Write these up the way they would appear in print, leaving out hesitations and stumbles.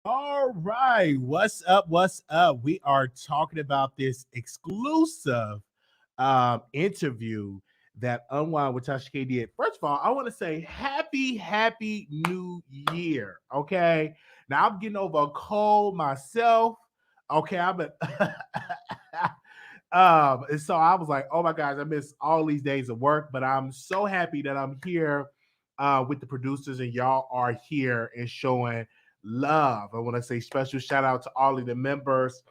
All right, what's up? What's up? We are talking about this exclusive interview that Unwind with Tasha K did. First of all, I want to say happy new year. Okay, now I'm getting over a cold myself. Okay, I've been and so I was like, oh my gosh, I missed all these days of work, but I'm so happy that I'm here with the producers and y'all are here and showing love. I want to say special shout out to all of the members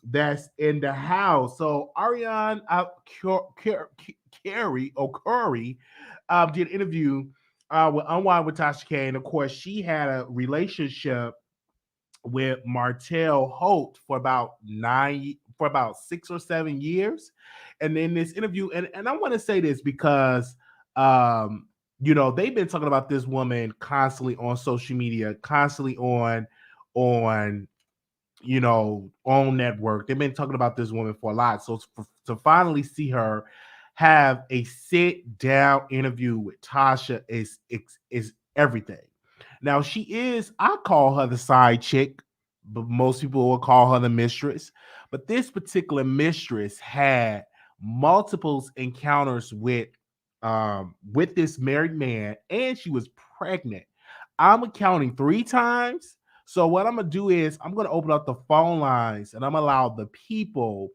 that's in the house. So Arionne Carey O'Curry did an interview with Unwind with Tasha K, and of course she had a relationship with Martell Holt for about 6 or 7 years. And in this interview, and I want to say this because they've been talking about this woman constantly on social media, constantly on on network. They've been talking about this woman for a lot. So to finally see her have a sit down interview with Tasha is everything. Now she is, I call her the side chick, but most people will call her the mistress. But this particular mistress had multiple encounters with this married man, and she was pregnant. I'm counting 3 times. So what I'm gonna do is I'm gonna open up the phone lines and I'm gonna allow the people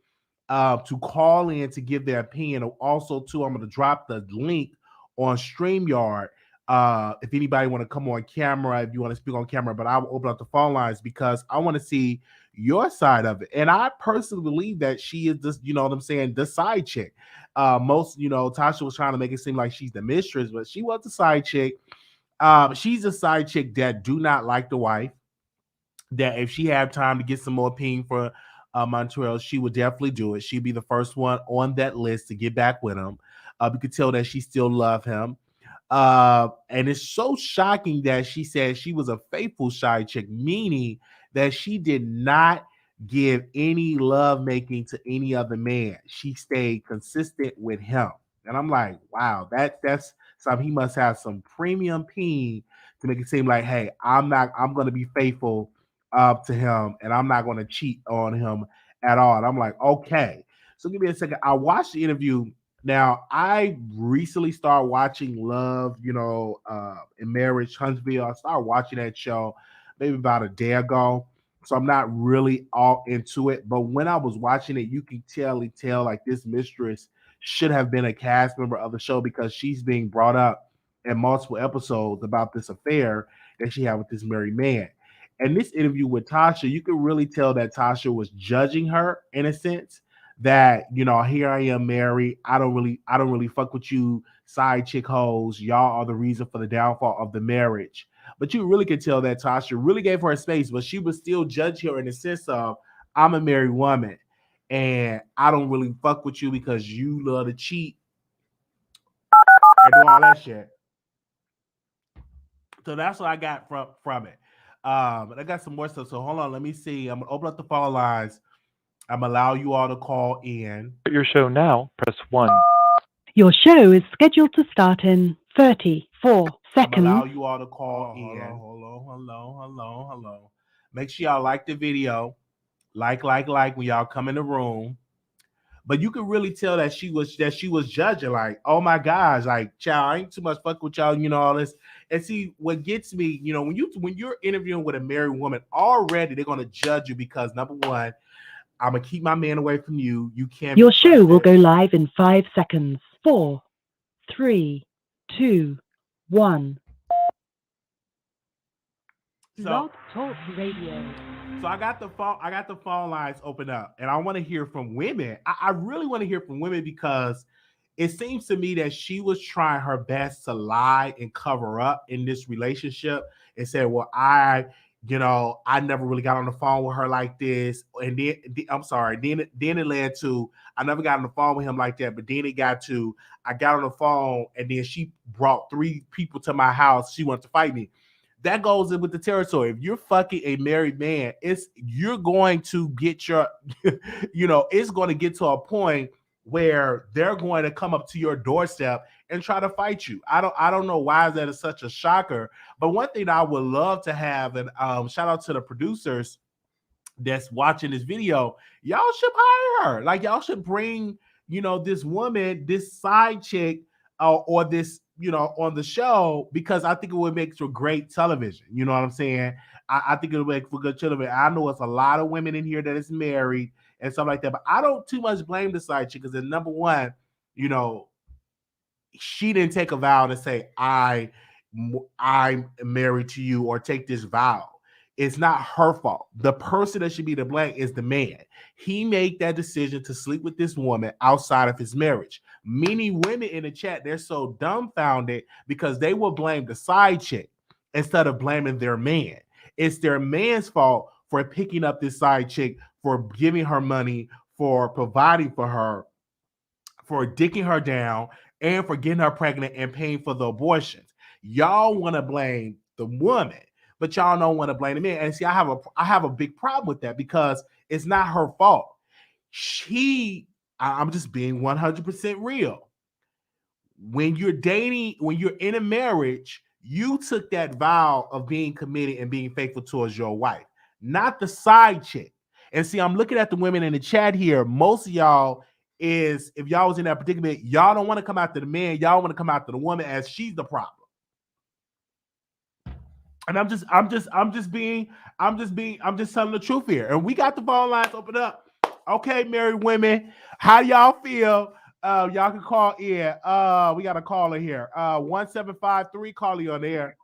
to call in to give their opinion. Also, too, I'm gonna drop the link on StreamYard if anybody want to come on camera, if you want to speak on camera, but I will open up the phone lines because I want to see your side of it. And I personally believe that she is this, you know what I'm saying, the side chick. Tasha was trying to make it seem like she's the mistress, but she was the side chick. She's a side chick that do not like the wife. That if she had time to get some more ping for Montreal, she would definitely do it. She'd be the first one on that list to get back with him. You could tell that she still love him. And it's so shocking that she said she was a faithful side chick, meaning that she did not give any love making to any other man. She stayed consistent with him. And I'm like, wow, that's something. He must have some premium peen to make it seem like, hey, I'm gonna be faithful to him and I'm not gonna cheat on him at all. And I'm like, okay. So give me a second. I watched the interview. Now, I recently started watching Love, in Marriage, Huntsville. I started watching that show maybe about a day ago. So I'm not really all into it. But when I was watching it, you can tell like this mistress should have been a cast member of the show because she's being brought up in multiple episodes about this affair that she had with this married man. And this interview with Tasha, you can really tell that Tasha was judging her in a sense that here I am married. I don't really fuck with you side chick hoes. Y'all are the reason for the downfall of the marriage. But you really could tell that Tasha really gave her a space, but she would still judge her in the sense of I'm a married woman and I don't really fuck with you because you love to cheat and do all that shit. So that's what I got from it. But I got some more stuff. So hold on, let me see. I'm gonna open up the phone lines. I'm gonna allow you all to call in. Your show now, press 1. Your show is scheduled to start in 34 I'm gonna allow seconds. you all to call in. Hello. Make sure y'all like the video. Like when y'all come in the room. But you could really tell that she was judging, like, oh my gosh, like, child, I ain't too much fuck with y'all, all this. And see, what gets me, when you're interviewing with a married woman, already they're gonna judge you because number one, I'm gonna keep my man away from you. You can't. Your show will go live in 5 seconds. 4, 3, 2, 1. Blog Talk Radio. So I got the phone lines open up, and I want to hear from women. I really want to hear from women because it seems to me that she was trying her best to lie and cover up in this relationship and said, well, I never really got on the phone with her like this. And then it led to, I never got on the phone with him like that. But then it got to, I got on the phone and then she brought 3 people to my house. She wanted to fight me. That goes in with the territory. If you're fucking a married man, you're going to get your, it's going to get to a point where they're going to come up to your doorstep and try to fight you. I don't know why that is such a shocker. But one thing I would love to have, and shout out to the producers that's watching this video, y'all should hire her. Like, y'all should bring, this woman, this side chick, or this, on the show, because I think it would make for great television. You know what I'm saying? I think it would make for good television. I know it's a lot of women in here that is married and stuff like that, but I don't too much blame the side chick because number one, she didn't take a vow to say I'm married to you or take this vow. It's not her fault. The person that should be to blame is the man. He made that decision to sleep with this woman outside of his marriage. Many women in the chat, they're so dumbfounded because they will blame the side chick instead of blaming their man. It's their man's fault for picking up this side chick, for giving her money, for providing for her, for dicking her down, and for getting her pregnant and paying for the abortions. Y'all want to blame the woman, but y'all don't want to blame the man. And see, I have a big problem with that because it's not her fault. I'm just being 100% real. When you're dating, when you're in a marriage, you took that vow of being committed and being faithful towards your wife, not the side chick. And see, I'm looking at the women in the chat here. Most of y'all if y'all was in that predicament, y'all don't want to come after the man. Y'all want to come after the woman as she's the problem. And I'm just telling the truth here. And we got the phone lines open up. Okay, married women, how y'all feel? Y'all can call in. We got a caller here. 1753, call you on the air.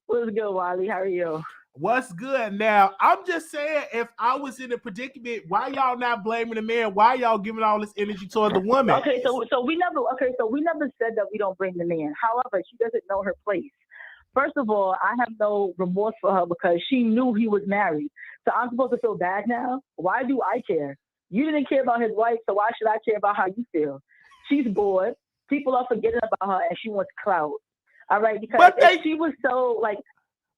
What's good, Wiley? How are you? What's good? Now, I'm just saying, if I was in a predicament, why y'all not blaming the man? Why y'all giving all this energy toward the woman? Okay, so we never said that we don't blame the man. However, she doesn't know her place. First of all, I have no remorse for her because she knew he was married. So I'm supposed to feel bad now? Why do I care? You didn't care about his wife, so why should I care about how you feel? She's bored. People are forgetting about her, and she wants clout. All right, because she was so like.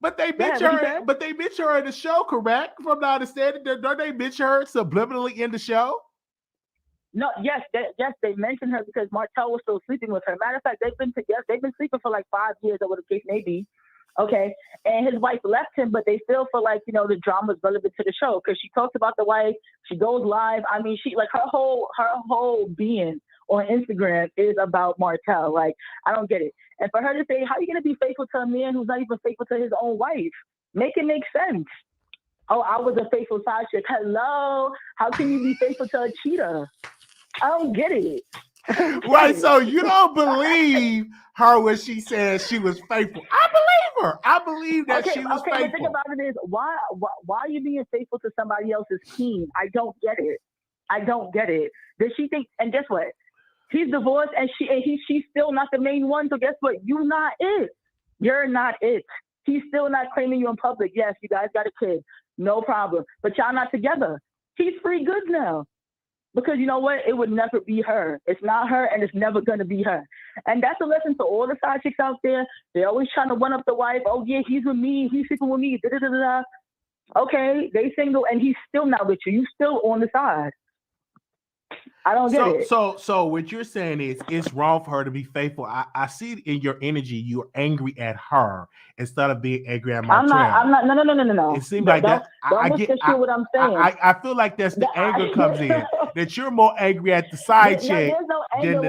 But they mention her. But they mention her in the show, correct? From my understanding, don't they mention her subliminally in the show? No, yes, they mentioned her because Martell was still sleeping with her. Matter of fact, they've been together. They've been sleeping for like 5 years, or what the case may be. Okay, and his wife left him, but they still feel like the drama is relevant to the show because she talks about the wife. She goes live. I mean, she like her whole being on Instagram is about Martell. Like, I don't get it. And for her to say, how are you going to be faithful to a man who's not even faithful to his own wife? Make it make sense. Oh, I was a faithful side chick. Hello. How can you be faithful to a cheater? I don't get it. Right. So you don't believe her when she says she was faithful. I believe her. I believe that she was faithful. The thing about it is, why are you being faithful to somebody else's king? I don't get it. Does she think, and guess what? He's divorced and she's still not the main one. So guess what? You're not it. You're not it. He's still not claiming you in public. Yes, you guys got a kid. No problem. But y'all not together. He's free goods now. Because you know what? It would never be her. It's not her and it's never going to be her. And that's a lesson to all the side chicks out there. They're always trying to one up the wife. Oh, yeah, he's with me. He's sleeping with me. Da-da-da-da. Okay, they single and he's still not with you. You still on the side. I don't get it. So what you're saying is it's wrong for her to be faithful. I see it in your energy. You're angry at her instead of being angry at Martell. I'm not. No. It seems like that. Don't misconstrue what I'm saying. I feel like that's the anger comes in. That you're more angry at the side chick than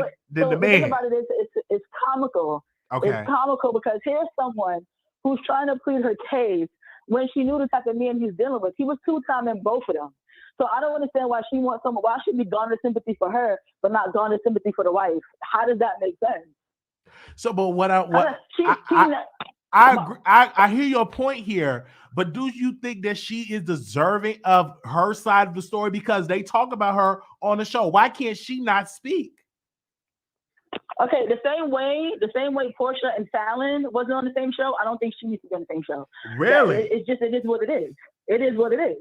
the man. Think about it. It's comical. Okay. It's comical because here's someone who's trying to plead her case when she knew the type of man he's dealing with. He was two-time in both of them. So I don't understand why she wants someone. Why should we garner sympathy for her, but not garner sympathy for the wife? How does that make sense? So, but I agree. I hear your point here, but do you think that she is deserving of her side of the story because they talk about her on the show? Why can't she not speak? Okay, the same way Portia and Fallon wasn't on the same show. I don't think she needs to be on the same show. Really? It is what it is. It is what it is.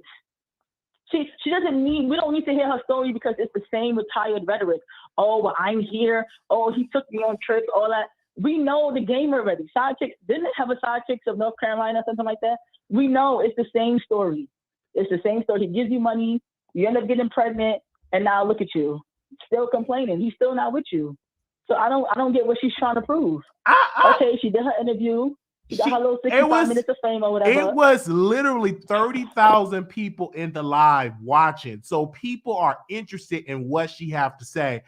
She doesn't need, we don't need to hear her story because it's the same retired rhetoric. Oh, well, I'm here. Oh, he took me on trips, all that. We know the game already. Side chicks, didn't it have a side chicks of North Carolina or something like that? We know it's the same story. It's the same story. He gives you money, you end up getting pregnant, and now look at you. Still complaining. He's still not with you. So I don't get what she's trying to prove. Okay, she did her interview. She got her little 65 minutes of fame or whatever. It was literally 30,000 people in the live watching. So people are interested in what she have to say.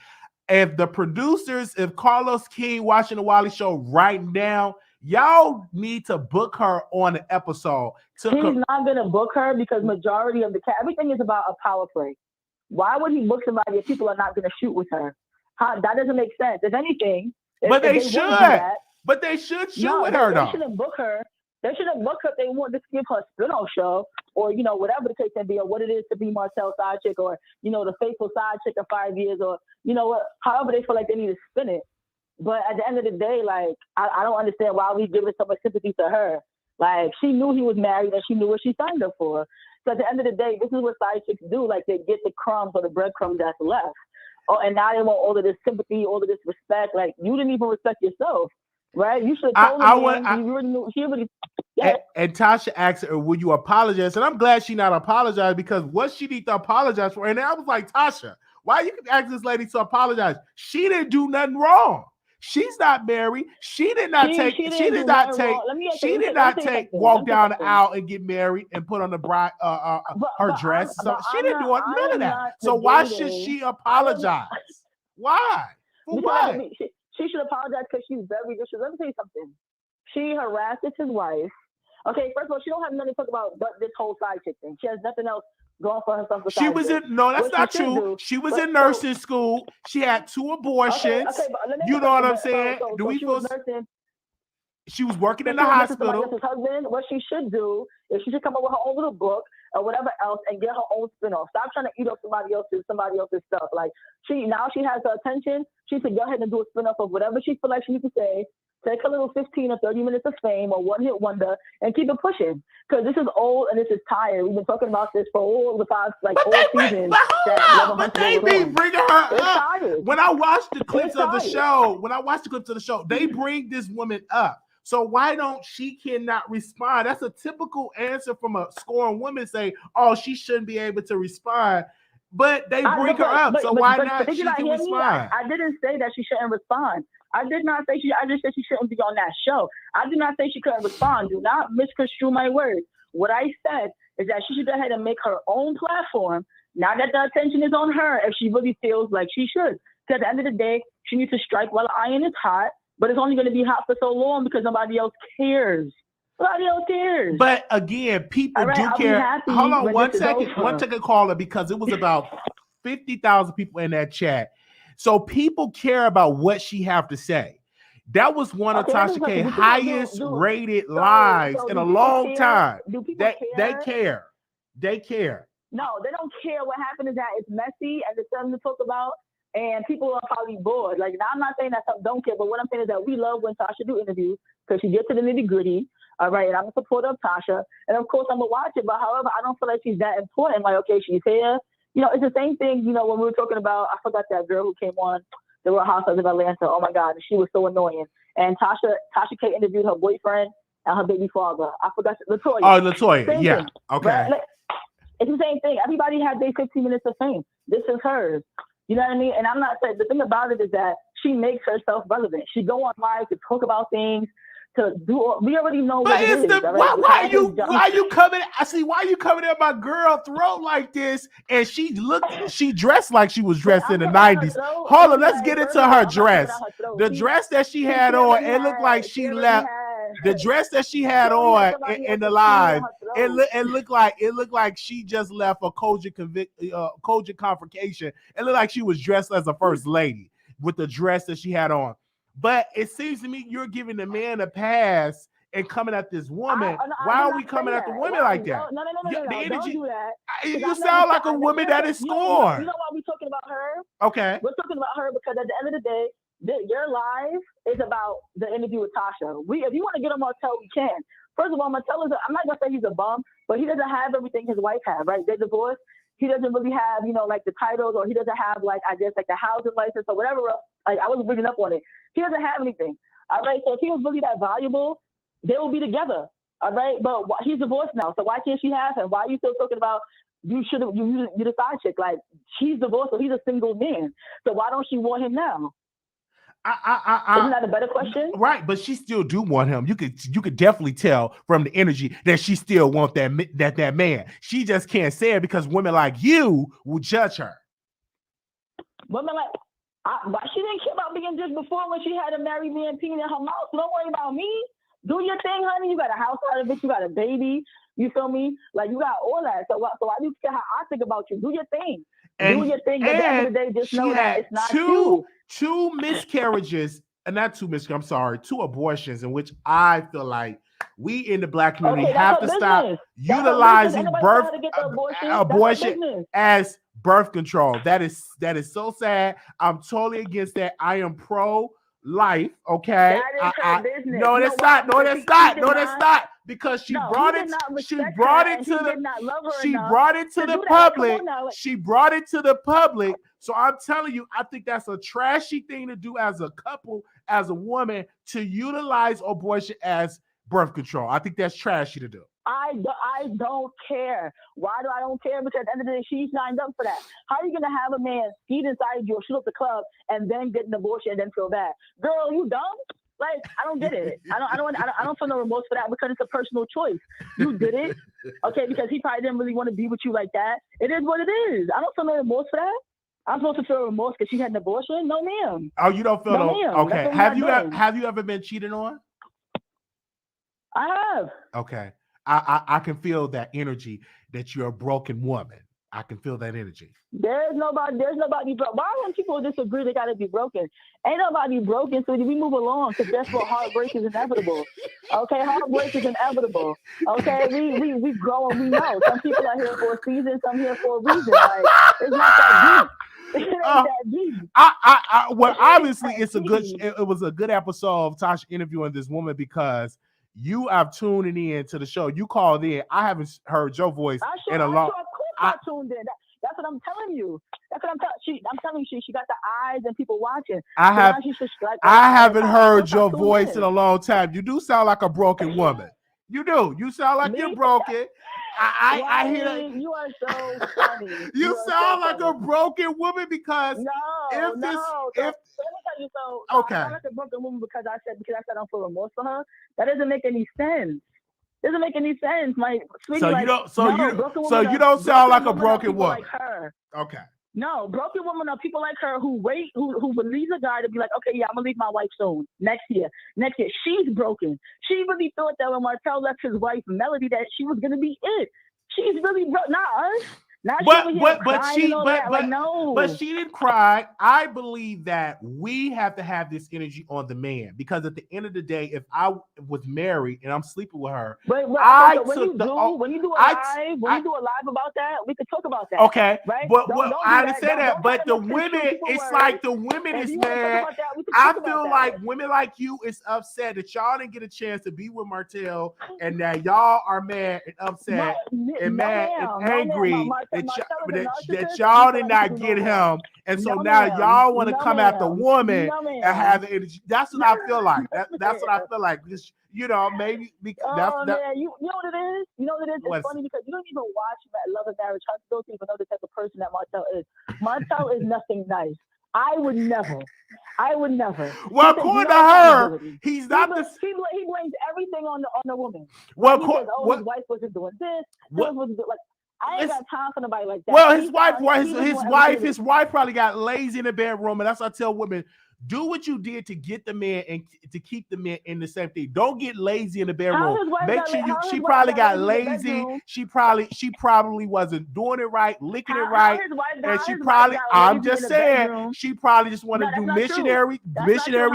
If the producers, if Carlos King watching the Wiley Show right now, y'all need to book her on an episode. He's not going to book her because majority of everything is about a power play. Why would he book somebody if people are not going to shoot with her? That doesn't make sense. If anything, but they should. But they should shoot with her, though. They shouldn't book her. They shouldn't book her if they want to give her a spin-off show or, whatever the case may be, or what it is to be Martell's side chick or, the faithful side chick of 5 years or, however they feel like they need to spin it. But at the end of the day, like, I don't understand why we giving so much sympathy to her. Like, she knew he was married and she knew what she signed up for. So at the end of the day, this is what side chicks do. Like, they get the crumbs or the breadcrumbs that's left. Oh, and now they want all of this sympathy, all of this respect. Like, you didn't even respect yourself. Right? You should have told him. You already knew. She already. Yeah. And Tasha asked her, "Will you apologize?" And I'm glad she not apologized because what she need to apologize for. And I was like, Tasha, why you ask this lady to apologize? She didn't do nothing wrong. She's not married. She did not walk down the aisle and get married and put on the bride her dress. She didn't do none of that. So why should she apologize? Why? For what? She should apologize because she's very disrespectful. Let me tell you something. She harasses his wife. Okay, first of all, she don't have nothing to talk about but this whole side chick thing. She has nothing else going for herself. She was in that's not true. She was in nursing school. She had 2 abortions. Okay, you know what I'm saying? Do we feel? She was working in the hospital. Husband, what she should do is she should come up with her own little book or whatever else and get her own spin-off. Stop trying to eat up somebody else's stuff. Like she has her attention. She should go ahead and do a spin-off of whatever she feels like she needs to say. Take a little 15 or 30 minutes of fame or one-hit wonder and keep it pushing. Because this is old and this is tired. We've been talking about this for all the past seasons. But they be bringing her up. Tired. When I watched the clips of the show, they bring this woman up. So why don't she cannot respond? That's a typical answer from a scorned woman saying, "Oh, she shouldn't be able to respond." But they bring her up. So why not? She can respond. I didn't say that she shouldn't respond. I did not say I just said she shouldn't be on that show. I did not say she couldn't respond. Do not misconstrue my words. What I said is that she should go ahead and make her own platform. Now that the attention is on her, if she really feels like she should. Because at the end of the day, she needs to strike while the iron is hot. But it's only going to be hot for so long because nobody else cares. Nobody else cares. But again, people do care. Hold on one second, caller, because it was about 50,000 people in that chat. So people care about what she have to say. That was one of Tasha K's highest rated lives in a long time. They care. They care. No, they don't care. What happened is that it's messy and there's something to talk about. And people are probably bored. Like, now I'm not saying that some don't care, but what I'm saying is that we love when Tasha do interviews because she gets to the nitty gritty. All right, and I'm a supporter of Tasha. And of course, I'm going to watch it. But however, I don't feel like she's that important. Like, okay, she's here. It's the same thing, when we were talking about, I forgot that girl who came on the Real Housewives of Atlanta. Oh my God, she was so annoying. And Tasha K interviewed her boyfriend and her baby father. I forgot LaToya. Oh, LaToya, same yeah. Thing. Okay. Right? Like, it's the same thing. Everybody had their 15 minutes of fame. This is hers. You know what I mean? And I'm not saying, the thing about it is that she makes herself relevant. She go on live to talk about things, to do. We already know But what it is. why you coming? I see why you coming at my girl throat like this, and she dressed like she was dressed in the 90s. Hold on, let's get into her dress. The dress that she had on, it looked like she left. The dress that she had on in the live, it looked like she just left a cogent convocation. It looked like she was dressed as a first lady with the dress that she had on. But it seems to me you're giving the man a pass and coming at this woman. Why are we coming at the woman like that? No. The energy, Don't do that. You sound like a woman that is scorned. You know why we're talking about her? Okay. We're talking about her because at the end of the day, your live is about the interview with Tasha. If you want to get on Martell, we can. First of all, Martell I'm not going to say he's a bum, but he doesn't have everything his wife has, right? They're divorced. He doesn't really have, like the titles, or he doesn't have, like, I guess, like the housing license or whatever else. Like, I was reading up on it. He doesn't have anything. All right. So if he was really that valuable, they will be together. All right. But he's divorced now. So why can't she have him? Why are you still talking about you the side chick? Like, she's divorced, so he's a single man. So why don't she want him now? Isn't that a better question? Right, but she still do want him. You could definitely tell from the energy that she still want that man. She just can't say it because women like you will judge her. Women but she didn't care about being judged before when she had a married man peeing in her mouth. So don't worry about me. Do your thing, honey. You got a house out of it. You got a baby. You feel me? Like, you got all that. So why do you care how I think about you? Do your thing. Do your thing. At the end of the day, just know that it's not you. Two miscarriages, and not two miscarriages, I'm sorry, 2 abortions in which I feel like we in the Black community have to stop utilizing abortion as birth control. That is so sad. I'm totally against that. I am pro-life, okay? No, that's not. Because she brought it to the public. So I'm telling you, I think that's a trashy thing to do as a couple, as a woman, to utilize abortion as birth control. I think that's trashy to do. I don't care. Why do I don't care? Because at the end of the day, she signed up for that. How are you gonna have a man eat inside you or shoot up the club and then get an abortion and then feel bad? Girl, you dumb? Like, I don't get it. I don't feel no remorse for that because it's a personal choice. You did it, okay? Because he probably didn't really want to be with you like that. It is what it is. I don't feel no remorse for that. I'm supposed to feel remorse because she had an abortion? No, ma'am. Oh, you don't feel no? Ma'am. Okay. Have you ever been cheated on? I have. Okay. I can feel that energy that you're a broken woman. I can feel that energy. There's nobody broken. Why when people disagree they gotta be broken? Ain't nobody broken, so we move along because that's what heartbreak is inevitable. Okay, heartbreak is inevitable. Okay, we grow and we know. Some people are here for a season, some here for a reason. Like, it's not that deep. It ain't that deep. Well, obviously it was a good episode of Tasha interviewing this woman because you are tuning in to the show. You called in. I haven't heard your voice in a long. I tuned in. That's what I'm telling you. That's what I'm telling you. She got the eyes and people watching. I haven't heard your voice in a long time. You do sound like a broken woman. You do. You sound like you're broken. I hear that. You are so funny. You sound like a broken woman because let me tell you. Okay. I sound like a broken woman because I said I don't feel remorse for her. That doesn't make any sense. Doesn't make any sense, my sweetie. So you don't sound like a broken woman. Like her. Okay. No, broken women are people like her who release a guy to be like, okay, yeah, I'm gonna leave my wife soon. Next year. She's broken. She really thought that when Martell left his wife Melody that she was gonna be it. She's really broke, not us. But she didn't cry. I believe that we have to have this energy on the man because at the end of the day, if I was married and I'm sleeping with her, when you do a live about that, we could talk about that. Okay, right? But I understand that. But the women, it's like the women is mad. I feel like women like you is upset that y'all didn't get a chance to be with Martell and that y'all are mad and upset and mad and angry that y'all did not get him, and so now y'all want to come at the woman and have the energy. That's what I feel like. That's what I feel like. Because, maybe because man, you know what it is? You know what it is? It's funny because you don't even watch Love and Marriage Huntsville to even know the type of person that Martell is. Martell is nothing nice. I would never. Well, according to her, he's not the. He blames everything on the woman. Well, he says, his wife wasn't doing this. Wasn't doing, like, I ain't got time for nobody like that. Well, his wife probably got lazy in the bedroom, and that's what I tell women. Do what you did to get the man and to keep the man in the same thing. Don't get lazy in the bedroom. Make sure she probably got lazy. She probably wasn't doing it right, licking it right. And she probably, I'm just saying, she probably just wanted to do missionary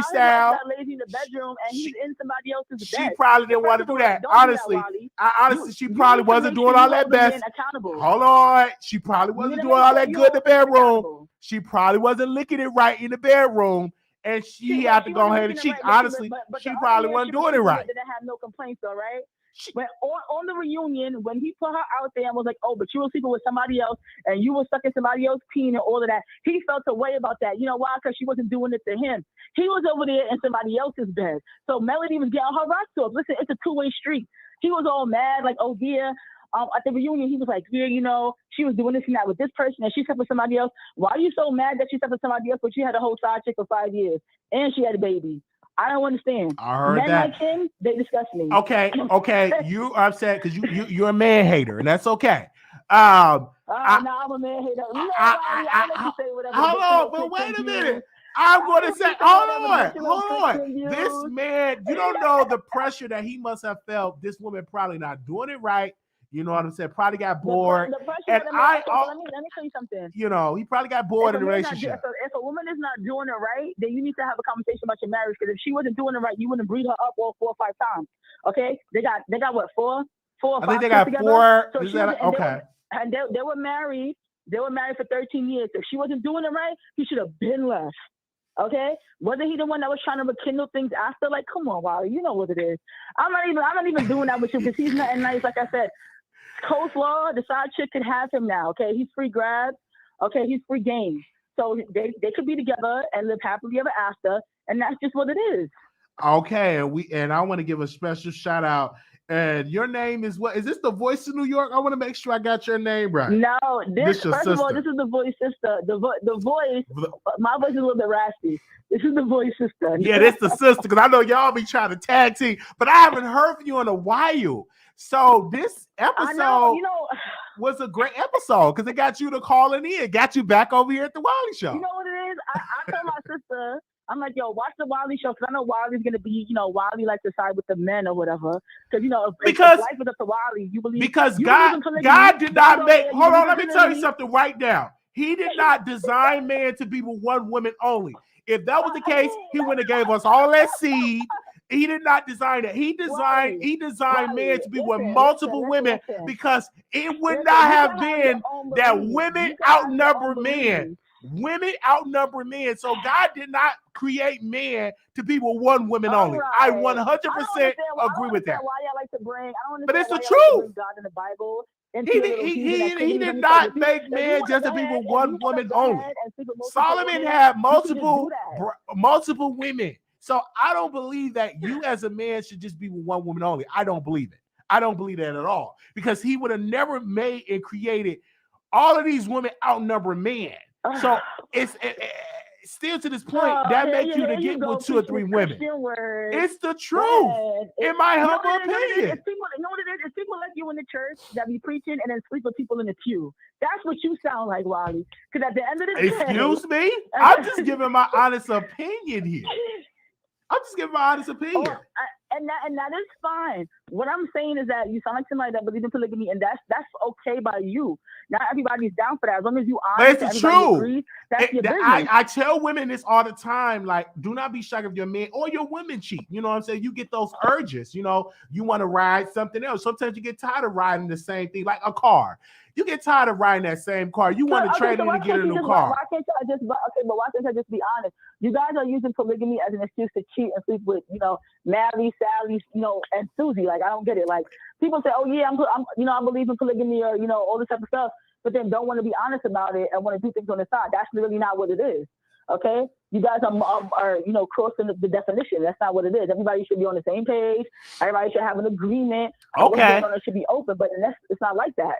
style. Lazy in the bedroom and he's in somebody else's bed. She probably didn't want to do that. Honestly, she probably wasn't doing all that best. Hold on. She probably wasn't doing all that good in the bedroom. She probably wasn't licking it right in the bedroom, and she had to go ahead and cheat. Honestly, she probably wasn't doing it right. Didn't have no complaints, all right? When on the reunion, when he put her out there and was like, "Oh, but you were sleeping with somebody else, and you were sucking somebody else's peen and all of that," he felt a way about that. You know why? Because she wasn't doing it to him. He was over there in somebody else's bed. So Melody was getting her rocks off. Listen, it's a two-way street. He was all mad, like, "Oh dear." At the reunion, he was like, "Yeah, she was doing this and that with this person, and she slept with somebody else. Why are you so mad that she slept with somebody else, but she had a whole side chick for 5 years, and she had a baby?" I don't understand. I heard Men that. like him, they disgust me. Okay. You are upset because you're a man hater, and that's okay. I'm a man hater. I'll let you say whatever. Hold on, but wait a minute. I'm going to say, hold on. This man, you don't know the pressure that he must have felt. This woman probably not doing it right. You know what I'm saying? Probably got bored. Let me tell you something. He probably got bored in the relationship. If a woman is not doing it right, then you need to have a conversation about your marriage. Because if she wasn't doing it right, you wouldn't breed her up all 4 or 5 times. Okay? They got what, 4 or 5? I think they got 4. So okay. They were married. They were married for 13 years. If she wasn't doing it right, he should have been left. Okay, wasn't he the one that was trying to rekindle things after? Like, come on, Wiley, you know what it is. I'm not even doing that with you because he's nothing nice. Like I said, coleslaw, the side chick can have him now. Okay, he's free grab. Okay, he's free game. So they could be together and live happily ever after, and that's just what it is. Okay, and I want to give a special shout out. And your name is what? Is this the Voice of New York? I want to make sure I got your name right. No, first of all, this is the Voice sister. The voice. My voice is a little bit raspy. This is the Voice sister. Yeah, this the sister because I know y'all be trying to tag team, but I haven't heard from you in a while. So this episode was a great episode because it got you to calling in, got you back over here at the Wiley Show. You know what it is? I told my sister. I'm like, yo, watch the Wiley Show because I know Wiley's gonna be, Wiley like to side with the men or whatever. Because if life is up to Wiley, you believe because God did not make. Hold on, let me tell you something right now. He did not design man to be with one woman only. If that was the case, he wouldn't have gave us all that seed. He did not design it. He designed man to be with multiple women because it would not have been that women outnumber men. Women outnumber men, so God did not create man to be with one woman only. Right. I 100% agree with that. Why y'all like to bring? But it's the truth. God in the Bible. He did not make man just to be with one woman only. Solomon had multiple women. So I don't believe that you as a man should just be with one woman only. I don't believe it. I don't believe that at all because he would have never made and created all of these women outnumber men. So it's still to this point that makes you to get with 2 or 3 women. It's the truth. In my humble opinion. It's people like you in the church that be preaching and then sleep with people in the pew. That's what you sound like, Wiley. Because at the end of the day, excuse me, I'm just giving my honest opinion here. And that is fine. What I'm saying is that you sound like somebody that believes in polygamy, and that's okay by you. Not everybody's down for that. As long as you honest, it's true. Agrees, that's your business. I tell women this all the time. Like, do not be shocked if your man or your women cheat. You know what I'm saying? You get those urges. You want to ride something else. Sometimes you get tired of riding the same thing, like a car. You get tired of riding that same car. You want to trade in and get a new car. Why can't I just be honest? You guys are using polygamy as an excuse to cheat and sleep with, Mary, Sally, and Susie. Like, I don't get it. Like, people say, oh yeah, I believe in polygamy or, all this type of stuff. but then don't want to be honest about it and want to do things on the side. That's really not what it is. Okay, you guys are crossing the definition. That's not what it is. Everybody should be on the same page. Everybody should have an agreement. Okay, it should be open, but it's not like that.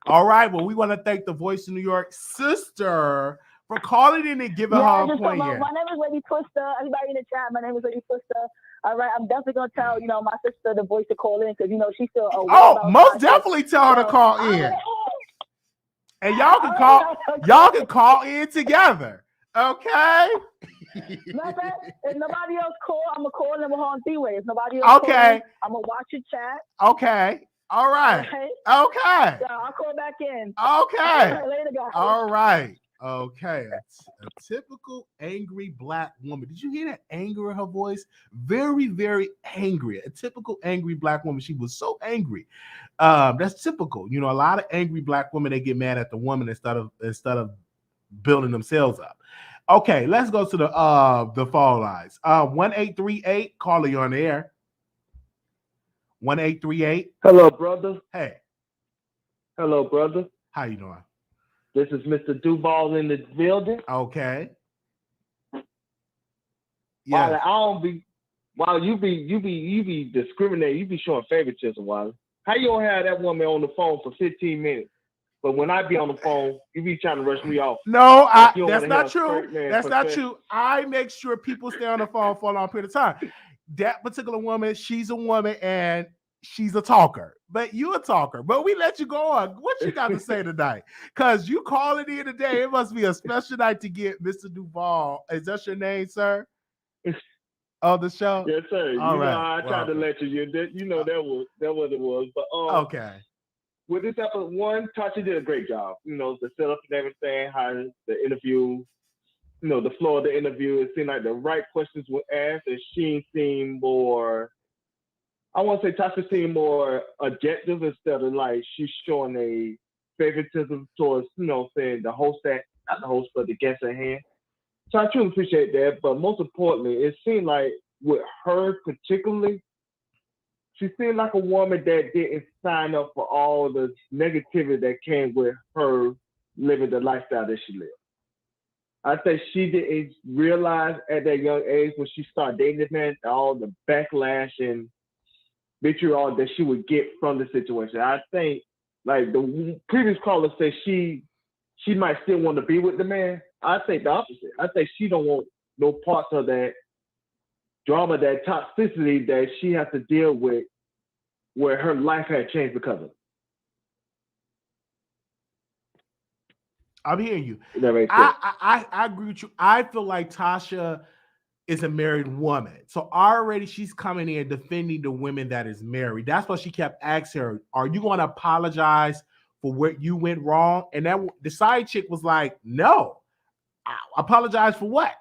All right. Well, we want to thank the Voice of New York sister for calling in and giving her a point. My name is Lady Twister. Everybody in the chat, my name is Lady Twister. All right, I'm definitely gonna tell my sister the Voice to call in because she's still. Most definitely tell her to call in. And y'all can call in together. Okay. If nobody else call, I'm gonna call them on three-way. If nobody else call, I'm gonna watch your chat. Okay. All right. Okay. So I'll call back in. Okay. Later, guys. All right. Okay. A typical angry black woman. Did you hear that anger in her voice? Very, very angry. A typical angry black woman. She was so angry. That's typical. A lot of angry black women, they get mad at the woman instead of building themselves up. Okay, let's go to the phone lines. 1838, caller, you're on the air. 1838. Hello, brother. Hey. Hello, brother. How you doing? This is Mr. Duval in the building. Okay. Yeah. While you be discriminating, you be showing favoritism, Wiley. How you gonna have that woman on the phone for 15 minutes? But when I be on the phone, you be trying to rush me off. No, that's not true. That's not true. I make sure people stay on the phone for a long period of time. That particular woman, she's a woman and she's a talker. But you a talker. But we let you go on. What you got to say tonight? Because you calling in today. It must be a special night to get Mr. Duval. Is that your name, sir? On the show? Yes, sir. All right. I tried to let you. That was what it was. But okay. With this episode, Tasha did a great job. The setup and everything, how the interview, the flow of the interview. It seemed like the right questions were asked, and she seemed more. I want to say Tasha seemed more objective instead of like she's showing a favoritism towards, saying the host not the host, but the guest at hand. So I truly appreciate that. But most importantly, it seemed like with her particularly, she seemed like a woman that didn't sign up for all the negativity that came with her living the lifestyle that she lived. I think she didn't realize at that young age when she started dating this man, all the backlash and vitriol that she would get from the situation. I think, like the previous caller said, she might still want to be with the man. I think the opposite. I think she don't want no parts of that drama, that toxicity that she has to deal with, where her life had changed because of it. I'm hearing you. I agree with you. I feel like Tasha is a married woman. So already she's coming in defending the women that is married. That's why she kept asking her, are you going to apologize for where you went wrong? And that the side chick was like, no. I apologize for what?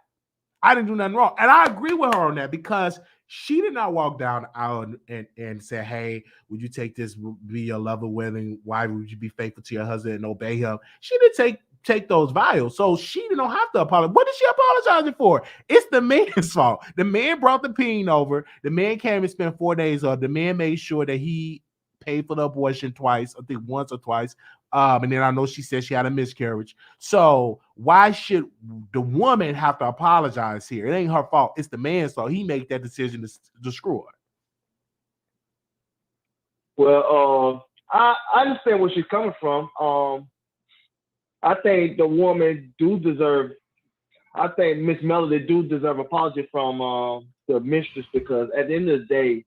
I didn't do nothing wrong. And I agree with her on that because she did not walk down the aisle and say, hey, would you take this, be your lover, willing? Why would you be faithful to your husband and obey him? She didn't take those vows. So she didn't have to apologize. What is she apologizing for? It's the man's fault. The man brought the peen over. The man came and spent 4 days of. The man made sure that he paid for the abortion twice, I think once or twice. And then I know she said she had a miscarriage. So why should the woman have to apologize here? It ain't her fault. It's the man's fault. He made that decision to screw her. Well, I understand where she's coming from. I think the woman I think Miss Melody do deserve an apology from the mistress, because at the end of the day,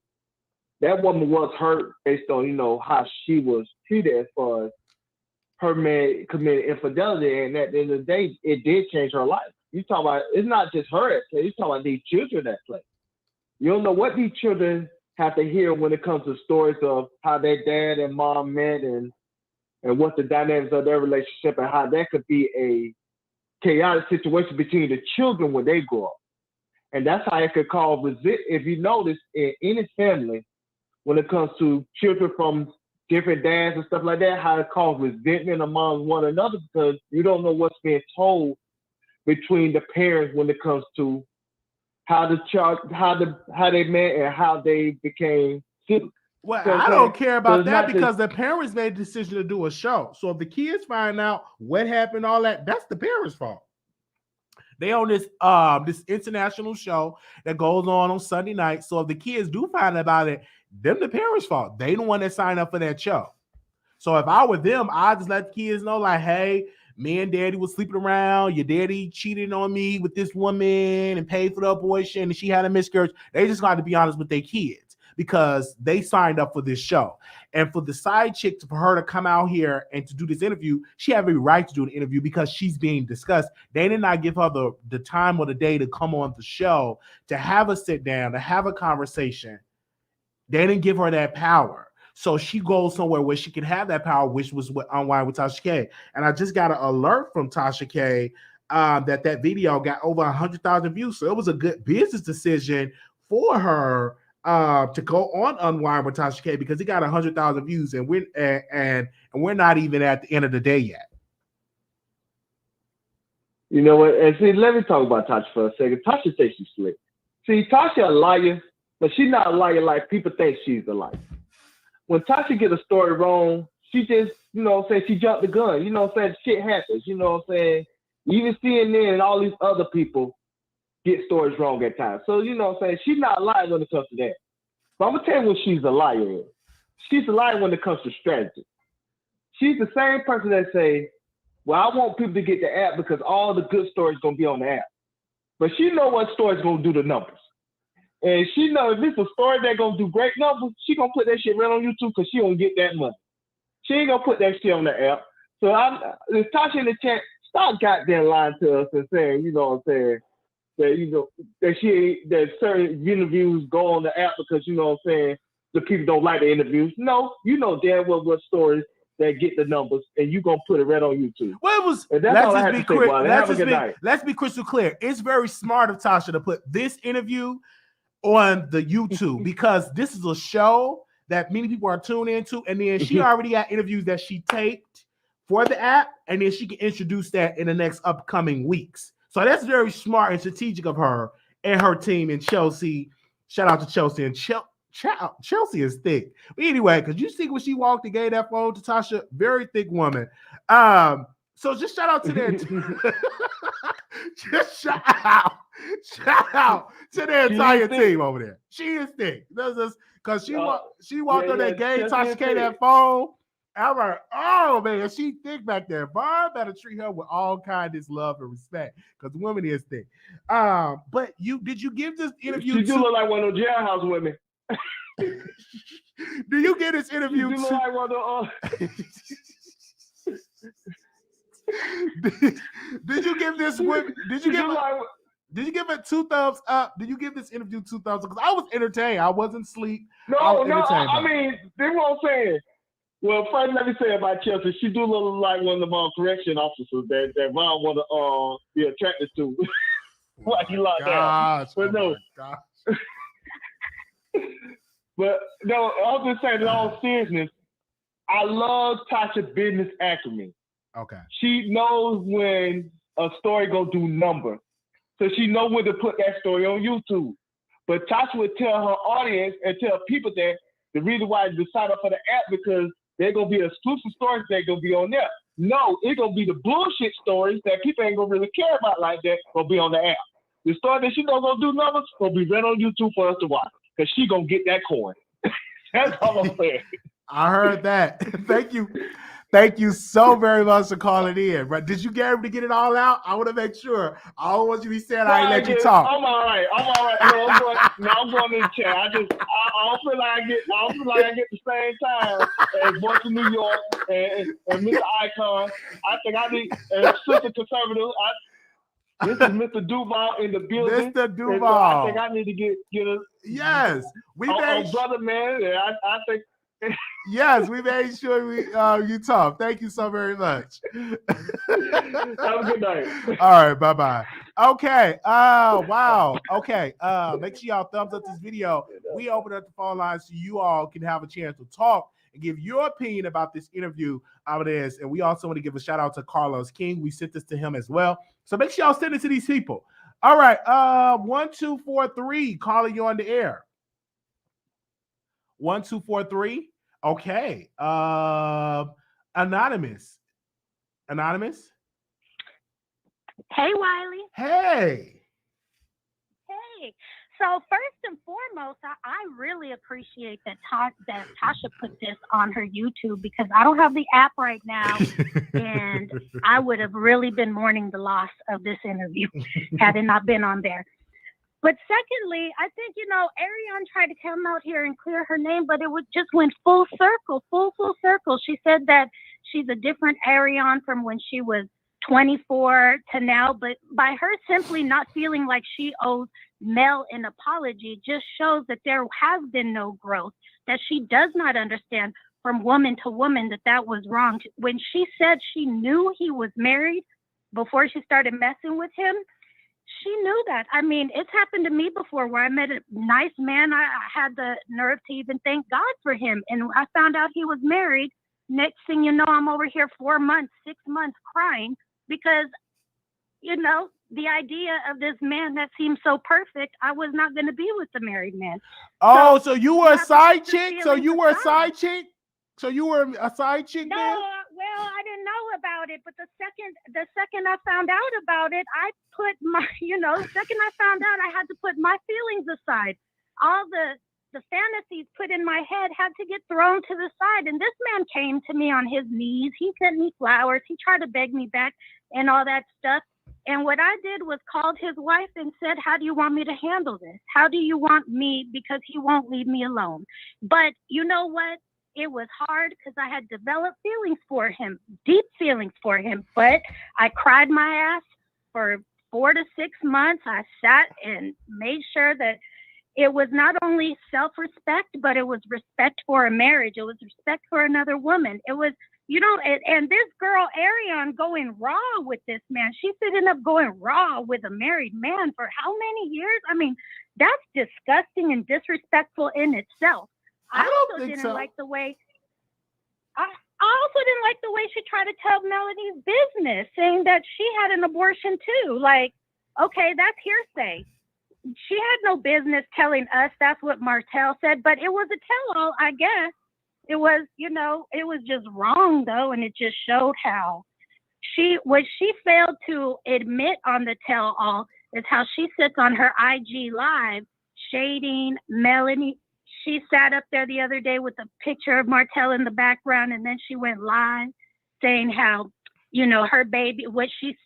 that woman was hurt based on, how she was treated as far as her man committed infidelity. And at the end of the day, it did change her life. You talk about, it's not just her at play. You talk about these children at play. You don't know what these children have to hear when it comes to stories of how their dad and mom met and what the dynamics of their relationship and how that could be a chaotic situation between the children when they grow up. And that's how it could cause resentment. If you notice in any family, when it comes to children from different dads and stuff like that, how it causes resentment among one another, because you don't know what's being told between the parents when it comes to how they met and how they became siblings. Well, So I don't care so about it's that not because the parents made the decision to do a show. So if the kids find out what happened, all that, that's the parents' fault. They own this international show that goes on Sunday night. So if the kids do find out about it, them the parents' fault. They the one that signed up for that show. So if I were them, I'd just let the kids know, like, hey, me and daddy was sleeping around. Your daddy cheated on me with this woman and paid for the abortion, and she had a miscarriage. They just got to be honest with their kids because they signed up for this show. And for the side chick, for her to come out here and to do this interview, she had every right to do an interview because she's being discussed. They did not give her the time or the day to come on the show, to have a sit down, to have a conversation. They didn't give her that power. So she goes somewhere where she can have that power, which was what Unwind with Tasha K. And I just got an alert from Tasha K that video got over 100,000 views. So it was a good business decision for her to go on Unwind with Tasha K because it got 100,000 views, and we're not even at the end of the day yet. You know what? And see, let me talk about Tasha for a second. Tasha thinks she's slick. See, Tasha a liar, but she's not a liar like people think she's a liar. When Tasha get a story wrong, she just, she jumped the gun. Shit happens. Even CNN and all these other people get stories wrong at times. So, she's not a liar when it comes to that. But I'm going to tell you what she's a liar in. She's a liar when it comes to strategy. She's the same person that say, well, I want people to get the app because all the good stories going to be on the app. But she know what story's going to do the numbers. And she knows if it's a story that's going to do great numbers, she going to put that shit right on YouTube because she going to get that money. She ain't going to put that shit on the app. So if Tasha in the chat, stop goddamn lying to us and saying, that certain interviews go on the app because, the people don't like the interviews. No, damn well what stories that get the numbers, and you going to put it right on YouTube. Well, it was, and that's all I have to say about it. Have a good night. Let's be crystal clear. It's very smart of Tasha to put this interview on the YouTube because this is a show that many people are tuned into, and then she already got interviews that she taped for the app, and then she can introduce that in the next upcoming weeks. So that's very smart and strategic of her and her team and Chelsea. Shout out to Chelsea, and Chelsea is thick. But anyway, because you see when she walked and gave that phone to Tasha, very thick woman. So just shout out to that. Just shout out to the entire team over there. She is thick. Because she walked on that game, Tasha K that phone. I'm like, oh man, she thick back there. Barb better treat her with all kinds of love and respect because women is thick. But did you give this interview? She do look like one of those jailhouse women. Do you get this interview? She do look like one of Did you give this women? Did you give it 2 thumbs up? Did you give this interview 2 thumbs up? Because I was entertained. I wasn't asleep. I mean, they won't say it. Well, first, let me say about Chelsea. She do look like one of the correction officers that Ron want to be attracted to. Like he locked down. But no. But no, I was just saying in all seriousness, I love Tasha's business acumen. Okay. She knows when a story go do numbers. So she knows when to put that story on YouTube. But Tasha would tell her audience and tell people that the reason why they sign up for the app because they're going to be exclusive stories that going to be on there. No, it's going to be the bullshit stories that people ain't going to really care about like that going to be on the app. The story that she know going to do numbers going to be right on YouTube for us to watch because she going to get that coin. That's all I'm saying. I heard that. Thank you. Thank you so very much for calling in. But did you get able to get it all out? I want to make sure. I don't want you to be saying I ain't let you talk. I'm all right. No, I'm going to the chat. I don't feel like I get the same time as Voice of New York and Mr. Icon. I think I need Sister Conservative. This is Mr. Duval in the building. Mr. Duval. So I think I need to get a yes. We made brother man. I think. Yes, we made sure you talk. Thank you so very much. Have a good night. All right, bye-bye. Okay. Wow. Okay. Make sure y'all thumbs up this video. We open up the phone lines so you all can have a chance to talk and give your opinion about this interview of this. And we also want to give a shout out to Carlos King. We sent this to him as well. So make sure y'all send it to these people. All right. 1, 2, 4, 3. Calling you on the air. 1243. Okay. Anonymous. Hey, Wiley. Hey. Hey. So first and foremost, I really appreciate that Tasha put this on her YouTube, because I don't have the app right now, and I would have really been mourning the loss of this interview had it not been on there. But secondly, I think, Arionne tried to come out here and clear her name, but it just went full circle. She said that she's a different Arionne from when she was 24 to now, but by her simply not feeling like she owes Mel an apology just shows that there has been no growth, that she does not understand from woman to woman that was wrong. When she said she knew he was married before she started messing with him, she knew that. I mean, it's happened to me before where I met a nice man. I had the nerve to even thank God for him, and I found out he was married. Next thing you know, I'm over here 4 months, 6 months crying because, the idea of this man that seemed so perfect, I was not going to be with the married man. Oh, so you were a side chick? So you were a side chick? So you were a side chick No, then? well, I didn't know about it, but the second I found out about it, I put my, the second I found out, I had to put my feelings aside. All the fantasies put in my head had to get thrown to the side. And this man came to me on his knees. He sent me flowers. He tried to beg me back and all that stuff. And what I did was called his wife and said, how do you want me to handle this? How do you want me? Because he won't leave me alone. But you know what? It was hard because I had developed feelings for him, deep feelings for him. But I cried my ass for 4 to 6 months. I sat and made sure that it was not only self-respect, but it was respect for a marriage. It was respect for another woman. It was, and this girl, Arionne, going raw with this man. She's ended up going raw with a married man for how many years? I mean, that's disgusting and disrespectful in itself. I also didn't like the way she tried to tell Melody's business, saying that she had an abortion too. Like, okay, that's hearsay. She had no business telling us. That's what Martell said, but it was a tell-all, I guess. It was, it was just wrong though, and it just showed how what she failed to admit on the tell-all is how she sits on her IG live shading Melanie. She sat up there the other day with a picture of Martell in the background, and then she went live saying how, her baby, what she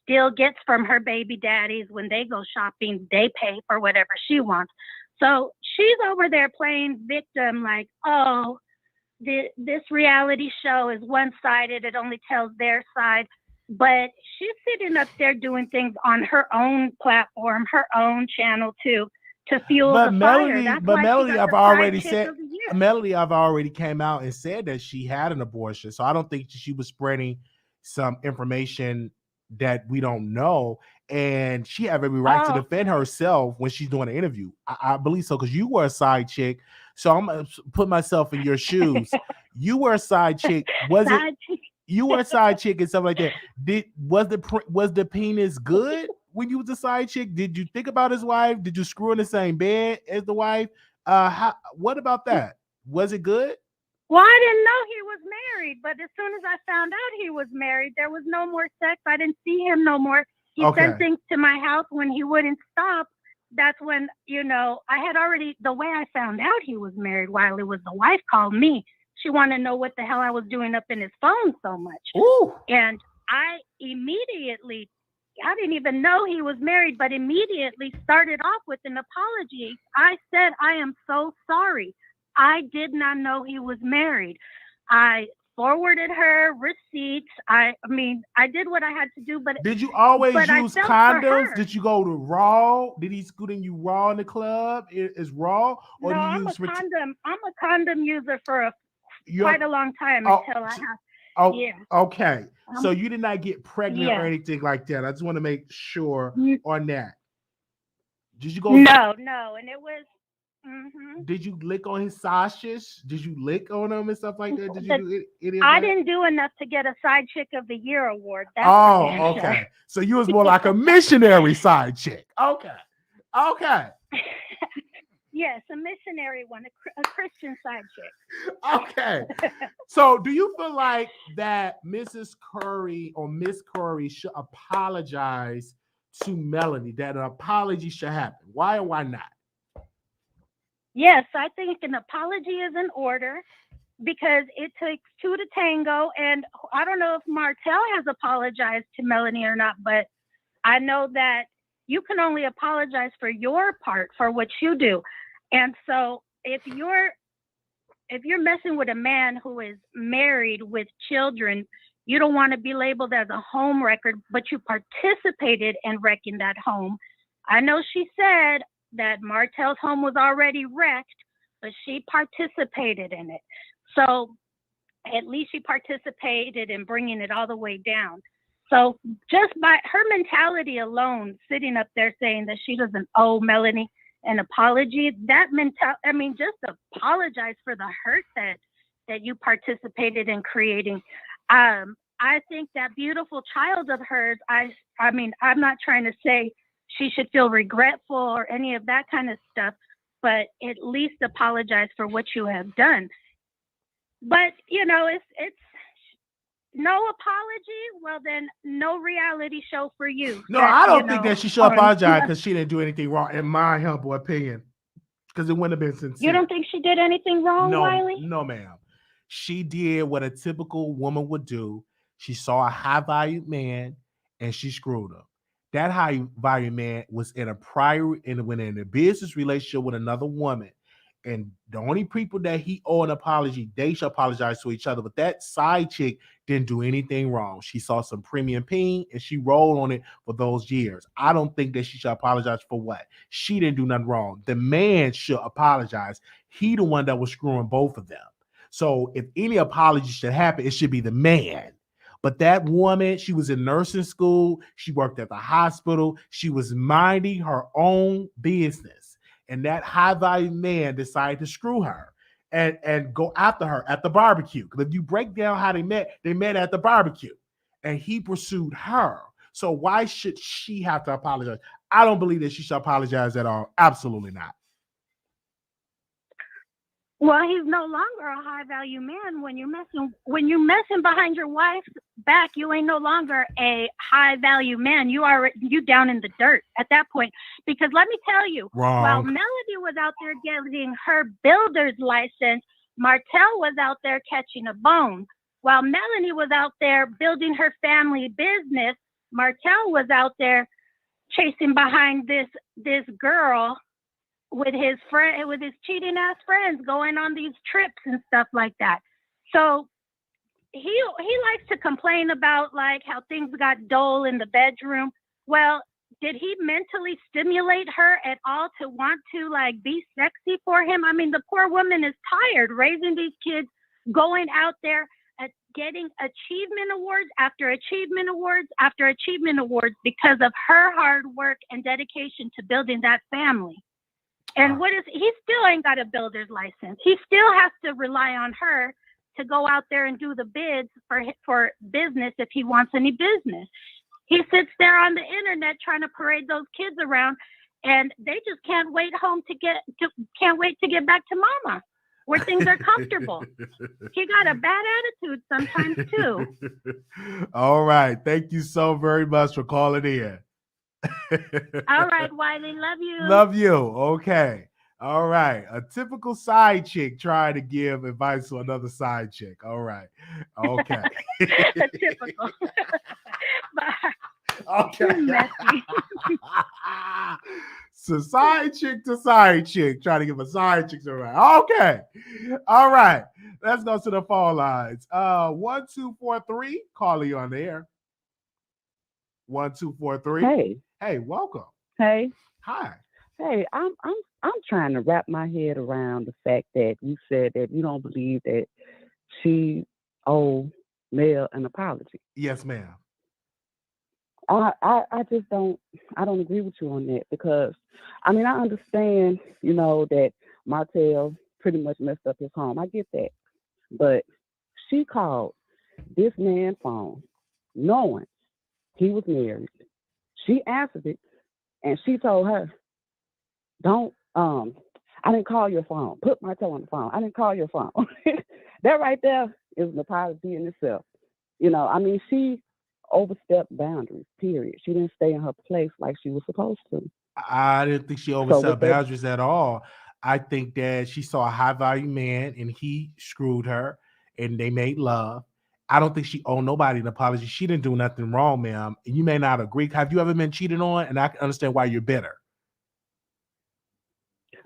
still gets from her baby daddies when they go shopping, they pay for whatever she wants. So she's over there playing victim like, oh, this reality show is one-sided. It only tells their side. But she's sitting up there doing things on her own platform, her own channel too, to fuel the fire. That's why Melody, I've already said, Melody, I've already came out and said that she had an abortion. So I don't think she was spreading some information that we don't know. And she have every right to defend herself when she's doing an interview. I believe so, because you were a side chick. So I'm going to put myself in your shoes. You were a side chick. You were a side chick and stuff like that. Was the penis good when you was a side chick? Did you think about his wife? Did you screw in the same bed as the wife? What about that? Was it good? Well, I didn't know he was married, but as soon as I found out he was married, there was no more sex. I didn't see him no more. He sent things to my house when he wouldn't stop. That's when, I had already, the way I found out he was married, Wiley, was the wife called me. She wanted to know what the hell I was doing up in his phone so much. Ooh. And I immediately, I didn't even know he was married, but immediately started off with an apology. I said, I am so sorry. I did not know he was married. I forwarded her receipts. I did what I had to do, but did you always use condoms? Did you go to Raw? Did he scoot in you Raw in the club? Is Raw? Or no, do you I'm use I'm a condom user for quite a long time until I have. Oh, yeah. Okay. So you did not get pregnant or anything like that. I just want to make sure on that. Did you go? No, and it was. Mm-hmm. Did you lick on his sausages? Did you lick on them and stuff like that? Did you do any of I that? didn't do enough to get a side chick of the year award. That's okay. So you was more like a missionary side chick. Okay. Yes, a missionary one, a Christian side chick. Okay. So do you feel like that Mrs. Curry or Miss Curry should apologize to Melanie, that an apology should happen? Why or why not? Yes, I think an apology is in order because it takes two to tango. And I don't know if Martell has apologized to Melanie or not, but I know that you can only apologize for your part, for what you do. And so if you're messing with a man who is married with children, you don't want to be labeled as a home wrecker, but you participated in wrecking that home. I know she said that Martell's home was already wrecked, but she participated in it. So at least she participated in bringing it all the way down. So just by her mentality alone, sitting up there saying that she doesn't owe Melanie an apology, just apologize for the hurt that you participated in creating. I think that beautiful child of hers, I'm not trying to say she should feel regretful or any of that kind of stuff, but at least apologize for what you have done. But, it's no apology. Well, then no reality show for you. No, I don't think that she should apologize because she didn't do anything wrong, in my humble opinion, because it wouldn't have been sincere. You don't think she did anything wrong, Wiley? No, ma'am. She did what a typical woman would do. She saw a high-value man, and she screwed him. That high-value man was in a business relationship with another woman. And the only people that he owe an apology, they should apologize to each other. But that side chick didn't do anything wrong. She saw some premium peen and she rolled on it for those years. I don't think that she should apologize for what? She didn't do nothing wrong. The man should apologize. He the one that was screwing both of them. So if any apology should happen, it should be the man. But that woman, she was in nursing school. She worked at the hospital. She was minding her own business. And that high-value man decided to screw her and go after her at the barbecue. Because if you break down how they met at the barbecue. And he pursued her. So why should she have to apologize? I don't believe that she should apologize at all. Absolutely not. Well, he's no longer a high-value man. When you're messing behind your wife's back, you ain't no longer a high-value man. You down in the dirt at that point. Because let me tell you, Wrong. While Melody was out there getting her builder's license, Martell was out there catching a bone. While Melanie was out there building her family business, Martell was out there chasing behind this girl with his cheating ass friends, going on these trips and stuff like that. So he likes to complain about like how things got dull in the bedroom. Well, did he mentally stimulate her at all to want to like be sexy for him? I mean, the poor woman is tired raising these kids, going out there at getting achievement awards after achievement awards after achievement awards because of her hard work and dedication to building that family. And he still ain't got a builder's license. He still has to rely on her to go out there and do the bids for business if he wants any business. He sits there on the internet trying to parade those kids around, and they just can't wait to get back to mama, where things are comfortable. He got a bad attitude sometimes too. All right. Thank you so very much for calling in. All right, Wiley. Love you. Love you. Okay. All right. A typical side chick trying to give advice to another side chick. All right. Okay. A typical. Okay. So side chick to side chick trying to give a side chick to right. Okay. All right. Let's go to the phone lines. 1243. Calling you on the air. 1243. Hey, welcome. Hey. Hi. Hey, I'm trying to wrap my head around the fact that you said that you don't believe that she owed Mel an apology. Yes, ma'am. I just don't agree with you on that because I mean I understand, that Martell pretty much messed up his home. I get that. But she called this man's phone knowing he was married. She answered it and she told her, I I didn't call your phone. Put Martell on the phone. I didn't call your phone. That right there is an apology in itself. You know, I mean, she overstepped boundaries, period. She didn't stay in her place like she was supposed to. I didn't think she overstepped boundaries at all. I think that she saw a high value man and he screwed her and they made love. I don't think she owed nobody an apology. She didn't do nothing wrong, ma'am. You may not agree. Have you ever been cheated on? And I can understand why you're bitter.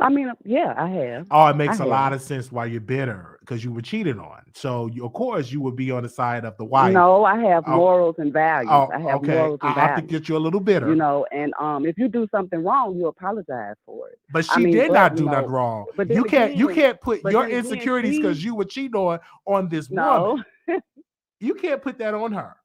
I mean, yeah, I have. Oh, it makes a lot of sense why you're bitter because you were cheated on. So, of course, you would be on the side of the wife. No, I have morals and values. I have morals and values. I think that you're a little bitter. You know, and if you do something wrong, you apologize for it. But she did not do nothing wrong. But you can't put your insecurities because you were cheated on this woman. You can't put that on her.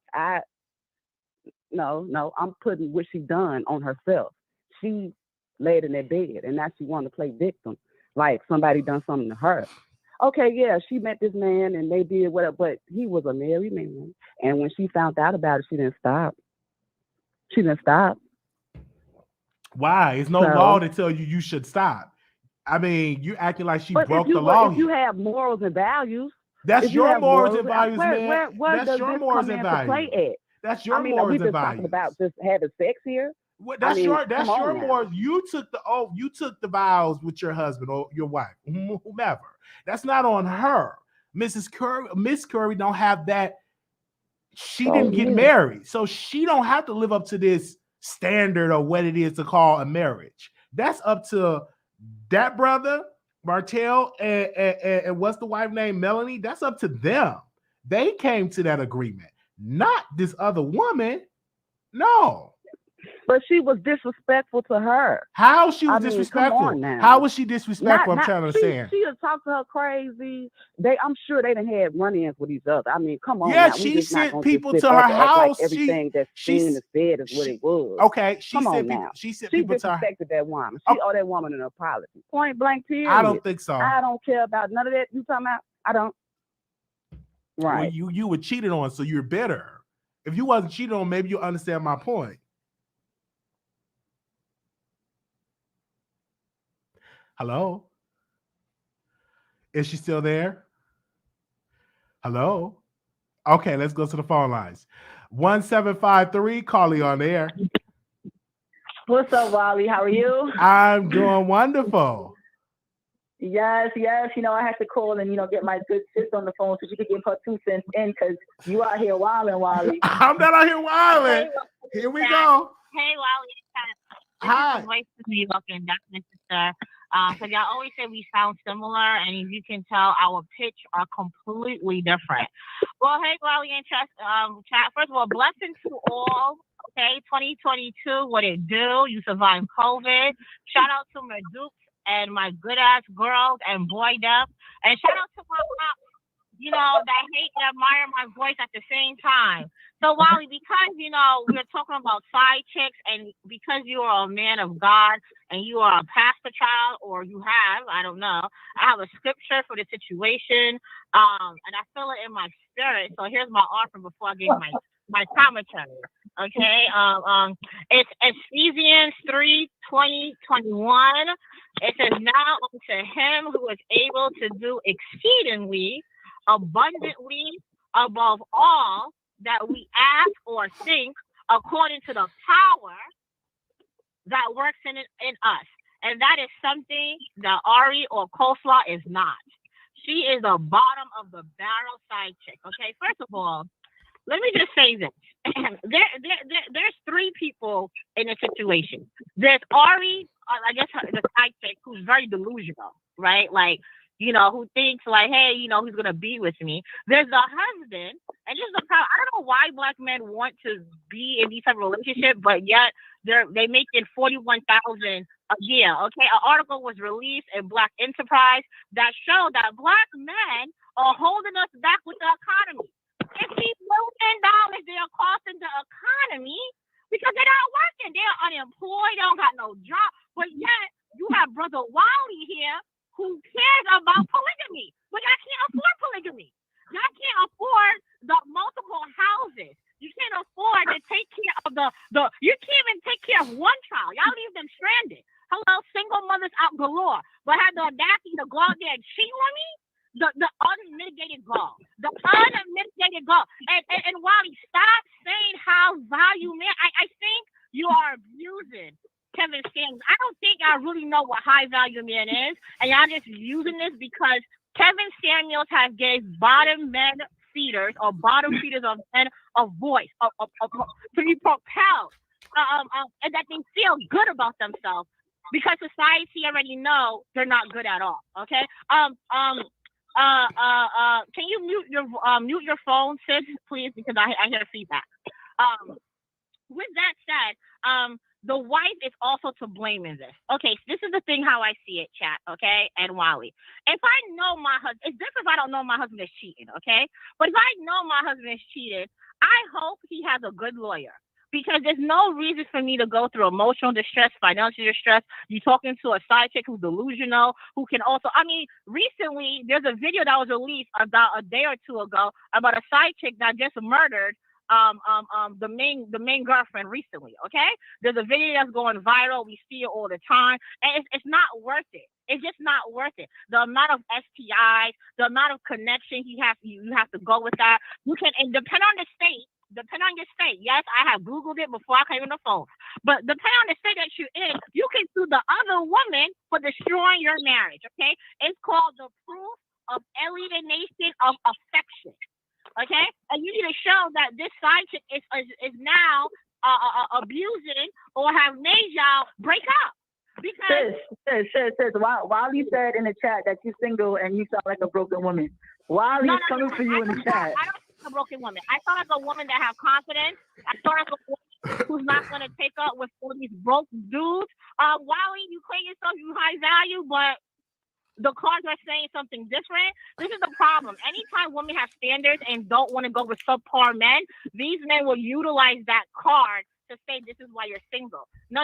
No, I'm putting what she done on herself. She laid in that bed and now she want to play victim, like somebody done something to her. Okay, yeah, she met this man and they did whatever, but he was a married man. And when she found out about it, she didn't stop. Why? There's no law to tell you should stop. I mean, you acting like she broke the law. If you have morals and values, that's your morals and values, man. That's your morals and values. That's your morals and values. Talking about just having sex here. That's your morals. You took the vows with your husband or your wife, whomever. That's not on her. Miss Curry don't have that. She didn't get married, so she don't have to live up to this standard of what it is to call a marriage. That's up to that brother, Martell, and what's the wife name, Melanie? That's up to them. They came to that agreement, not this other woman. No. But she was disrespectful to her. How she was disrespectful? How was she disrespectful? I'm trying to understand. She had talked to her crazy. I'm sure they didn't have run-ins with each other. I mean, come on. Yeah, now. she sent people to her house. Like everything that's seen is said is what it was. Okay, she sent people to her. She disrespected that woman. She owed that woman an apology. Point blank, period. I don't think so. I don't care about none of that you talking about. I don't. Right. Well, you were cheated on, so you're bitter. If you wasn't cheated on, maybe you understand my point. Hello? Is she still there? Hello? Okay, let's go to the phone lines. 1753, Carly on the air. What's up, Wiley? How are you? I'm doing wonderful. Yes. You know, I had to call and, get my good sis on the phone so she could give her 2 cents in because you out here wilding, Wiley. I'm not out here wilding. Here we go. Hey, Wiley. Hi. This is New York, and that's my sister. So y'all always say we sound similar, and as you can tell, our pitch are completely different. Well, hey, Wiley and chat. First of all, blessings to all. Okay, 2022, what it do? You survived COVID. Shout out to my dupes and my good ass girls and boy dub, and shout out to my pops. That hate and admire my voice at the same time. So, Wiley, because, we're talking about side chicks, and because you are a man of God and you are a pastor child, or you have, I don't know, I have a scripture for the situation, and I feel it in my spirit. So here's my offering before I give my commentary. Okay? It's Ephesians 3:20-21. It says, now unto him who is able to do exceedingly abundantly above all that we ask or think, according to the power that works in us. And that is something that Ari or Coleslaw is not. She is the bottom of the barrel side chick. Okay, first of all, let me just say this. There's 3 people in a situation. There's Ari, I guess the side chick, who's very delusional, right? Like, who thinks like, hey, he's going to be with me. There's the husband, and this is the problem. I don't know why black men want to be in these type of relationships, but yet they making $41,000 a year. Okay, an article was released in Black Enterprise that showed that black men are holding us back with the economy. $50 million they are costing the economy because they're not working. They're unemployed. They don't got no job. But yet you have Brother Wiley here who cares about polygamy, but y'all can't afford polygamy. Y'all can't afford the multiple houses. You can't afford to take care of you can't even take care of one child. Y'all leave them stranded. Hello, single mothers out galore. But had the And Wally, stop saying how value man. I think you are abusing Kevin Samuels. I don't think I really know what high value man is, and y'all just using this because Kevin Samuels has gave bottom men feeders or bottom feeders of men a voice, to be propelled, and that they feel good about themselves because society already know they're not good at all. Okay. Can you mute your phone, sis, please, because I hear feedback. With that said, the wife is also to blame in this. Okay, so this is the thing how I see it, chat, okay, and Wally. If I know my husband, it's different if I don't know my husband is cheating, okay? But if I know my husband is cheating, I hope he has a good lawyer because there's no reason for me to go through emotional distress, financial distress. You talking to a side chick who's delusional, who can also, I mean, recently there's a video that was released about a day or two ago about a side chick that just murdered the main girlfriend recently. Okay, there's a video that's going viral. We see it all the time, and it's not worth it. It's just not worth it. The amount of STIs, the amount of connection you have to go with that. You can, and depend on the state. Depending on your state, yes, I have Googled it before I came on the phone. But depending on the state that you're in, you can sue the other woman for destroying your marriage. Okay, it's called the proof of alienation of affection. Okay, and you need to show that this side chick is now abusing or have made y'all break up. Because sis, Wiley said in the chat that you're single and you sound like a broken woman. Wiley is coming for you in the chat. I don't a broken woman. I sound like a woman that have confidence. I sound like a woman who's not going to take up with all these broke dudes. Wiley, you claim yourself you high value, but the cards are saying something different. This is the problem. Anytime women have standards and don't want to go with subpar men, these men will utilize that card to say this is why you're single. No.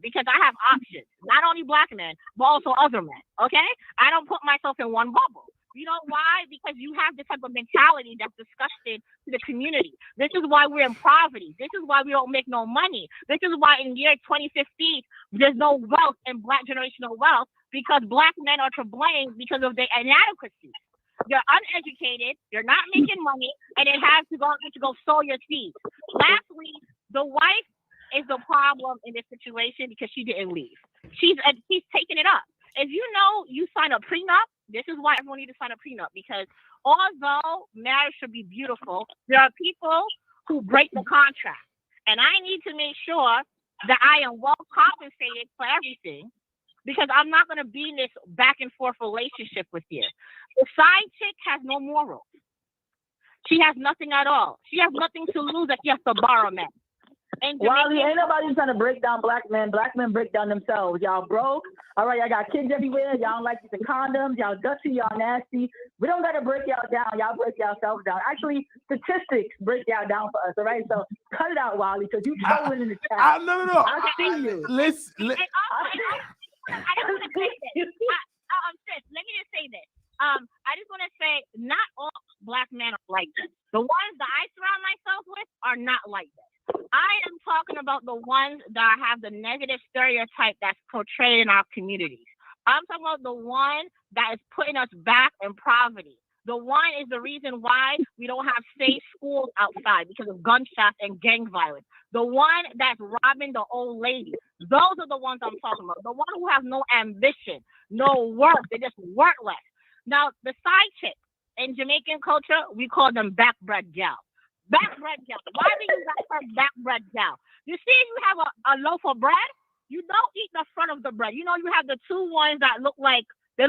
Because I have options. Not only black men, but also other men. Okay? I don't put myself in one bubble. You know why? Because you have this type of mentality that's disgusting to the community. This is why we're in poverty. This is why we don't make no money. This is why in year 2015, there's no wealth in black generational wealth because black men are to blame because of their inadequacies. You're uneducated, you're not making money, and it has to go sow your seeds. Lastly, the wife is the problem in this situation because she didn't leave. She's taking it up. If you know you sign a prenup, this is why everyone needs to sign a prenup because although marriage should be beautiful, there are people who break the contract. And I need to make sure that I am well compensated for everything because I'm not going to be in this back and forth relationship with you. The side chick has no morals. She has nothing at all. She has nothing to lose if she has to borrow men. Wally, ain't nobody trying to break down black men. Black men break down themselves. Y'all broke. All right, y'all got kids everywhere. Y'all don't like using condoms. Y'all dusty. Y'all nasty. We don't got to break y'all down. Y'all break yourselves down. Actually, statistics break y'all down for us. All right, so cut it out, Wally, because you trolling in the chat. No. I see you. Listen. I just want to say this. Sis, let me just say this. I just want to say not all black men are like this. The ones that I surround myself with are not like this. I am talking about the ones that have the negative stereotype that's portrayed in our communities. I'm talking about the one that is putting us back in poverty. The one is the reason why we don't have safe schools outside because of gunshots and gang violence. The one that's robbing the old lady. Those are the ones I'm talking about. The one who have no ambition, no work. They just work less. Now, the side chick in Jamaican culture, we call them backbred gal. Backbred gal. Why do you guys have backbred gal? You see, you have a loaf of bread. You don't eat the front of the bread. You know, you have the two ones that look like the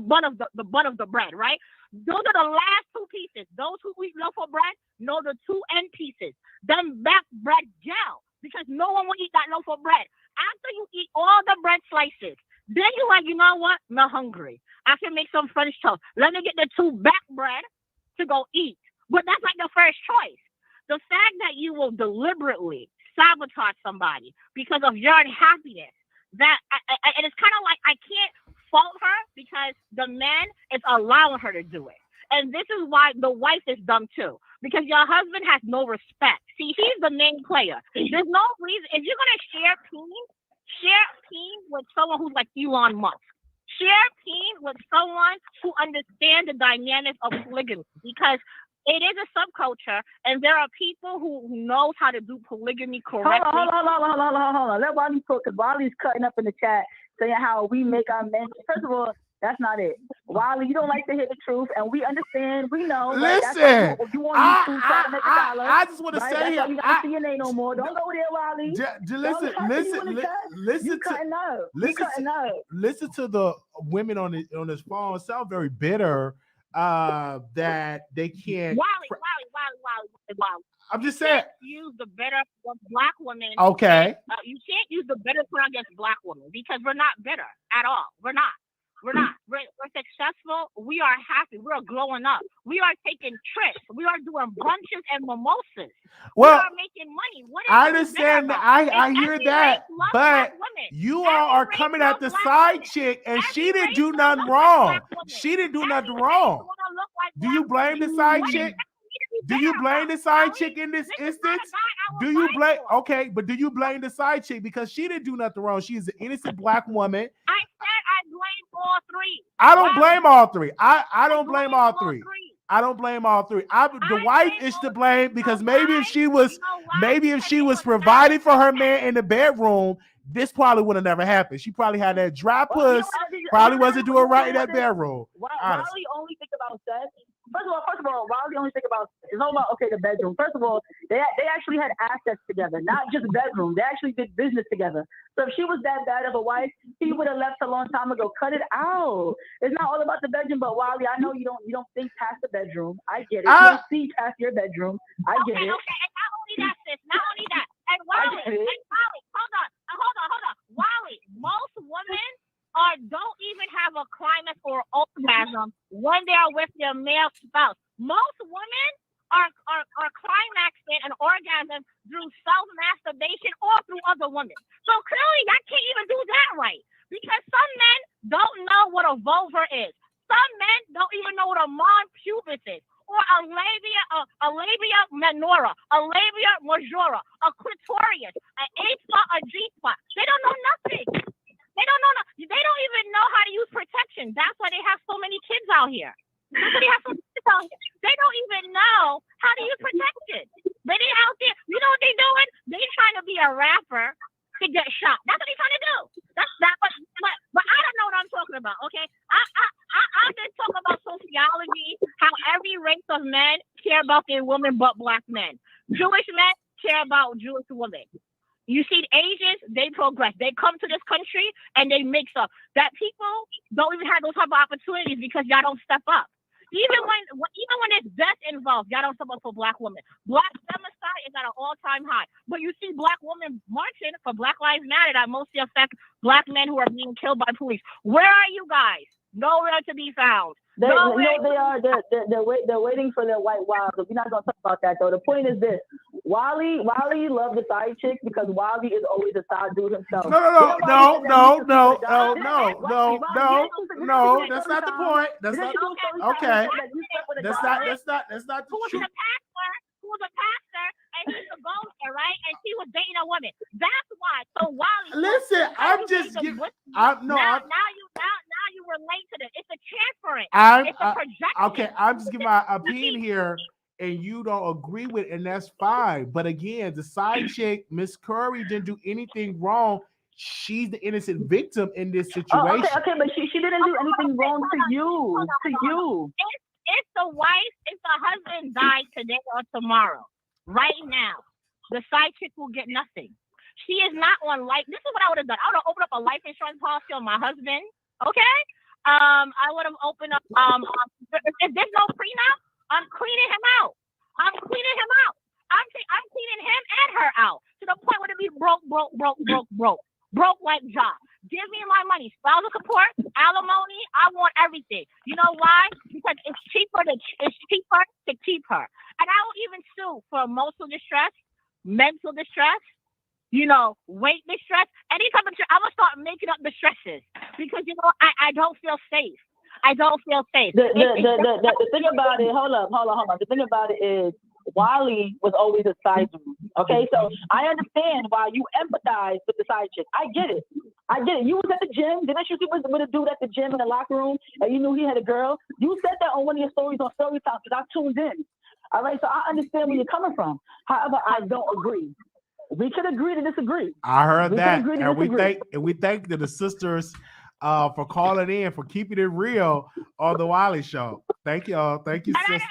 bun of the bread, right? Those are the last two pieces. Those who eat loaf of bread know the two end pieces. Them backbred gal, because no one will eat that loaf of bread. After you eat all the bread slices, then you're like, you know what? I'm hungry. I can make some French toast. Let me get the two back bread to go eat. But that's like the first choice. The fact that you will deliberately sabotage somebody because of your unhappiness, and it's kind of like I can't fault her because the man is allowing her to do it. And this is why the wife is dumb too, because your husband has no respect. See, he's the main player. There's no reason, if you're going to share peen with someone who's like Elon Musk. Share peen with someone who understands the dynamics of polygamy, because It is a subculture, and there are people who knows how to do polygamy correctly. Hold on. Let Wiley talk, because Wiley's cutting up in the chat saying how we make our men. First of all, that's not it. Wiley, you don't like to hear the truth, and we understand. We know. Listen, right? You want YouTube trying to make a dollar. I just want to say here. You got CNN no more. Don't go there, Wiley. Listen to the women on this phone. Sound very bitter that they can't. Wiley. I'm just saying. Use the better black women. Okay. You can't use the better term against black women because we're not bitter at all. We're not. We're successful. We are happy. We're growing up. We are taking trips. We are doing brunches and mimosas. Well, we are making money. I understand that. I hear that, but you all are coming at the side chick, and she didn't do nothing wrong. She didn't do nothing wrong. Do you blame the side chick? Do you blame the side chick in this instance? Do you blame? Okay, but do you blame the side chick because she didn't do nothing wrong? She is an innocent black woman. I said I blame all three. I don't blame all three. I don't blame all three. I don't blame all three. The wife is to blame because maybe if she was providing for her man in the bedroom, this probably would have never happened. She probably had that dry puss. Probably wasn't doing right in that bedroom. Wiley only think about sex. First of all, Wiley only think about it's all about the bedroom. First of all, they actually had assets together, not just bedroom. They actually did business together. So if she was that bad of a wife, he would have left a long time ago. Cut it out. It's not all about the bedroom, but Wiley, I know you don't think past the bedroom. I get it. You don't see past your bedroom. I get it. Okay. And not only that, sis. Not only that. And Wiley, hold on. Wiley, most women don't even have a climax or orgasm when they are with their male spouse. Most women are climaxing an orgasm through self-masturbation or through other women. So clearly, I can't even do that right because some men don't know what a vulva is. Some men don't even know what a mons pubis is, or a labia minora, a labia majora, a clitoris, an A spot, a G spot. They don't know nothing. They don't know. They don't even know how to use protection. That's why they have so many kids out here. They don't even know how to use protection. They out there. You know what they're doing? They're trying to be a rapper to get shot. That's what they're trying to do. But I don't know what I'm talking about. Okay, I've been talking about sociology. How every race of men care about their women, but black men. Jewish men care about Jewish women. You see, Asians, they progress. They come to this country and they mix up. That people don't even have those type of opportunities because y'all don't step up. Even when there's death involved, y'all don't step up for black women. Black femicide is at an all-time high. But you see black women marching for Black Lives Matter that mostly affect black men who are being killed by police. Where are you guys? Nowhere to be found. They are. They're waiting for their white wives. We're not gonna talk about that though. The point is this: Wiley loved the side chick because Wiley is always a side dude himself. No. That's not the point. That's not okay. That's not the truth. Who was a pastor and he's a ghoster, right? And she was dating a woman. That's why. So Wiley. Listen, I'm just giving. Now you relate to this. It's a transference. It's a projection. Okay, I'm just giving my opinion here, and you don't agree with it, and that's fine. But again, the side chick, Miss Curry, didn't do anything wrong. She's the innocent victim in this situation. Okay, but she didn't do anything wrong to you. If the husband died today or tomorrow, right now, the side chick will get nothing. She is not on life. This is what I would have done. I would have opened up a life insurance policy on my husband. Okay? I would have opened up. If there's no prenup, I'm cleaning him out. I'm cleaning him and her out to the point where it be broke like job. Give me my money. Spousal support, alimony. I want everything. You know why? Because it's cheaper to keep her. And I will even sue for emotional distress, mental distress, weight distress, any type of. I'm gonna start making up distresses because I don't feel safe. I don't feel safe. The thing about it. Hold on. The thing about it is Wiley was always a side dude. Okay, so I understand why you empathize with the side chick. I get it. You was at the gym. Didn't you see what a dude at the gym in the locker room and you knew he had a girl? You said that on one of your stories on Story Time because I tuned in. All right, so I understand where you're coming from. However, I don't agree. We could agree to disagree. I heard We that, could agree to and disagree. we thank the sisters for calling in, for keeping it real on the Wiley Show. Thank y'all. Thank you, And sis. yeah,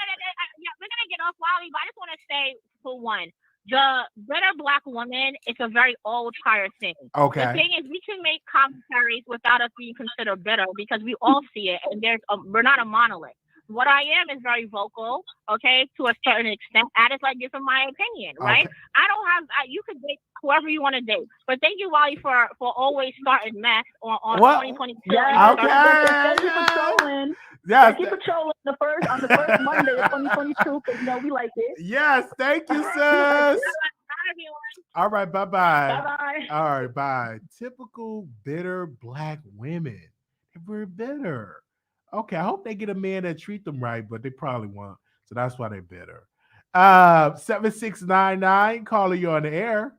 we're gonna get off Wiley, but I just want to say for one, the bitter black woman is a very old tired thing. Okay. The thing is, we can make commentaries without us being considered bitter because we all see it, and we're not a monolith. What I am is very vocal, okay, to a certain extent. I just like giving my opinion, right? Okay. I don't have. You could date whoever you want to date, but thank you, Wiley, for always starting mess on What? 2022. Yeah, Okay. thank you for trolling. Yes. Thank you for trolling on the first Monday of 2022, because we like it. Yes. Thank you, sis. Bye, everyone. All right. Bye Bye bye. bye. All right. Bye. Typical bitter black women. They're bitter. Okay. I hope they get a man that treat them right, but they probably won't. So that's why they're bitter. 7699. Caller, you on the air.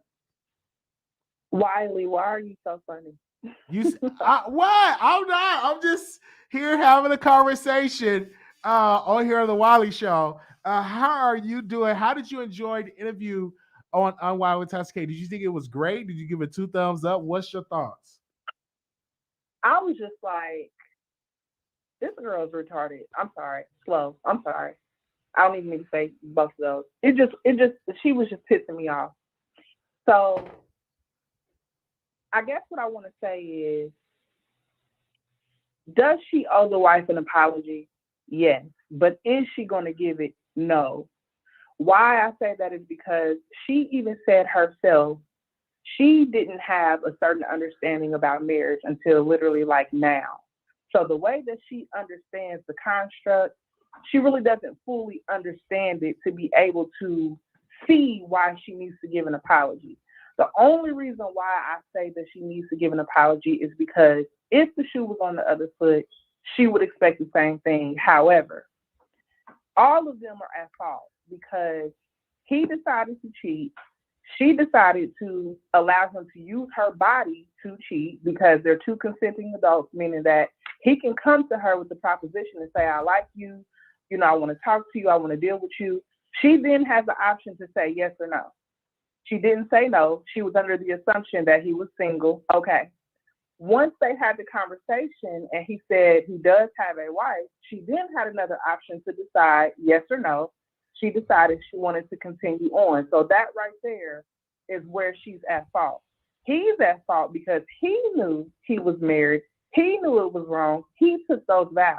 Wiley, why are you so funny? What? I'm not. I'm just here having a conversation on here on the Wiley Show. How are you doing? How did you enjoy the interview on Unwild with Tasha K? Did you think it was great? Did you give it 2 thumbs up? What's your thoughts? I was just like, this girl is retarded. I'm sorry. Slow. I'm sorry. I don't even need to say both of those. She was just pissing me off. So I guess what I want to say is, does she owe the wife an apology? Yes. But is she going to give it? No. Why I say that is because she even said herself, she didn't have a certain understanding about marriage until literally like now. So the way that she understands the construct, she really doesn't fully understand it to be able to see why she needs to give an apology. The only reason why I say that she needs to give an apology is because if the shoe was on the other foot, she would expect the same thing. However, all of them are at fault because he decided to cheat. She decided to allow him to use her body to cheat because they're two consenting adults, meaning that he can come to her with the proposition and say, I like you, I want to talk to you, I want to deal with you. She then has the option to say yes or no. She didn't say no. She was under the assumption that he was single. Okay. Once they had the conversation and he said he does have a wife, she then had another option to decide yes or no. She decided she wanted to continue on. So that right there is where she's at fault. He's at fault because he knew he was married. He knew it was wrong. He took those vows.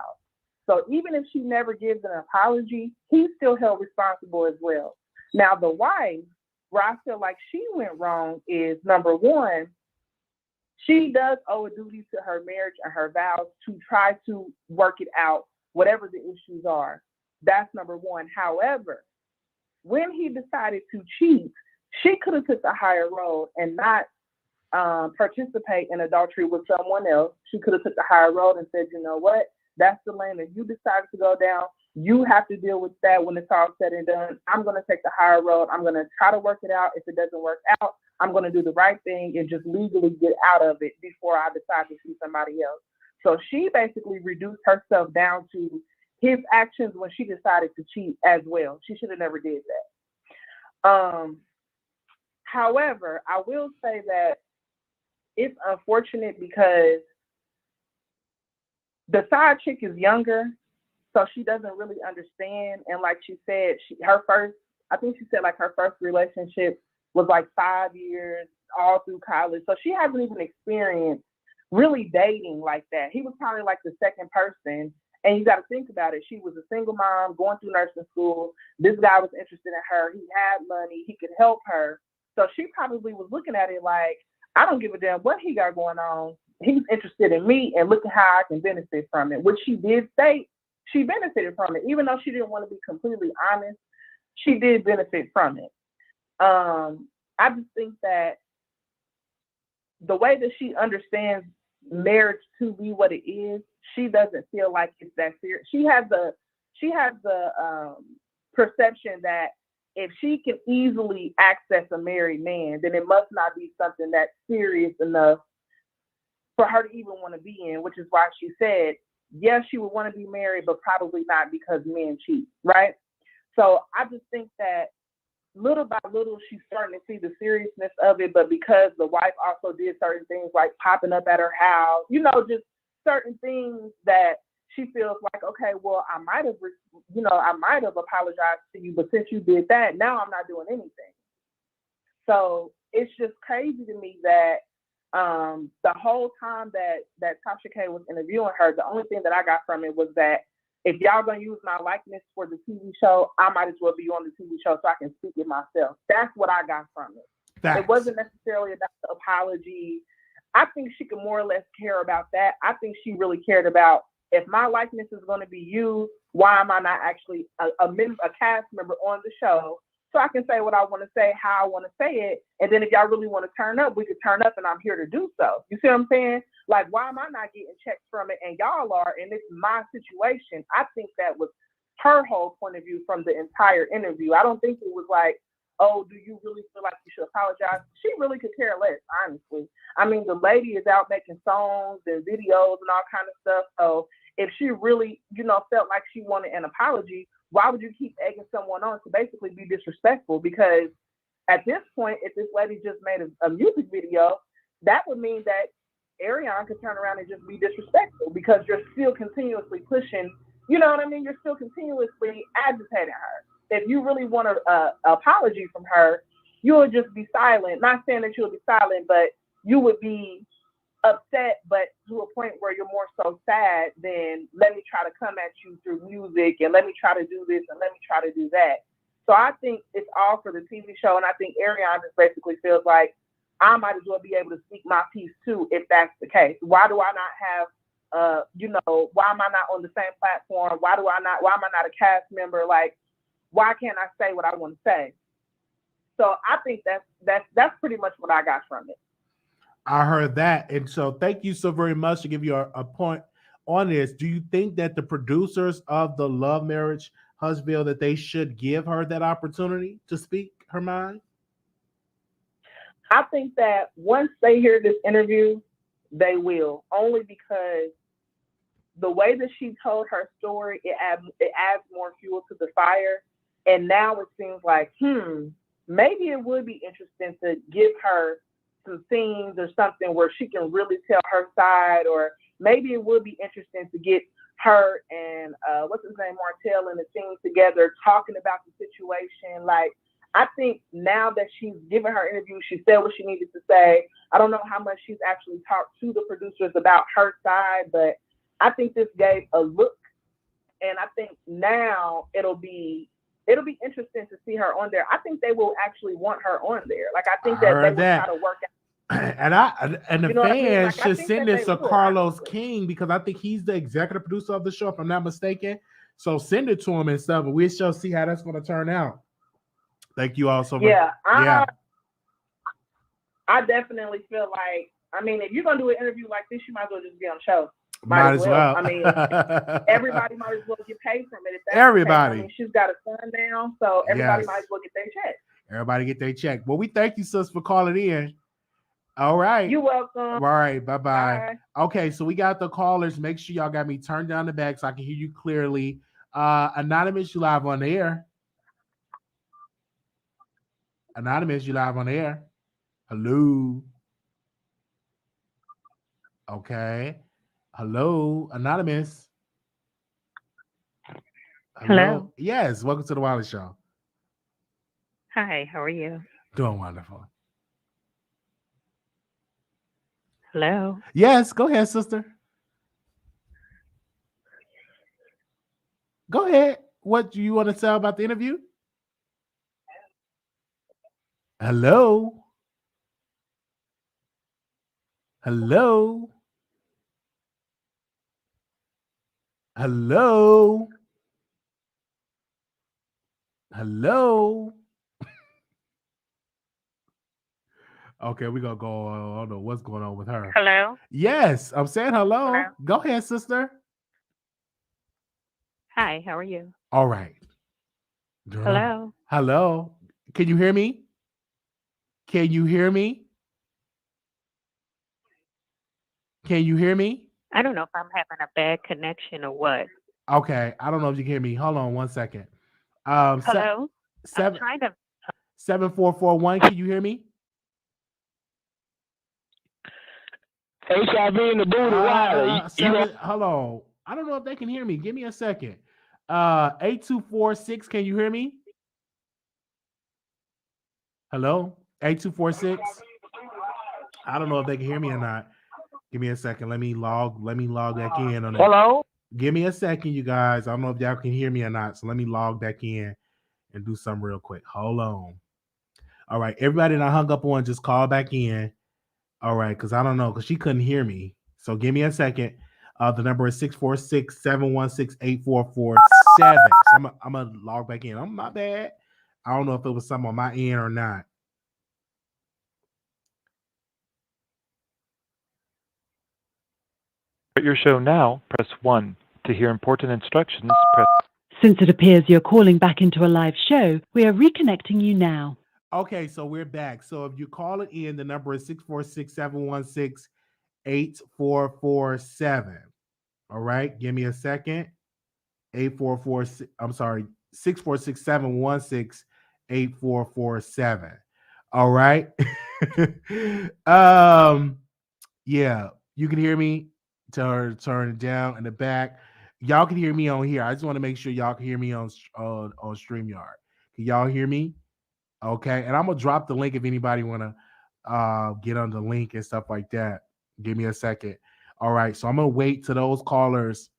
So even if she never gives an apology, he's still held responsible as well. Now, the wife, where I feel like she went wrong is, number one, she does owe a duty to her marriage and her vows to try to work it out, whatever the issues are. That's number one. However, when he decided to cheat, she could have took the higher road and not participate in adultery with someone else. She could have took the higher road and said, you know what? That's the lane that you decided to go down. You have to deal with that when it's all said and done. I'm going to take the higher road. I'm going to try to work it out. If it doesn't work out, I'm going to do the right thing and just legally get out of it before I decide to see somebody else. So she basically reduced herself down to his actions when she decided to cheat as well. She should have never did that. However, I will say that it's unfortunate because the side chick is younger, so she doesn't really understand. And like she said, her first relationship was like 5 years, all through college. So she hasn't even experienced really dating like that. He was probably like the second person. And you got to think about it. She was a single mom going through nursing school. This guy was interested in her. He had money. He could help her. So she probably was looking at it like, I don't give a damn what he got going on. He's interested in me, and look at how I can benefit from it, which she did state she benefited from it. Even though she didn't want to be completely honest, she did benefit from it. I just think that the way that she understands marriage to be what it is, she doesn't feel like it's that serious. She has the perception that if she can easily access a married man, then it must not be something that's serious enough for her to even want to be in, which is why she said, yes, she would want to be married, but probably not because men cheat, right? So I just think that little by little, she's starting to see the seriousness of it. But because the wife also did certain things like popping up at her house, just certain things that she feels like, okay, well, I might have apologized to you, but since you did that, now I'm not doing anything. So it's just crazy to me that the whole time that Tasha K was interviewing her, the only thing that I got from it was that if y'all gonna use my likeness for the TV show, I might as well be on the TV show so I can speak it myself. That's what I got from it. Facts. It wasn't necessarily about the apology. I think she could more or less care about that. I think she really cared about, if my likeness is going to be used, why am I not actually a cast member on the show? So I can say what I want to say, how I want to say it. And then if y'all really want to turn up, we could turn up, and I'm here to do so. You see what I'm saying? Like, why am I not getting checks from it and y'all are, and it's my situation? I think that was her whole point of view from the entire interview. I don't think it was like, oh, do you really feel like you should apologize? She really could care less, honestly. I mean, the lady is out making songs and videos and all kind of stuff. So if she really, felt like she wanted an apology, why would you keep egging someone on to basically be disrespectful? Because at this point, if this lady just made a music video, that would mean that Arionne could turn around and just be disrespectful because you're still continuously pushing, you know what I mean? You're still continuously agitating her. If you really want an apology from her, you would just be silent. Not saying that you'll be silent, but you would be upset, but to a point where you're more so sad than let me try to come at you through music and let me try to do this and let me try to do that. So I think it's all for the TV show, and I think Arionne just basically feels like I might as well be able to speak my piece too if that's the case. Why do I not have why am I not on the same platform? Why am I not a cast member? Like, why can't I say what I want to say? So I think that's pretty much what I got from it. I heard that. And so thank you so very much to give you a point on this. Do you think that the producers of the Love Marriage Huntsville, that they should give her that opportunity to speak her mind? I think that once they hear this interview, they will, only because the way that she told her story, it adds more fuel to the fire. And now it seems like, maybe it would be interesting to give her some scenes or something where she can really tell her side, or maybe it would be interesting to get her and what's his name, Martell, in the scene together talking about the situation. Like, I think now that she's given her interview, she said what she needed to say. I don't know how much she's actually talked to the producers about her side, but I think this gave a look, and I think now it'll be interesting to see her on there. I think they will actually want her on there. Like, I think that they will try to work out. And the fans should send this to Carlos honestly. King, because I think he's the executive producer of the show, if I'm not mistaken. So send it to him and stuff, and we shall see how that's going to turn out. Thank you all so much. I definitely feel like, I mean, if you're going to do an interview like this, you might as well just be on the show. Might as well. I mean, everybody might as well get paid from it. If that's everybody. I mean, she's got a son down, so everybody might as well get their check. Everybody get their check. Well, we thank you, sis, for calling in. All right. You're welcome. All right. Bye-bye. Okay, so we got the callers. Make sure y'all got me turned down the back so I can hear you clearly. Anonymous, you live on the air. Anonymous, you live on the air. Hello. Okay. Hello, Anonymous. Hello. Yes, welcome to the Wiley Show. Hi, how are you? Doing wonderful. Hello. Yes, go ahead, sister. Go ahead. What do you want to say about the interview? Hello. Hello. Hello. Hello. Okay, we're going to go. I don't know what's going on with her. Hello. Yes, I'm saying hello. Go ahead, sister. Hi, how are you? All right. Hello. Hello. Can you hear me? Can you hear me? Can you hear me? I don't know if I'm having a bad connection or what. Okay, I don't know if you can hear me. Hold on one second. Hello. I'm trying to. 7441. Can you hear me? HIV in the booty, Wiley. Hold on. I don't know if they can hear me. Give me a second. 8246. Can you hear me? Hello? 8246. I don't know if they can hear me or not. Give me a second. Let me log back in on it. Hello? Give me a second, you guys. I don't know if y'all can hear me or not. So let me log back in and do something real quick. Hold on. All right. Everybody that I hung up on, just call back in. All right, because I don't know, because she couldn't hear me. So give me a second. The number is 646-716-8447. So I'm going to log back in. My bad. I don't know if it was something on my end or not. Start your show now, press 1. To hear important instructions, press. Since it appears you're calling back into a live show, we are reconnecting you now. Okay, so we're back. So if you call it in, the number is 646-716-8447. All right, give me a second. 844. I'm sorry, 646-716-8447. All right. Yeah, you can hear me. Turn it down in the back. Y'all can hear me on here. I just want to make sure y'all can hear me on StreamYard. Can y'all hear me? Okay, and I'm gonna drop the link if anybody wanna get on the link and stuff like that. Give me a second. All right, so I'm gonna wait till those callers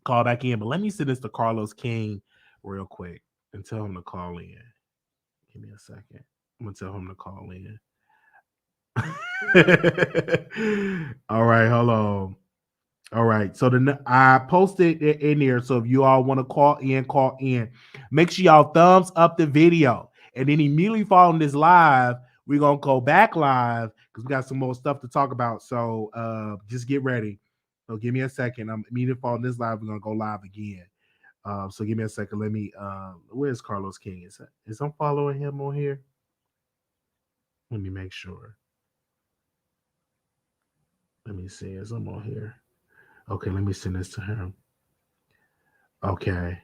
call back in, but let me send this to Carlos King real quick and tell him to call in. Give me a second. I'm gonna tell him to call in. All right, hold on. All right, so I posted it in there. So if you all want to call in. Make sure y'all thumbs up the video, and then immediately following this live, we're gonna go back live because we got some more stuff to talk about. So just get ready. So give me a second. I'm immediately following this live. We're gonna go live again. So give me a second. Let me. Where's Carlos King? Is I'm following him on here? Let me make sure. Let me see. Is I'm on here? Okay, let me send this to him. Okay.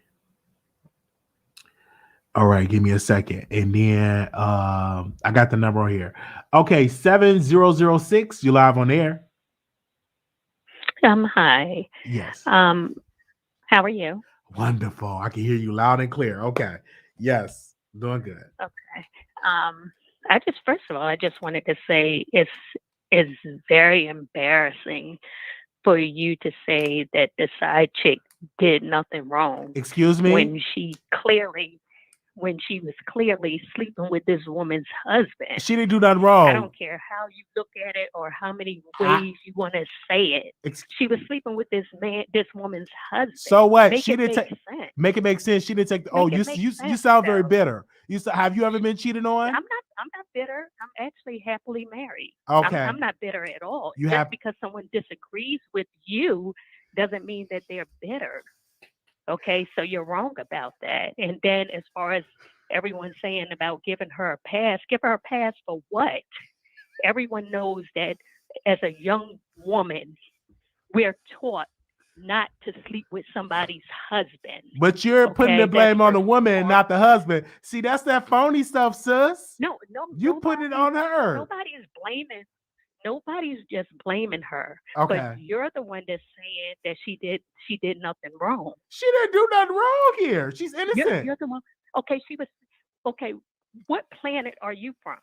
All right, give me a second. And then I got the number on here. Okay, 7006. You live on air. Hi. Yes. How are you? Wonderful. I can hear you loud and clear. Okay. Yes. Doing good. Okay. First of all, I just wanted to say it's very embarrassing for you to say that the side chick did nothing wrong. Excuse me? When she was clearly sleeping with this woman's husband. She didn't do nothing wrong. I don't care how you look at it or how many ways you want to say it. She was sleeping with this woman's husband. So what? Make it make sense. She didn't take. You sound very bitter. Have you ever been cheated on? I'm not bitter. I'm actually happily married. Okay. I'm not bitter at all. Because someone disagrees with you doesn't mean that they're bitter. Okay, so you're wrong about that. And then as far as everyone saying about giving her a pass, give her a pass for what? Everyone knows that as a young woman, we're taught not to sleep with somebody's husband. But you're putting the blame on the woman and not the husband. See, that's that phony stuff, sis. No. You putting it on her. Nobody's just blaming her. Okay. But you're the one that's saying that she did nothing wrong. She didn't do nothing wrong here. She's innocent. You're the one. Okay, okay. What planet are you from?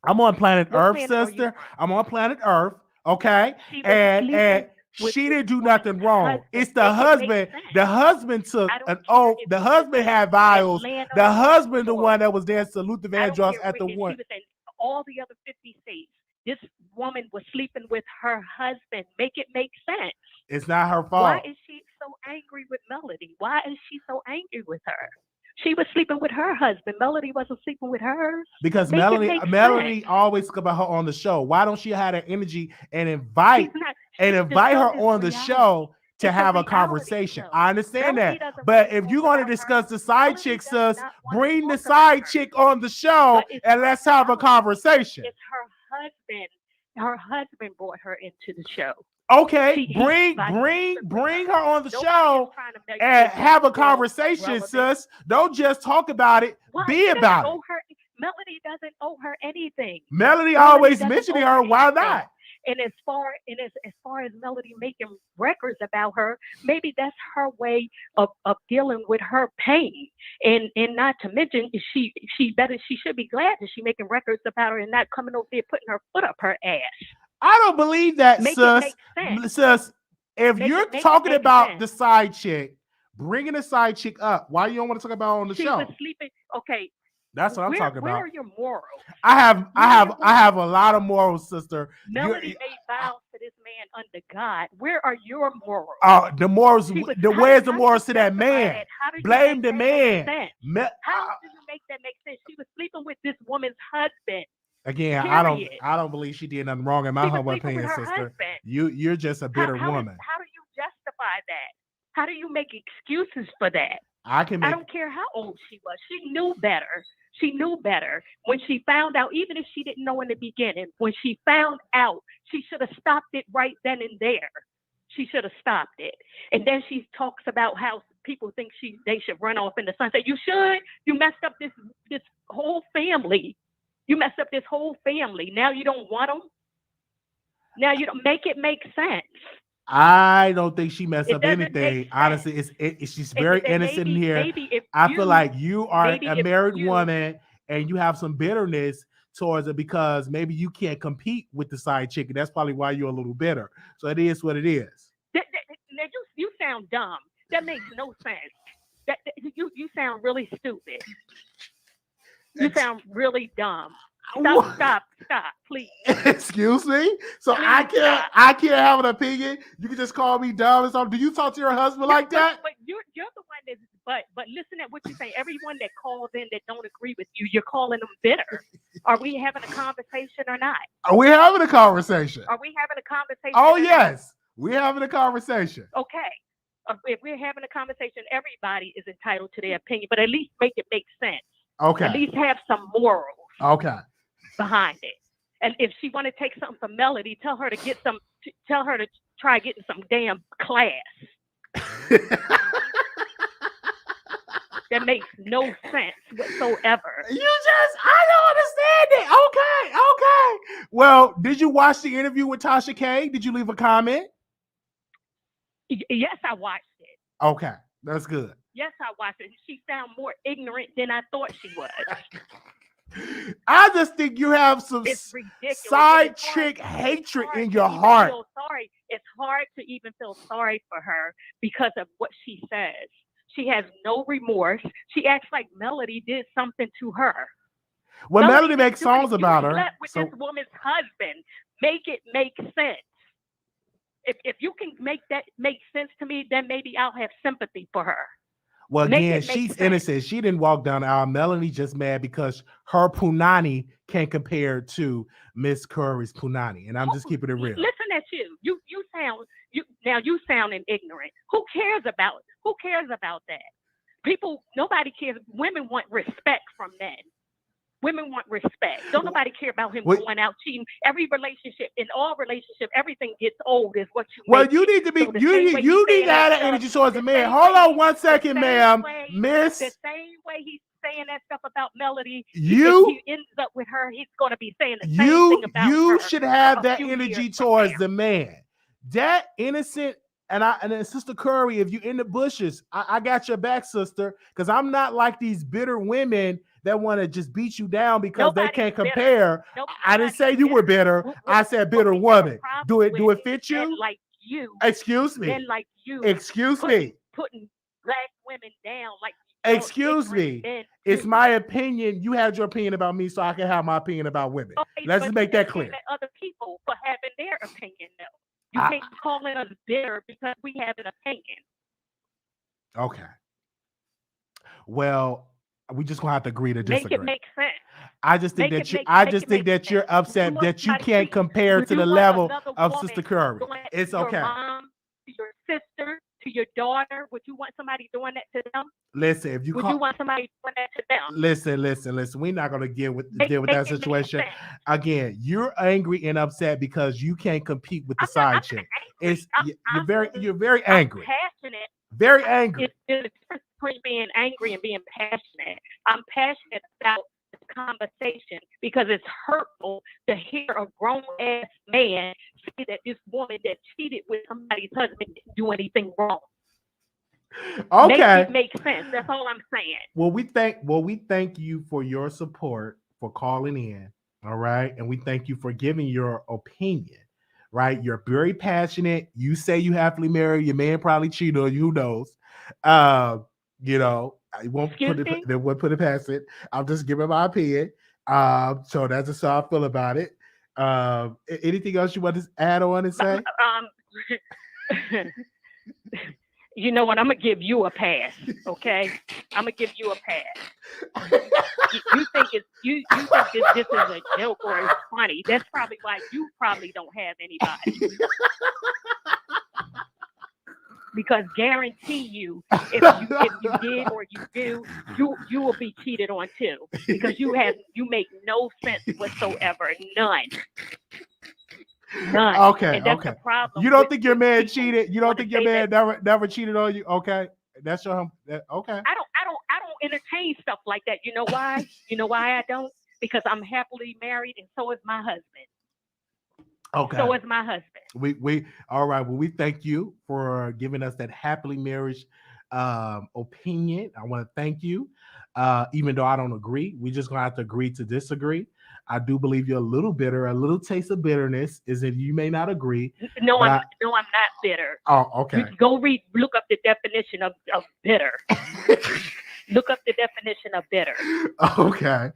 I'm on planet Earth, sister. I'm on planet Earth. Okay. And she didn't do nothing wrong. It's the husband. The husband took an oath. The husband had vials. The husband, the one that was there to salute the Vandross at the one. She was in all the other 50 states. This woman was sleeping with her husband. Make it make sense. It's not her fault. Why is she so angry with Melody? Why is she so angry with her? She was sleeping with her husband. Melody wasn't sleeping with her. Because Melody always talk about her on the show. Why don't she have that energy and invite her on the show to have a conversation? I understand that. But if you're going to discuss the side chick, sis, bring the side chick on the show and let's have a conversation. It's her husband. Her husband brought her into the show. Okay, bring her on the show and have a conversation, sis. Don't just talk about it. Be about it. Melody doesn't owe her anything. Melody always mentioning her. Why not? And as far as Melody making records about her, maybe that's her way of dealing with her pain. And not to mention, she should be glad that she's making records about her and not coming over there putting her foot up her ass. I don't believe that, sis. Sis, if you're talking about the side chick, bringing the side chick up, why you don't want to talk about her on the show? She was sleeping. Okay. That's what I'm talking about. Where are your morals? I have a lot of morals, sister. Melody made vows to this man under God. Where are your morals? The morals. Where's the morals to that man? Blame the man. How do you make that make sense? She was sleeping with this woman's husband. Again, period. I don't believe she did nothing wrong in my humble opinion, sister. You're just a bitter woman. How do you justify that? How do you make excuses for that? I don't care how old she was. She knew better. She knew better. When she found out, even if she didn't know in the beginning, when she found out, she should have stopped it right then and there. She should have stopped it. And then she talks about how people think they should run off in the sunset. You should. You messed up this whole family. You messed up this whole family. Now you don't want them. Now you don't make it make sense. I don't think she messed up anything. Honestly, she's very innocent here. I feel like you are a married woman and you have some bitterness towards it because maybe you can't compete with the side chick. And that's probably why you're a little bitter. So it is what it is. You sound dumb. That makes no sense. You sound really stupid. You sound really dumb. Stop, please. Excuse me? So please I can't have an opinion. You can just call me dumb and stuff. Do you talk to your husband like that? But you're the one that's but listen at what you're saying. Everyone that calls in that don't agree with you, you're calling them bitter. Are we having a conversation or not? Are we having a conversation? Are we having a conversation? Oh, yes. We're having a conversation. Okay. If we're having a conversation, everybody is entitled to their opinion, but at least make it make sense. Okay. At least have some morals. Okay. Behind it. And if she want to take something from Melody, tell her to try getting some damn class. That makes no sense whatsoever. I don't understand it. Okay. Well, did you watch the interview with Tasha K? Did you leave a comment? Yes, I watched it. Okay, that's good. Yes, I watched it. She sounded more ignorant than I thought she was. I just think you have some side chick hatred in your heart. Sorry. It's hard to even feel sorry for her because of what she says. She has no remorse. She acts like Melody did something to her. Well, Melody makes songs about her. Slept with this woman's husband. Make it make sense. If you can make that make sense to me, then maybe I'll have sympathy for her. Well, again, she's innocent. She didn't walk down the aisle. Melanie just mad because her punani can't compare to Miss Curry's punani. And I'm just keeping it real. Listen at you. You sounding ignorant. Who cares about that? Nobody cares. Women want respect from men. Women want respect. Don't nobody care about him going out cheating. Every relationship, in all relationships, everything gets old is what you Well, you need to be, you need to have that energy towards the man. Hold on 1 second, ma'am. Miss. The same way he's saying that stuff about Melody, if he ends up with her, he's going to be saying the same thing about her. You should have that energy towards the man. That innocent, and then Sister Curry, if you in the bushes, I got your back, sister, because I'm not like these bitter women that want to just beat you down because they can't compare. I didn't say you were bitter. I said bitter woman. Do it fit you? Like you. Excuse me. Men like you. Excuse me. Putting black women down like. Excuse me. It's my opinion. You had your opinion about me, so I can have my opinion about women. Okay, let's just make that clear. Other people for having their opinion, though. You can't call us bitter because we have an opinion. Okay. Well, we just gonna have to agree to disagree. Make it make sense. I just think that you're upset that you can't compare to the level of Sister Curry. To it's okay. Your mom, to your sister, to to your daughter? Would you want somebody doing that to them? Listen, if you Would you want somebody doing that to them? Listen. We're not gonna deal with that situation. Again, you're angry and upset because you can't compete with the side chick. You're very angry. I'm passionate. Very angry. There's a difference between being angry and being passionate. I'm passionate about the conversation because it's hurtful to hear a grown ass man say that this woman that cheated with somebody's husband didn't do anything wrong. Okay. Make it make sense. That's all I'm saying. Well, we thank you for your support, for calling in. All right. And we thank you for giving your opinion. Right. You're very passionate. You say you happily married. Your man probably cheated on you. Who knows? You know, I won't put it past it. I'm just giving my opinion. So that's just how I feel about it. Anything else you want to add on and say? You know what? I'm gonna give you a pass, okay? I'm gonna give you a pass. You think this is a joke or it's funny? That's probably why you probably don't have anybody. Because guarantee you, if you did or you do, you will be cheated on too. Because you make no sense whatsoever, none. Okay, and that's the problem. You don't think your man cheated? You don't think your man never cheated on you? Okay, that's your okay. I don't entertain stuff like that. You know why? You know why I don't? Because I'm happily married, and so is my husband. Okay. So is my husband. We all right. Well, we thank you for giving us that happily marriage opinion. I want to thank you. Even though I don't agree, we just gonna have to agree to disagree. I do believe you're a little bitter. A little taste of bitterness is that you may not agree. No, I'm not bitter. Oh, okay. Go look up the definition of bitter. Look up the definition of bitter. Okay.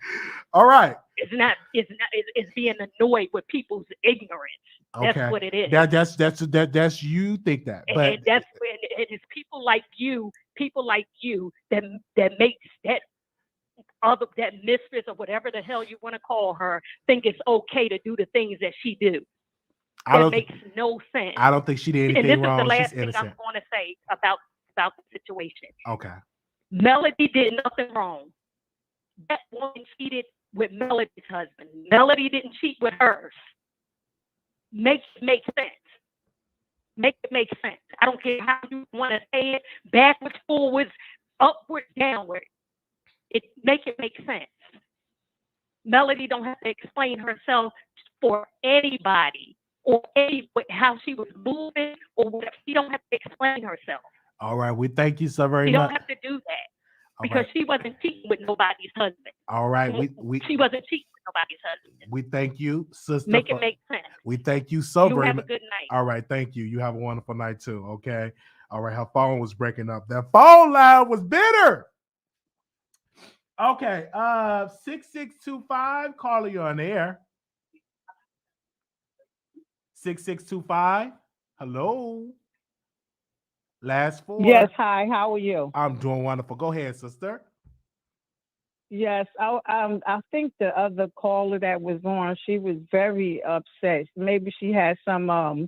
All right. It's being annoyed with people's ignorance. That's okay. what it is. That's you think that. But and that's when it is people like you that makes that mistress or whatever the hell you want to call her think it's okay to do the things that she do. That makes no sense. I don't think she did anything wrong. And this is the last She's thing innocent. I'm going to say about the situation. Okay. Melody did nothing wrong. That woman cheated with Melody's husband. Melody didn't cheat with hers. Make sense. Make it make sense. I don't care how you want to say it. Backwards, forwards, upward, downward. Make it make sense. Melody don't have to explain herself for anybody or how she was moving or whatever. She don't have to explain herself. All right. We thank you so very much. She don't have to do that because she wasn't cheating with nobody's husband. All right. She wasn't cheating with nobody's husband. We thank you, sister. Make it make sense. We thank you so very much. You have a good night. All right. Thank you. You have a wonderful night too. Okay. All right. Her phone was breaking up. That phone line was bitter. Okay. 6625. Caller, you on the air. 6625. Hello. Last four. Yes. Hi. How are you? I'm doing wonderful. Go ahead, sister. Yes. I think the other caller that was on, she was very upset. Maybe she had some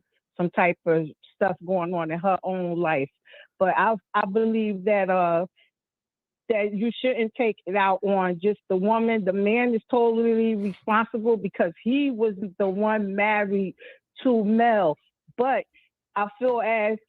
type of stuff going on in her own life. But I believe that that you shouldn't take it out on just the woman. The man is totally responsible because he was the one married to Mel. But I feel as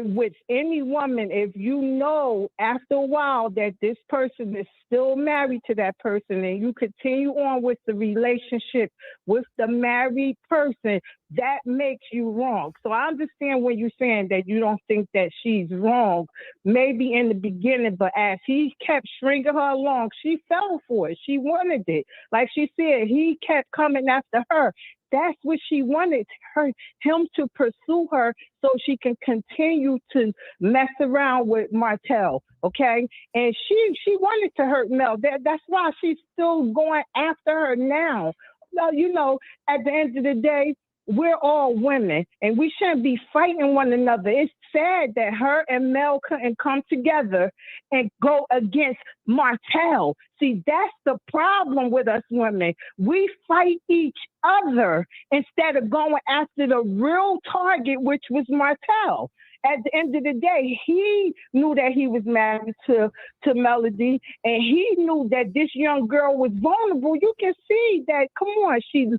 with any woman, if you know after a while that this person is still married to that person and you continue on with the relationship with the married person, that makes you wrong. So I understand when you're saying that you don't think that she's wrong, maybe in the beginning, but as he kept stringing her along, she fell for it. She wanted it. Like she said, he kept coming after her. That's what she wanted, him to pursue her so she can continue to mess around with Martell, okay? And she wanted to hurt Mel. That's why she's still going after her now. Well, you know, at the end of the day, we're all women, and we shouldn't be fighting one another. It's sad that her and Mel couldn't come together and go against Martell. See, that's the problem with us women. We fight each other instead of going after the real target, which was Martell. at the end of the day, he knew that he was married to Melody, and he knew that this young girl was vulnerable. You can see that. Come on, she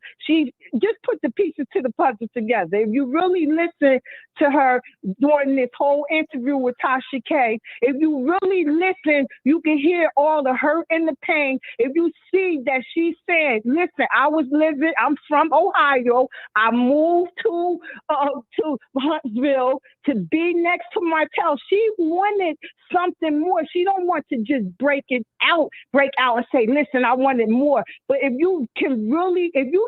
just put the pieces to the puzzle together. If you really listen to her during this whole interview with Tasha K, if you really listen, you can hear all the hurt and the pain. If you see that she said, "Listen, I'm from Ohio. I moved to Huntsville to be next to Martell." She wanted something more. She don't want to just break out and say, "Listen, I wanted more." But if you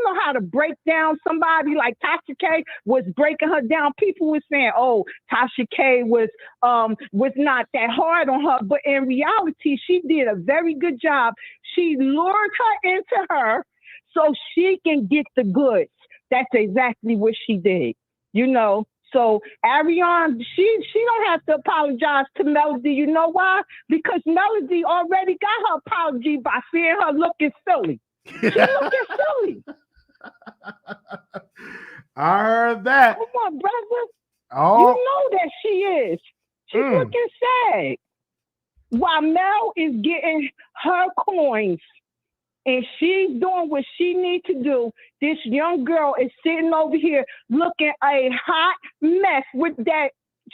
know how to break down somebody like Tasha K was breaking her down, people were saying, "Oh, Tasha K was not that hard on her." But in reality, she did a very good job. She lured her into her so she can get the goods. That's exactly what she did, So Arionne, she don't have to apologize to Melody. You know why? Because Melody already got her apology by seeing her looking silly. She looking silly. I heard that. Come on, brother. Oh. You know that she is. She's looking sad. While Mel is getting her coins and she's doing what she needs to do, this young girl is sitting over here looking a hot mess with that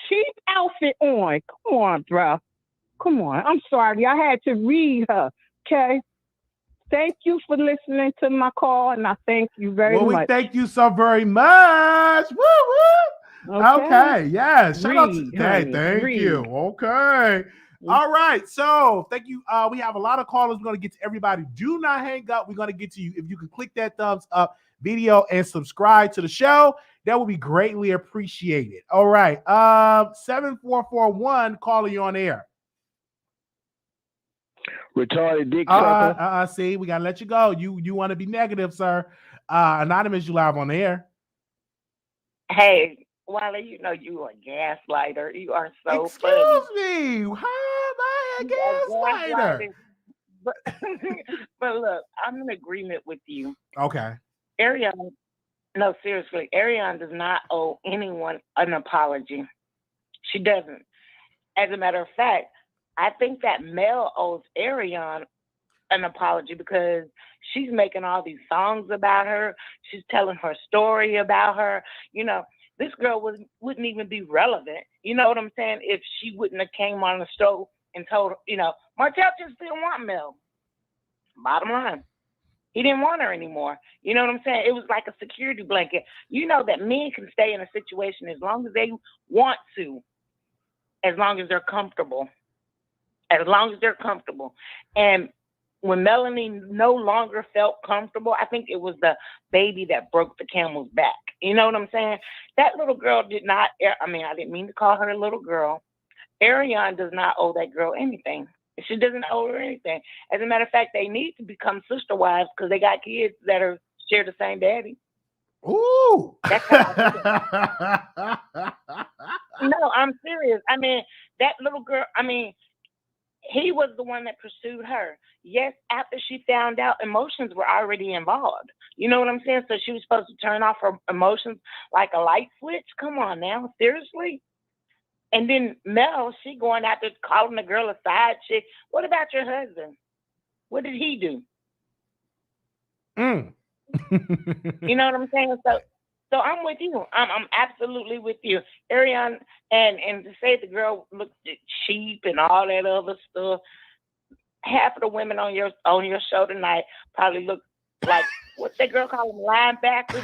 cheap outfit on. Come on, bro. Come on. I'm sorry. I had to read her. Okay? Thank you for listening to my call, and I thank you very much. Well, we thank you so very much. Woo, woo. Okay. Yes. Shout out to thank you. Okay. All right. So thank you. We have a lot of callers. We're going to get to everybody. Do not hang up. We're going to get to you. If you can click that thumbs up video and subscribe to the show, that would be greatly appreciated. All right. 7441 calling you on air. Retarded dick sucker. See, we gotta let you go. You want to be negative, sir. Anonymous, you live on the air. Hey, Wiley, you know you a gaslighter. You are so Excuse funny. me. How am I a gaslighter? But look, I'm in agreement with you. Okay. Arionne, no, seriously, Arionne does not owe anyone an apology. She doesn't. As a matter of fact, I think that Mel owes Arionne an apology because she's making all these songs about her. She's telling her story about her. This girl wouldn't even be relevant. You know what I'm saying? If she wouldn't have came on the show and told her, Martell just didn't want Mel. Bottom line. He didn't want her anymore. You know what I'm saying? It was like a security blanket. You know that men can stay in a situation as long as they want to, as long as they're comfortable. As long as they're comfortable. And when Melanie no longer felt comfortable, I think it was the baby that broke the camel's back. You know what I'm saying? That little girl did not, I didn't mean to call her a little girl. Arionne does not owe that girl anything. She doesn't owe her anything. As a matter of fact, they need to become sister wives because they got kids that share the same daddy. Ooh. That's how I feel. No, I'm serious. That little girl, he was the one that pursued her. Yes, after she found out, emotions were already involved. You know what I'm saying? So she was supposed to turn off her emotions like a light switch? Come on now, seriously? And then Mel, she going out there calling the girl a side chick. What about your husband? What did he do? You know what I'm saying? So I'm with you. I'm absolutely with you. Arionne, and to say the girl looked cheap and all that other stuff, half of the women on your show tonight probably look like, what's that girl call them, linebackers?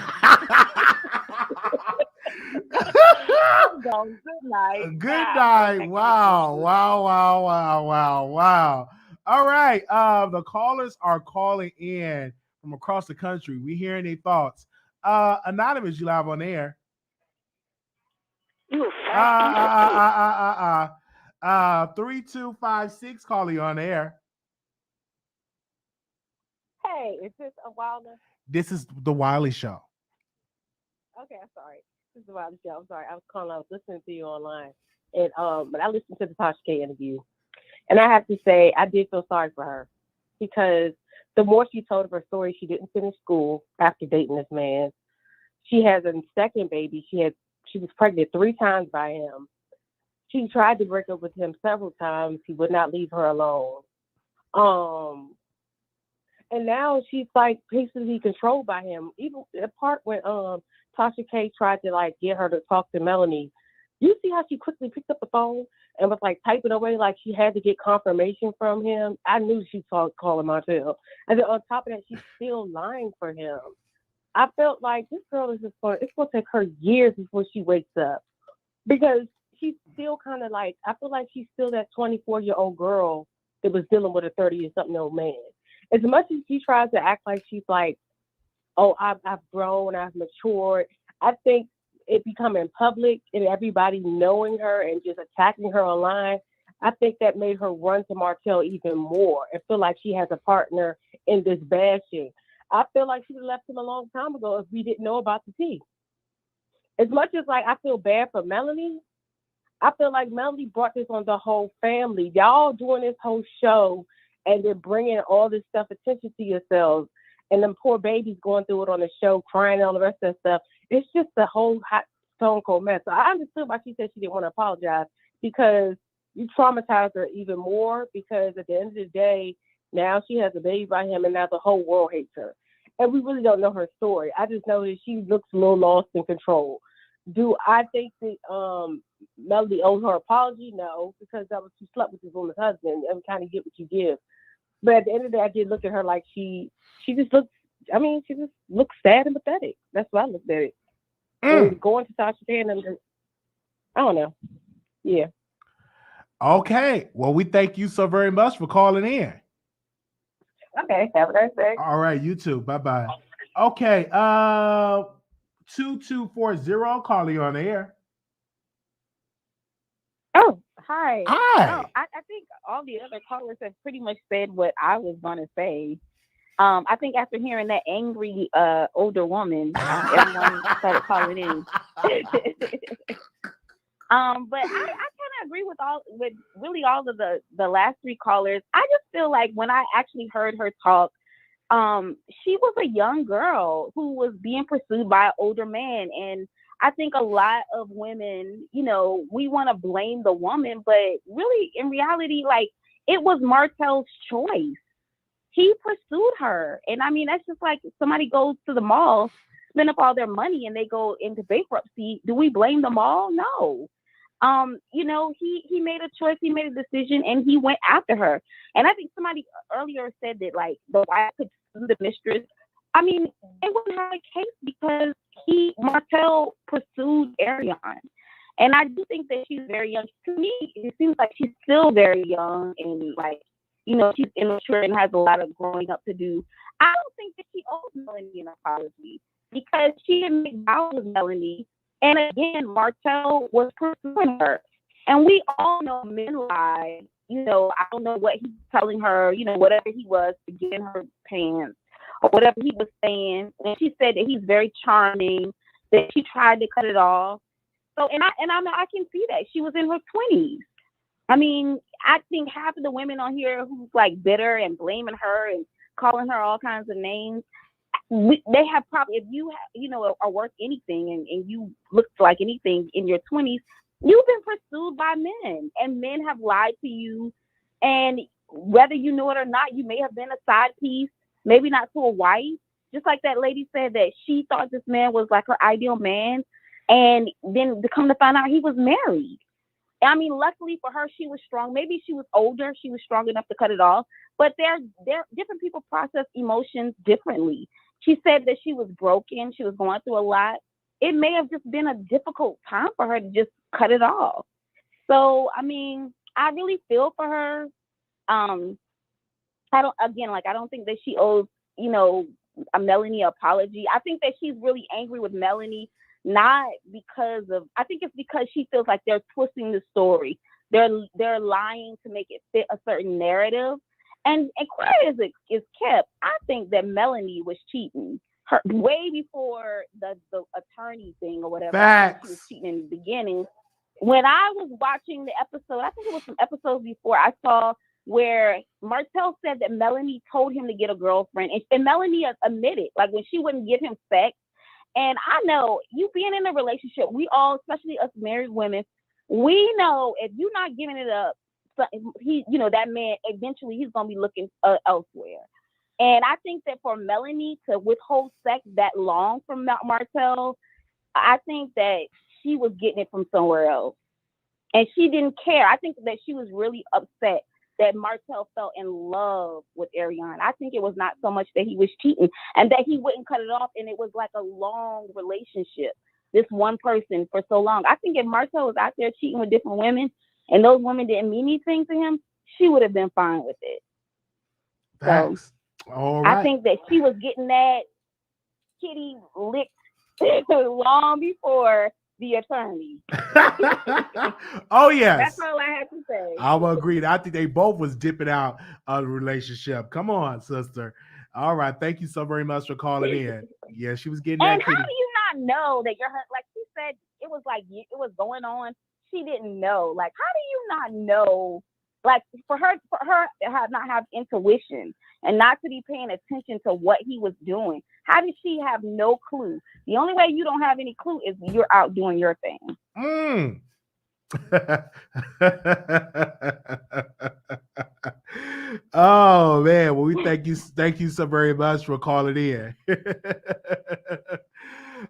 I'm going. Good night. Good night. Wow. All right. The callers are calling in from across the country. We're hearing their thoughts. Anonymous, you live on air. 3256 calling you on air. Hey, is this a Wilder? This is the Wiley Show. Okay, I'm sorry. This is the Wilder Show. I'm sorry. I was listening to you online. And but I listened to the Tasha K interview. And I have to say, I did feel sorry for her. Because the more she told of her story, she didn't finish school after dating this man. She has a second baby. She was pregnant 3 times by him. She tried to break up with him several times. He would not leave her alone. And now she's like basically controlled by him. Even the part when Tasha K tried to like get her to talk to Melanie. You see how she quickly picked up the phone and was like typing away like she had to get confirmation from him. I knew she was calling Martell. And then on top of that, she's still lying for him. I felt like this girl is just it's going to take her years before she wakes up. Because she's still kind of like, I feel like she's still that 24-year-old girl that was dealing with a 30-something-year-old man. As much as she tries to act like she's like, oh, I've grown, I've matured, I think it becoming public and everybody knowing her and just attacking her online, I think that made her run to Martell even more and feel like she has a partner in this bashing. I feel like she would have left him a long time ago if we didn't know about the tea. As much as like I feel bad for Melanie, I feel like Melanie brought this on the whole family. Y'all doing this whole show and then bringing all this stuff attention to yourselves, and them poor babies going through it on the show, crying and all the rest of that stuff. It's just the whole hot stone cold mess. So I understood why she said she didn't want to apologize, because you traumatized her even more, because at the end of the day, now she has a baby by him and now the whole world hates her. And we really don't know her story. I just know that she looks a little lost in control. Do I think that Melody owes her apology? No, because that was she slept with this woman's husband and kind of get what you give. But at the end of the day, I did look at her like she just looks, I mean, she just looks sad and pathetic. That's why I looked at it. And going to Tasha K and I don't know. Yeah. Okay. Well, we thank you so very much for calling in. Okay. Have a nice day. All right. You too. Bye-bye. Okay. 2240, call you on the air. Oh, hi. Hi. Oh, I think all the other callers have pretty much said what I was going to say. I think after hearing that angry older woman, everyone started calling in. But I kind of agree with really all of the last three callers. I just feel like when I actually heard her talk, she was a young girl who was being pursued by an older man. And I think a lot of women, you know, we want to blame the woman, but really in reality, like, it was Martell's choice. He pursued her. And I mean, that's just like somebody goes to the mall, spend up all their money, and they go into bankruptcy. Do we blame the mall? No. You know, he made a choice, he made a decision, and he went after her. And I think somebody earlier said that, like, the wife could sue the mistress. I mean, they wouldn't have a case because Martell pursued Arionne. And I do think that she's very young. To me, it seems like she's still very young and, like, you know, she's immature and has a lot of growing up to do. I don't think that she owes Melanie an apology because she didn't make vows with Melanie. And again, Martell was pursuing her. And we all know men lie. You know, I don't know what he's telling her, you know, whatever he was to get in her pants or whatever he was saying. And she said that he's very charming, that she tried to cut it off. So, I can see that. She was in her 20s. I mean, I think half of the women on here who's like bitter and blaming her and calling her all kinds of names, they have probably, if you are worth anything and you look like anything in your 20s, you've been pursued by men, and men have lied to you. And whether you know it or not, you may have been a side piece, maybe not to a wife. Just like that lady said that she thought this man was like her ideal man, and then to come to find out he was married. I mean, luckily for her, she was strong. Maybe she was older. She was strong enough to cut it off. But they're different people process emotions differently. She said that she was broken. She was going through a lot. It may have just been a difficult time for her to just cut it off. So, I mean, I really feel for her. I don't think that she owes, you know, a Melanie apology. I think that she's really angry with Melanie. Not because of, I think it's because she feels like they're twisting the story. They're lying to make it fit a certain narrative. And clear as it is kept, I think that Melanie was cheating her way before the attorney thing or whatever. I think she was cheating in the beginning. When I was watching the episode, I think it was some episodes before, I saw where Martell said that Melanie told him to get a girlfriend, and Melanie admitted, like, when she wouldn't give him sex. And I know you being in a relationship, we all, especially us married women, We know if you're not giving it up, that man eventually he's gonna be looking elsewhere. And I think that for Melanie to withhold sex that long from Martell, I think that she was getting it from somewhere else, and she didn't care. I think that she was really upset that Martell fell in love with Arionne. I think it was not so much that he was cheating and that he wouldn't cut it off, and it was like a long relationship. This one person for so long. I think if Martell was out there cheating with different women and those women didn't mean anything to him, she would have been fine with it. Thanks. All right. I think that she was getting that kitty licked long before the attorney. Oh yes. That's all I have to say. I will agree. I think they both was dipping out of the relationship. Come on, sister. All right. Thank you so very much for calling in. Yeah, she was getting that. And kitty. how do you not know that you're like she said it was like it was going on? She didn't know. Like, how do you not know? Like for her to not have intuition and not to be paying attention to what he was doing. How did she have no clue? The only way you don't have any clue is you're out doing your thing. Oh man, well we thank you so very much for calling in.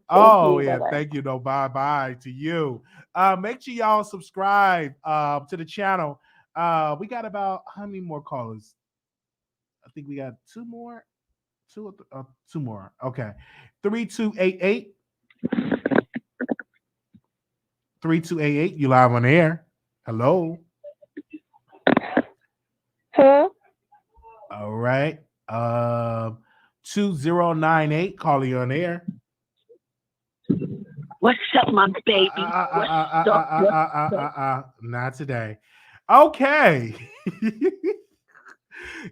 Oh yeah, thank you. No, bye to you. Make sure y'all subscribe to the channel. We got about how many more callers? I think we got two more. Two more. Okay. 3288. 3288. You live on air. Hello. Hello. All right. 2098. Calling you on air. What's up, my baby? Not today. Okay.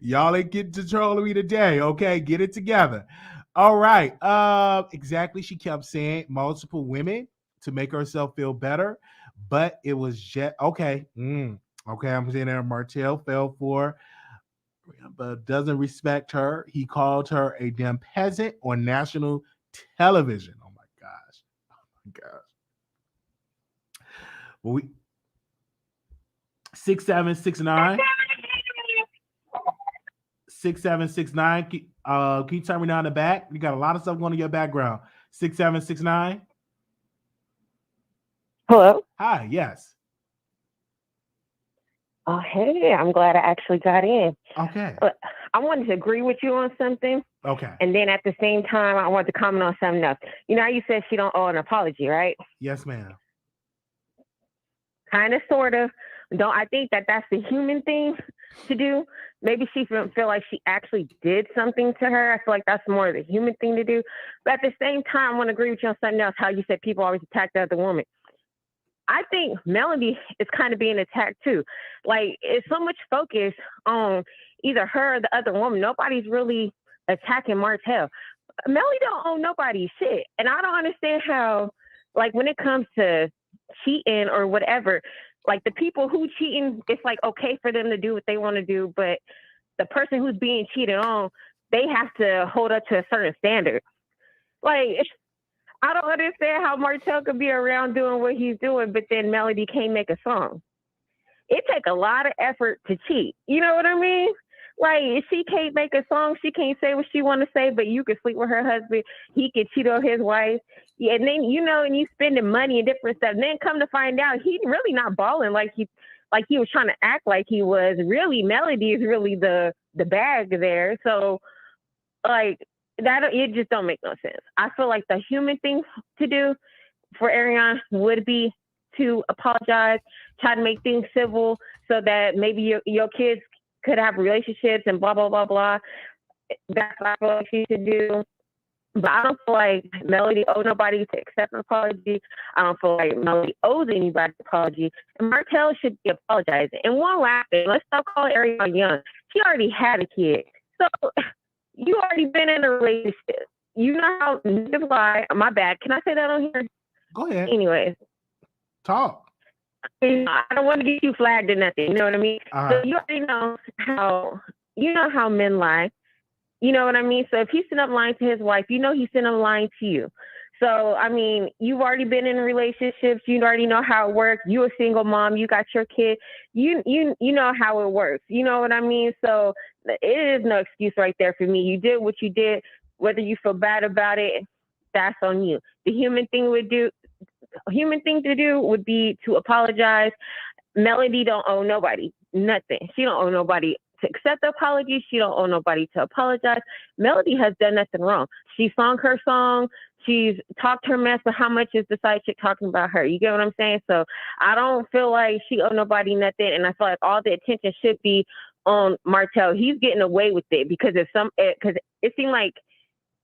Y'all ain't getting control of me today. Okay, get it together. All right. Exactly. She kept saying multiple women to make herself feel better, but it was just okay. Okay, I'm saying that Martell fell for, but doesn't respect her. He called her a damn peasant on national television. Oh my gosh. Well, 6769. 6769. Can you turn me down the back? You got a lot of stuff going in your background. 6769. Hello. Hi. Yes. Oh, hey, I'm glad I actually got in. Okay. I wanted to agree with you on something. Okay. And then at the same time, I wanted to comment on something else. You know how you said she don't owe an apology, right? Yes, ma'am. Kind of, sort of. I think that that's the human thing to do. Maybe she feel like she actually did something to her. I feel like that's more of the human thing to do. But at the same time, I want to agree with you on something else, how you said people always attack the other woman. I think Melody is kind of being attacked too. Like, it's so much focus on either her or the other woman. Nobody's really attacking Martell. Melody don't owe nobody shit. And I don't understand how, like, when it comes to cheating or whatever, like the people who cheating, it's like okay for them to do what they want to do, but the person who's being cheated on, they have to hold up to a certain standard. Like, I don't understand how Martell could be around doing what he's doing, but then Melody can't make a song. It takes a lot of effort to cheat. You know what I mean? Like, if she can't make a song, she can't say what she want to say, but you can sleep with her husband. He can cheat on his wife. Yeah, and then, and you spending money and different stuff. And then come to find out, he's really not balling like he was trying to act like he was. Really, Melody is really the bag there. So, like, it just don't make no sense. I feel like the human thing to do for Arionne would be to apologize, try to make things civil so that maybe your kids could have relationships and blah, blah, blah, blah. That's what I feel like she should do. But I don't feel like Melody owes nobody to accept an apology. I don't feel like Melody owes anybody an apology. And Martell should be apologizing. And one last thing, let's stop calling Arionne young. She already had a kid. So you already been in a relationship. You know how niggas lie. My bad. Can I say that on here? Go ahead. Anyways. Talk. I don't want to get you flagged or nothing. You know what I mean? So you already know how men lie. You know what I mean? So if he's sitting up lying to his wife, he's sitting up lying to you. So, I mean, you've already been in relationships. You already know how it works. You're a single mom. You got your kid. You know how it works. You know what I mean? So it is no excuse right there for me. You did what you did. Whether you feel bad about it, that's on you. The human thing to do would be to apologize. Melody don't owe nobody nothing. She don't owe nobody to accept the apology. She don't owe nobody to apologize. Melody has done nothing wrong. She sung her song. She's talked her mess, but how much is the side chick talking about her? You get what I'm saying? So I don't feel like she owe nobody nothing, and I feel like all the attention should be on Martell. He's getting away with it because it seemed like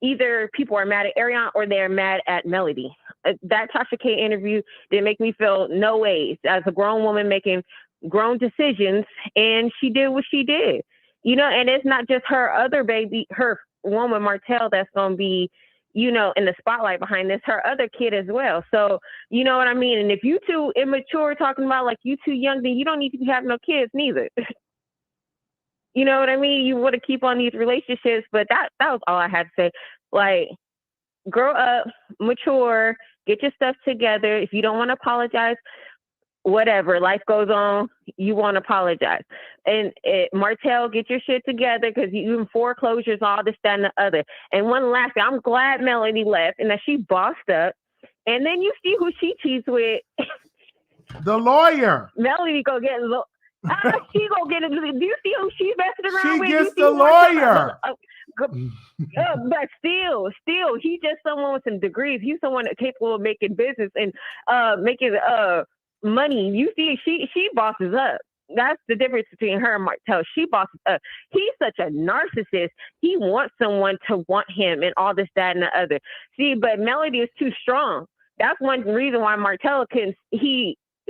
either people are mad at Arionne or they're mad at Melody. That Tasha K interview didn't make me feel no ways as a grown woman making grown decisions, and she did what she did, and it's not just her other baby, her woman Martell, that's going to be, in the spotlight behind this, her other kid as well. So, you know what I mean? And if you too immature talking about like you too young, then you don't need to have no kids neither. You know what I mean? You want to keep on these relationships, but that was all I had to say. Like, grow up, mature, get your stuff together. If you don't want to apologize, whatever, life goes on, you won't apologize. And Martell, get your shit together, because you in foreclosures, all this, that, and the other. And one last thing, I'm glad Melody left and that she bossed up. And then you see who she cheats with. The lawyer. Melody go get she go get it. Do you see who she's messing around with? She gets the lawyer. But still, he's just someone with some degrees. He's someone that's capable of making business and making money. You see, she bosses up. That's the difference between her and Martell. She bosses up. He's such a narcissist. He wants someone to want him and all this, that, and the other. See, but Melody is too strong. That's one reason why Martell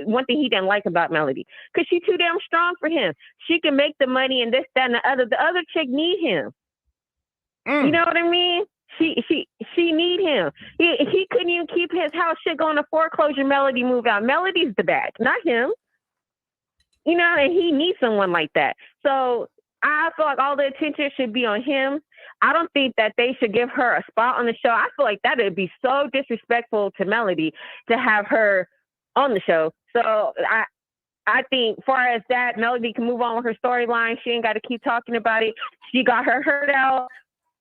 one thing he didn't like about Melody, because she's too damn strong for him. She can make the money and this, that, and the other. The other chick need him. You know what I mean? She need him. He couldn't even keep his house shit going to foreclosure. Melody moved out. Melody's the bag, not him. And he needs someone like that. So I feel like all the attention should be on him. I don't think that they should give her a spot on the show. I feel like that would be so disrespectful to Melody to have her on the show. So I think, far as that, Melody can move on with her storyline. She ain't got to keep talking about it. She got her hurt out.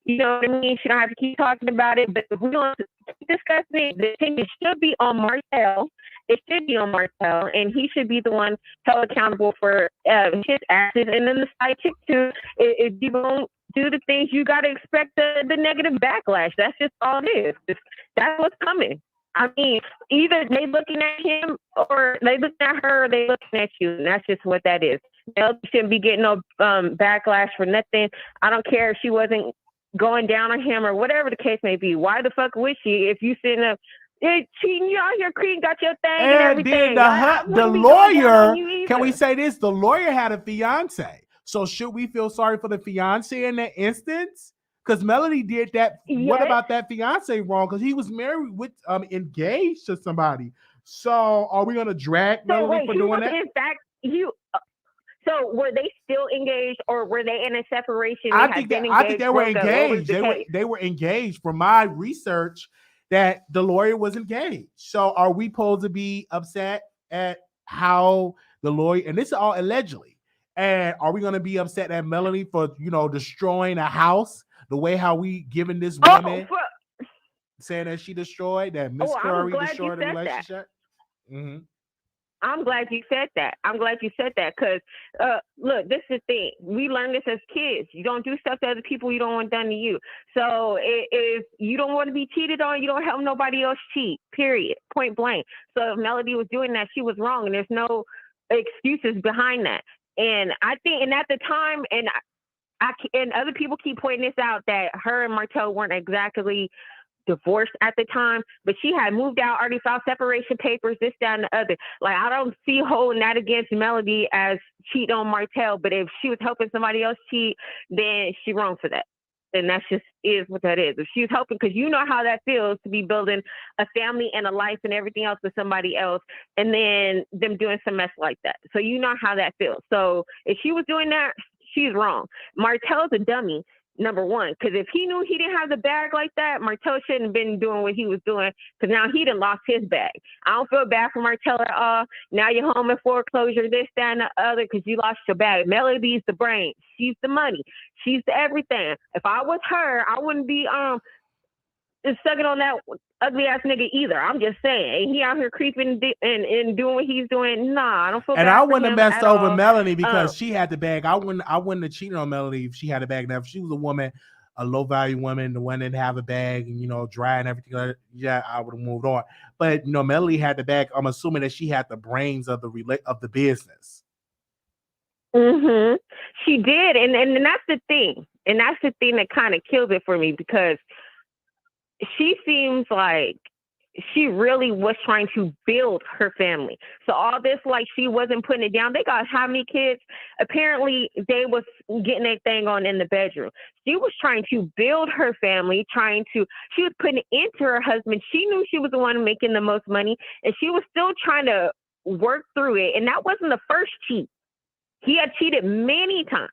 You know what I mean? She don't have to keep talking about it. But if we want to discuss it, the attention should be on Martell. It should be on Martell, and he should be the one held accountable for his actions. And then the side chick too. If you don't do the things, you got to expect the negative backlash. That's just all it is. That's what's coming. I mean, either they looking at him or they looking at her, or they looking at you, and that's just what that is. Melody shouldn't be getting no backlash for nothing. I don't care if she wasn't going down on him or whatever the case may be. Why the fuck would she if you sitting up cheating, you out here creating, got your thing and everything? Then the lawyer, can we say this? The lawyer had a fiance. So should we feel sorry for the fiance in that instance? Because Melody did that. Yes. What about that fiance wrong? Because he was married with engaged to somebody. So are we gonna drag Melody for doing that? In fact, so were they still engaged, or were they in a separation? I think they were engaged. They were engaged. From my research, that the lawyer was engaged. So are we supposed to be upset at how the lawyer, and this is all allegedly, and are we going to be upset at Melanie for destroying a house the way how we giving this woman saying that she destroyed, that Miss Curry destroyed the relationship? Mm-hmm. I'm glad you said that. Because, look, this is the thing. We learned this as kids. You don't do stuff to other people you don't want done to you. So if you don't want to be cheated on, you don't help nobody else cheat, period, point blank. So if Melody was doing that, she was wrong, and there's no excuses behind that. And I think, and at the time, and other people keep pointing this out, that her and Martell weren't exactly divorced at the time, but she had moved out, already filed separation papers, this, that, and the other. Like, I don't see holding that against Melody as cheat on Martell, but if she was helping somebody else cheat, then she wrong for that. And that's just is what that is. If she was helping, because you know how that feels to be building a family and a life and everything else with somebody else, and then them doing some mess like that. So you know how that feels. So if she was doing that, she's wrong. Martell's a dummy. number one. Because if he knew he didn't have the bag like that, Martell shouldn't have been doing what he was doing, because now he done lost his bag. I don't feel bad for Martell at all. Now you're home in foreclosure, this, that, and the other, because you lost your bag. Melody's the brain. She's the money. She's the everything. If I was her, I wouldn't be sucking on that ugly ass nigga either. I'm just saying. He out here creeping and doing what he's doing. Nah, I don't feel bad. And I wouldn't have messed over all. Melanie because she had the bag. I wouldn't have cheated on Melanie if she had a bag. Now, if she was a woman, a low value woman, the one that didn't have a bag and, you know, dry and everything, yeah, I would have moved on. But, you know, Melanie had the bag. I'm assuming that she had the brains of the business. Mm-hmm. She did. And that's the thing. And that's the thing that kind of kills it for me, because she seems like she really was trying to build her family. So all this, like, she wasn't putting it down. They got how many kids? Apparently, they was getting that thing on in the bedroom. She was trying to build her family, she was putting it into her husband. She knew she was the one making the most money, and she was still trying to work through it. And that wasn't the first cheat. He had cheated many times.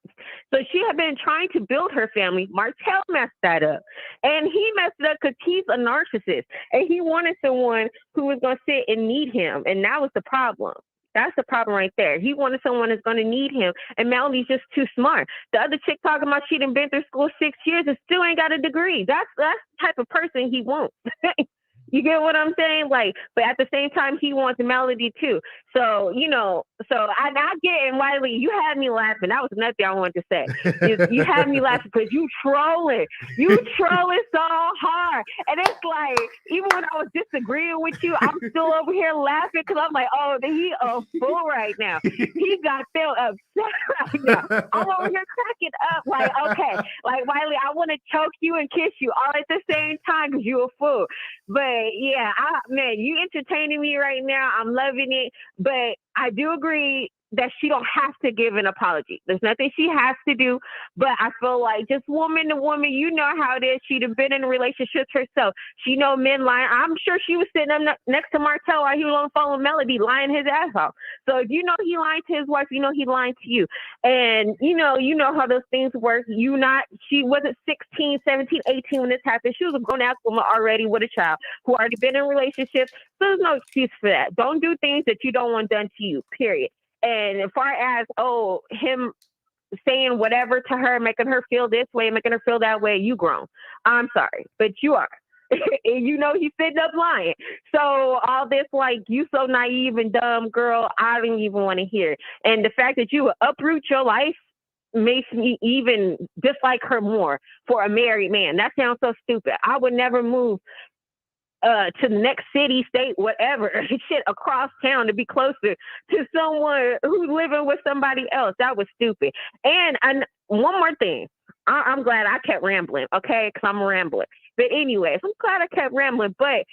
So she had been trying to build her family. Martell messed that up. And he messed it up because he's a narcissist. And he wanted someone who was going to sit and need him. And that was the problem. That's the problem right there. He wanted someone that's going to need him. And Melody's just too smart. The other chick talking about she done been through school 6 years and still ain't got a degree. That's the type of person he wants. You get what I'm saying? Like, but at the same time, he wants Melody too. So, you know, I get, and Wiley, you had me laughing. That was another thing I wanted to say. You had me laughing because you trolling. You trolling so hard. And it's like, even when I was disagreeing with you, I'm still over here laughing because I'm like, oh, he a fool right now. He got still upset right now. I'm over here cracking up like, okay, like, Wiley, I want to choke you and kiss you all at the same time because you a fool. But yeah, man, you entertaining me right now. I'm loving it. But I do agree that she don't have to give an apology. There's nothing she has to do. But I feel like just woman to woman, you know how it is. She'd have been in relationships herself. She know men lying. I'm sure she was sitting up next to Martell while he was on the phone with Melody, lying his ass off. So if you know he lying to his wife, you know he lying to you. And you know how those things work. She wasn't 16, 17, 18 when this happened. She was a grown-ass woman already with a child who already been in relationships. So there's no excuse for that. Don't do things that you don't want done to you, period. And as far as, him saying whatever to her, making her feel this way, making her feel that way, you grown. I'm sorry, but you are. And you know he's sitting up lying. So all this, like, you so naive and dumb, girl, I don't even want to hear it. And the fact that you would uproot your life makes me even dislike her more for a married man. That sounds so stupid. I would never move to the next city, state, whatever, shit, across town to be closer to someone who's living with somebody else. That was stupid. And one more thing. I'm glad I kept rambling, okay? Because I'm a rambler. But anyways, I'm glad I kept rambling. But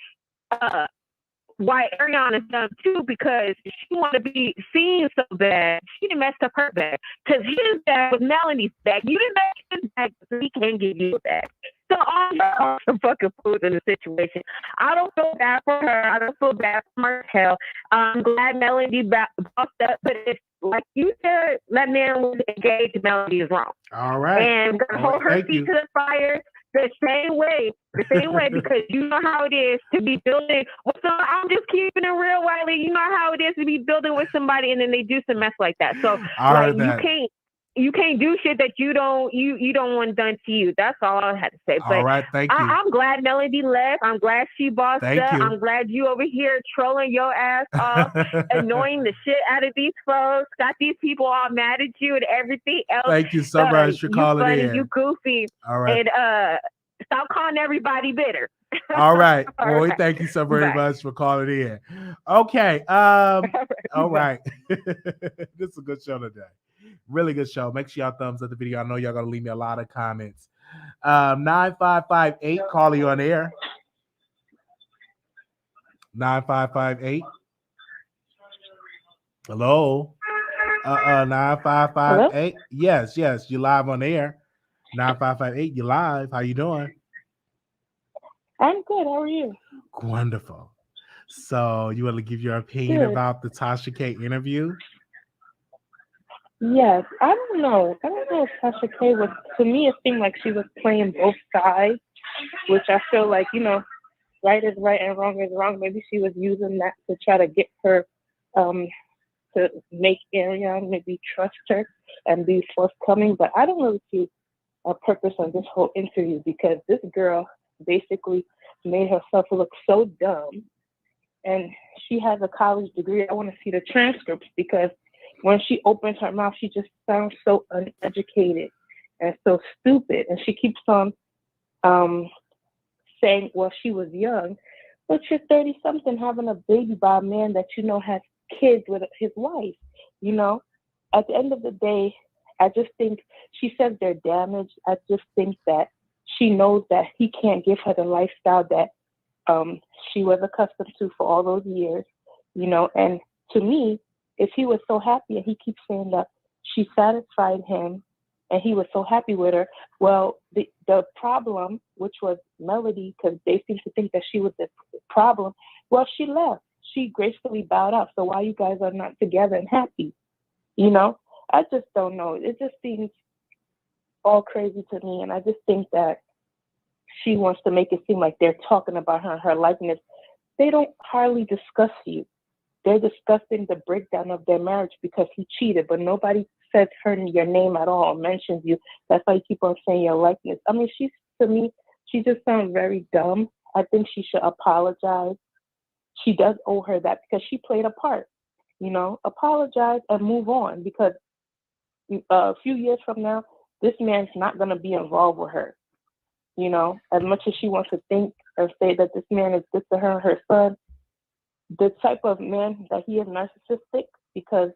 why Arionne is done too, because she want to be seen so bad. She done messed up her bag. Because his bag was Melanie's bag. You didn't make his bag, so he can't give you a bag. So all y'all are some fucking fools in the situation. I don't feel bad for her. I don't feel bad for Martell. I'm glad Melody bossed up, but it's like you said, that man was engaged. Melody is wrong. All right. And gonna hold her feet to the fire the same way, because you know how it is to be building with somebody. I'm just keeping it real, Wiley. You know how it is to be building with somebody and then they do some mess like that. So like, you can't do shit that you don't want done to you. That's all I had to say. But all right, thank you. I'm glad Melody left. I'm glad she bossed up. You. I'm glad you over here trolling your ass off, annoying the shit out of these folks, got these people all mad at you and everything else. Thank you so much for calling in. You goofy. All right. And stop calling everybody bitter. All right. Well, thank you so very much for calling in. Okay. All right. This is a good show today. Really good show. Make sure y'all thumbs up the video. I know y'all gonna leave me a lot of comments. 9558, call you on air. 9558. Hello. 9558. Yes, you live on air. 9558, you live. How you doing? I'm good. How are you? Wonderful. So you want to give your opinion about the Tasha K interview? Yes, I don't know know, Tasha K was, to me, it seemed like she was playing both sides, which I feel like, you know, right is right and wrong is wrong. Maybe she was using that to try to get her, to make Arionne maybe trust her and be forthcoming. But I don't really see a purpose on this whole interview because this girl basically made herself look so dumb. And she has a college degree. I want to see the transcripts because when she opens her mouth, she just sounds so uneducated and so stupid. And she keeps on saying, well, she was young, but you're 30-something having a baby by a man that you know has kids with his wife. You know, at the end of the day, I just think she says they're damaged. I just think that she knows that he can't give her the lifestyle that she was accustomed to for all those years, you know. And to me, if he was so happy and he keeps saying that she satisfied him and he was so happy with her, well, the problem, which was Melody, because they seem to think that she was the problem, well, she left. She gracefully bowed out. So why you guys are not together and happy? You know, I just don't know. It just seems all crazy to me. And I just think that she wants to make it seem like they're talking about her and her likeness. They don't hardly discuss you. They're discussing the breakdown of their marriage because he cheated, but nobody says your name at all, mentions you. That's why you keep on saying your likeness. I mean, to me, she just sounds very dumb. I think she should apologize. She does owe her that because she played a part. You know, apologize and move on because a few years from now, this man's not going to be involved with her. You know, as much as she wants to think or say that this man is good to her and her son, the type of man that he is narcissistic because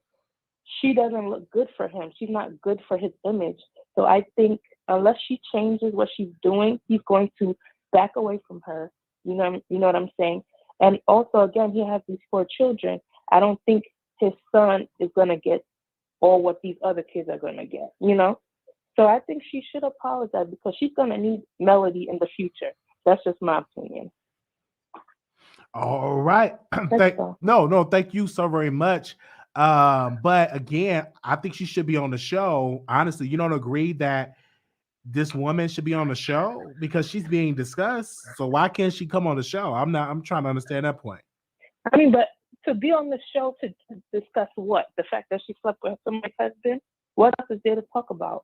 she doesn't look good for him. She's not good for his image. So I think unless she changes what she's doing, he's going to back away from her. You know what I'm saying? And also, again, he has these 4 children. I don't think his son is going to get all what these other kids are going to get, you know? So I think she should apologize because she's going to need Melody in the future. That's just my opinion. All right. Thank you so very much. But again, I think she should be on the show. Honestly, you don't agree that this woman should be on the show because she's being discussed. So why can't she come on the show? I'm trying to understand that point. I mean, but to be on the show to discuss what? The fact that she slept with somebody's husband? What else is there to talk about?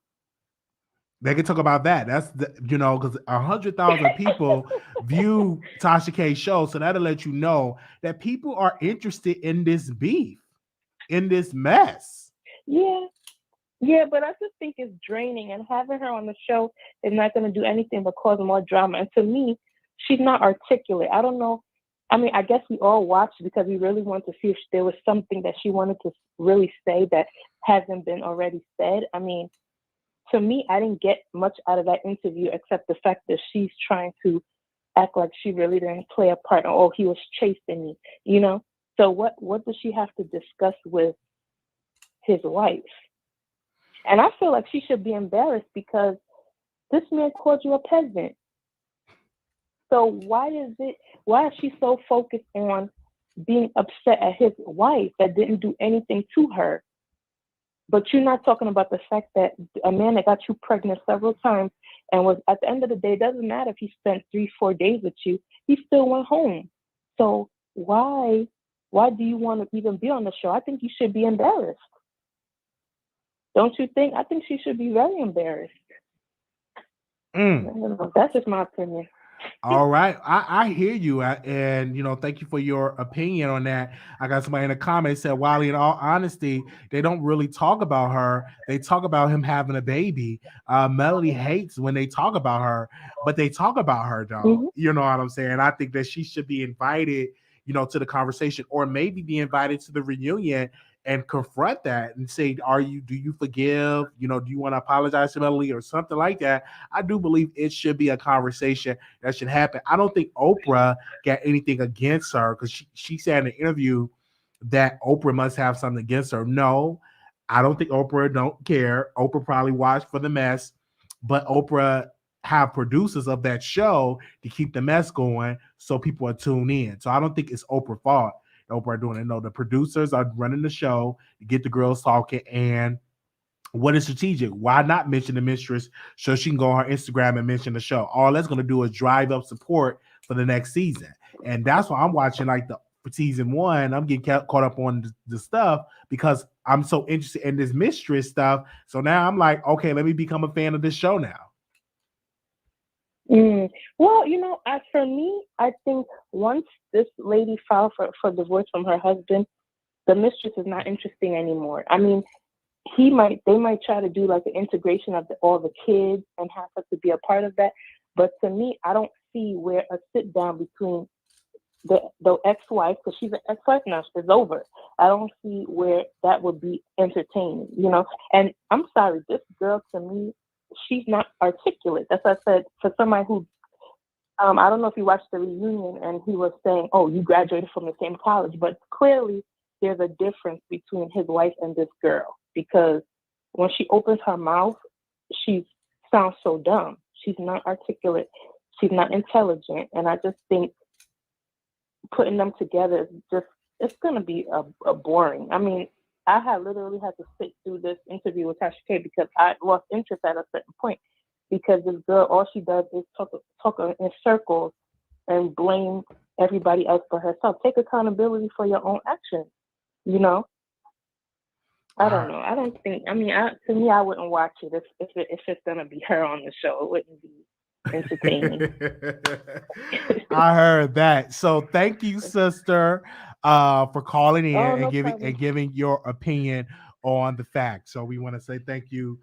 They can talk about that. That's because 100,000 people view Tasha K's show, so that'll let you know that people are interested in this beef, in this mess. Yeah, but I just think it's draining, and having her on the show is not going to do anything but cause more drama. And to me, she's not articulate. I don't know. I mean, I guess we all watched because we really wanted to see if there was something that she wanted to really say that hasn't been already said. I mean, to me, I didn't get much out of that interview except the fact that she's trying to act like she really didn't play a part. Oh, he was chasing me, you know? So what does she have to discuss with his wife? And I feel like she should be embarrassed because this man called you a peasant. So why is she so focused on being upset at his wife that didn't do anything to her? But you're not talking about the fact that a man that got you pregnant several times and was, at the end of the day, it doesn't matter if he spent 3-4 days with you, he still went home. So why do you want to even be on the show? I think you should be embarrassed. Don't you think? I think she should be very embarrassed. That's just my opinion. All right. I hear you. And, thank you for your opinion on that. I got somebody in the comments said, Wiley, in all honesty, they don't really talk about her. They talk about him having a baby. Melody hates when they talk about her, but they talk about her, though. Mm-hmm. You know what I'm saying? I think that she should be invited, to the conversation, or maybe be invited to the reunion and confront that and say, do you forgive? Do you want to apologize to Melody or something like that? I do believe it should be a conversation that should happen. I don't think Oprah got anything against her because she said in an interview that Oprah must have something against her. No, I don't think Oprah don't care. Oprah probably watched for the mess, but Oprah have producers of that show to keep the mess going so people are tuned in. So I don't think it's Oprah's fault. Oprah doing it. No, the producers are running the show to get the girls talking, and What is strategic? Why not mention the mistress so she can go on her Instagram and mention the show? All that's going to do is drive up support for the next season. And that's why I'm watching like for season 1. I'm getting caught up on the stuff because I'm so interested in this mistress stuff. So now I'm like, okay, let me become a fan of this show now. Well, as for me, I think once this lady filed for divorce from her husband, the mistress is not interesting anymore. I mean, they might try to do like an integration of all the kids and have her to be a part of that. But to me, I don't see where a sit down between the ex-wife, because she's an ex-wife now, is over. I don't see where that would be entertaining, And I'm sorry, this girl to me, she's not articulate. That's what I said. For somebody who, I don't know if you watched the reunion and he was saying, "Oh, you graduated from the same college," but clearly there's a difference between his wife and this girl, because when she opens her mouth, she sounds so dumb. She's not articulate. She's not intelligent. And I just think putting them together is it's going to be a boring. I mean, I literally had to sit through this interview with Tasha K because I lost interest at a certain point, because this girl, all she does is talk in circles and blame everybody else but herself. Take accountability for your own actions. I don't know. I don't think. I mean, to me, I wouldn't watch it if it's gonna be her on the show. It wouldn't be entertaining. I heard that. So thank you, sister, for calling in Oh, and no giving problem. your opinion on the facts. So we want to say thank you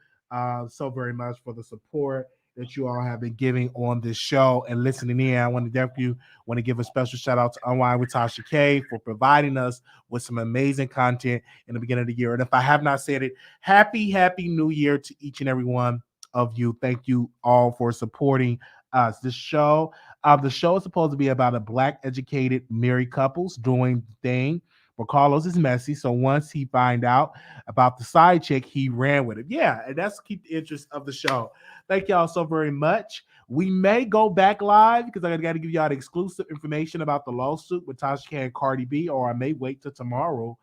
so very much for the support that you all have been giving on this show and listening in. I want to give a special shout out to Unwind with Tasha K for providing us with some amazing content in the beginning of the year. And if I have not said it, happy New Year to each and every one of you. Thank you all for supporting us. The show is supposed to be about a Black educated married couples doing the thing. But Carlos is messy, so once he find out about the side chick, he ran with it. Yeah, and that's to keep the interest of the show. Thank y'all so very much. We may go back live because I got to give y'all the exclusive information about the lawsuit with Tasha K and Cardi B, or I may wait till tomorrow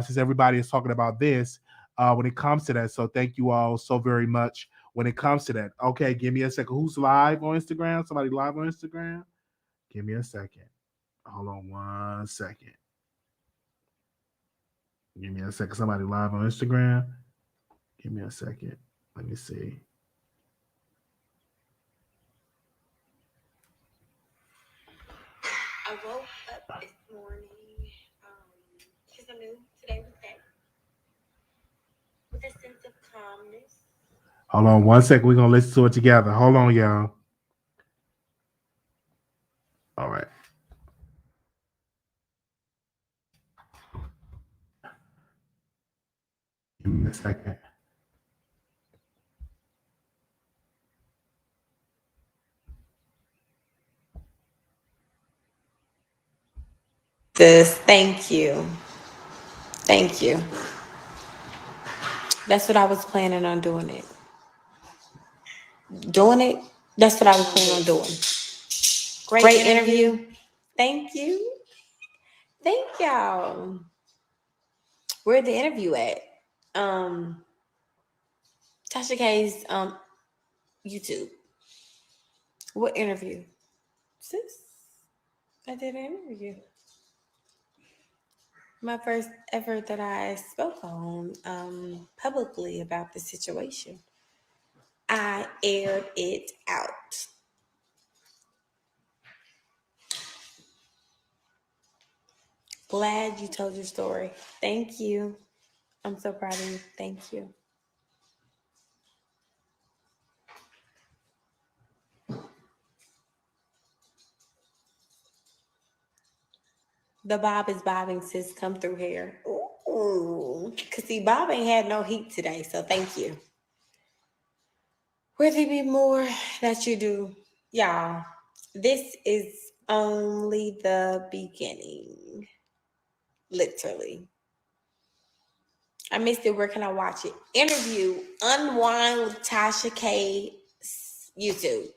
since everybody is talking about this when it comes to that. So thank you all so very much when it comes to that. Okay, give me a second. Who's live on Instagram? Somebody live on Instagram? Give me a second. Hold on 1 second. Give me a second. Somebody live on Instagram? Give me a second. Let me see. I woke up this morning. Because I knew today was that. With a sense of calmness. Hold on 1 second. We're going to listen to it together. Hold on, y'all. All right. Give me a second. Thank you. Thank you. That's what I was planning on doing it. That's what I was planning on doing. Great interview. Thank you. Thank y'all. Where'd the interview at? Tasha K's YouTube. What interview? Sis, I did an interview. My first ever that I spoke on publicly about the situation. I aired it out. Glad you told your story. Thank you. I'm so proud of you. Thank you. The Bob is bobbing, sis. Come through here. Ooh. Because see, Bob ain't had no heat today, so thank you. Will there be more that you do? Y'all, this is only the beginning. Literally. I missed it. Where can I watch it? Interview Unwind with Tasha K YouTube.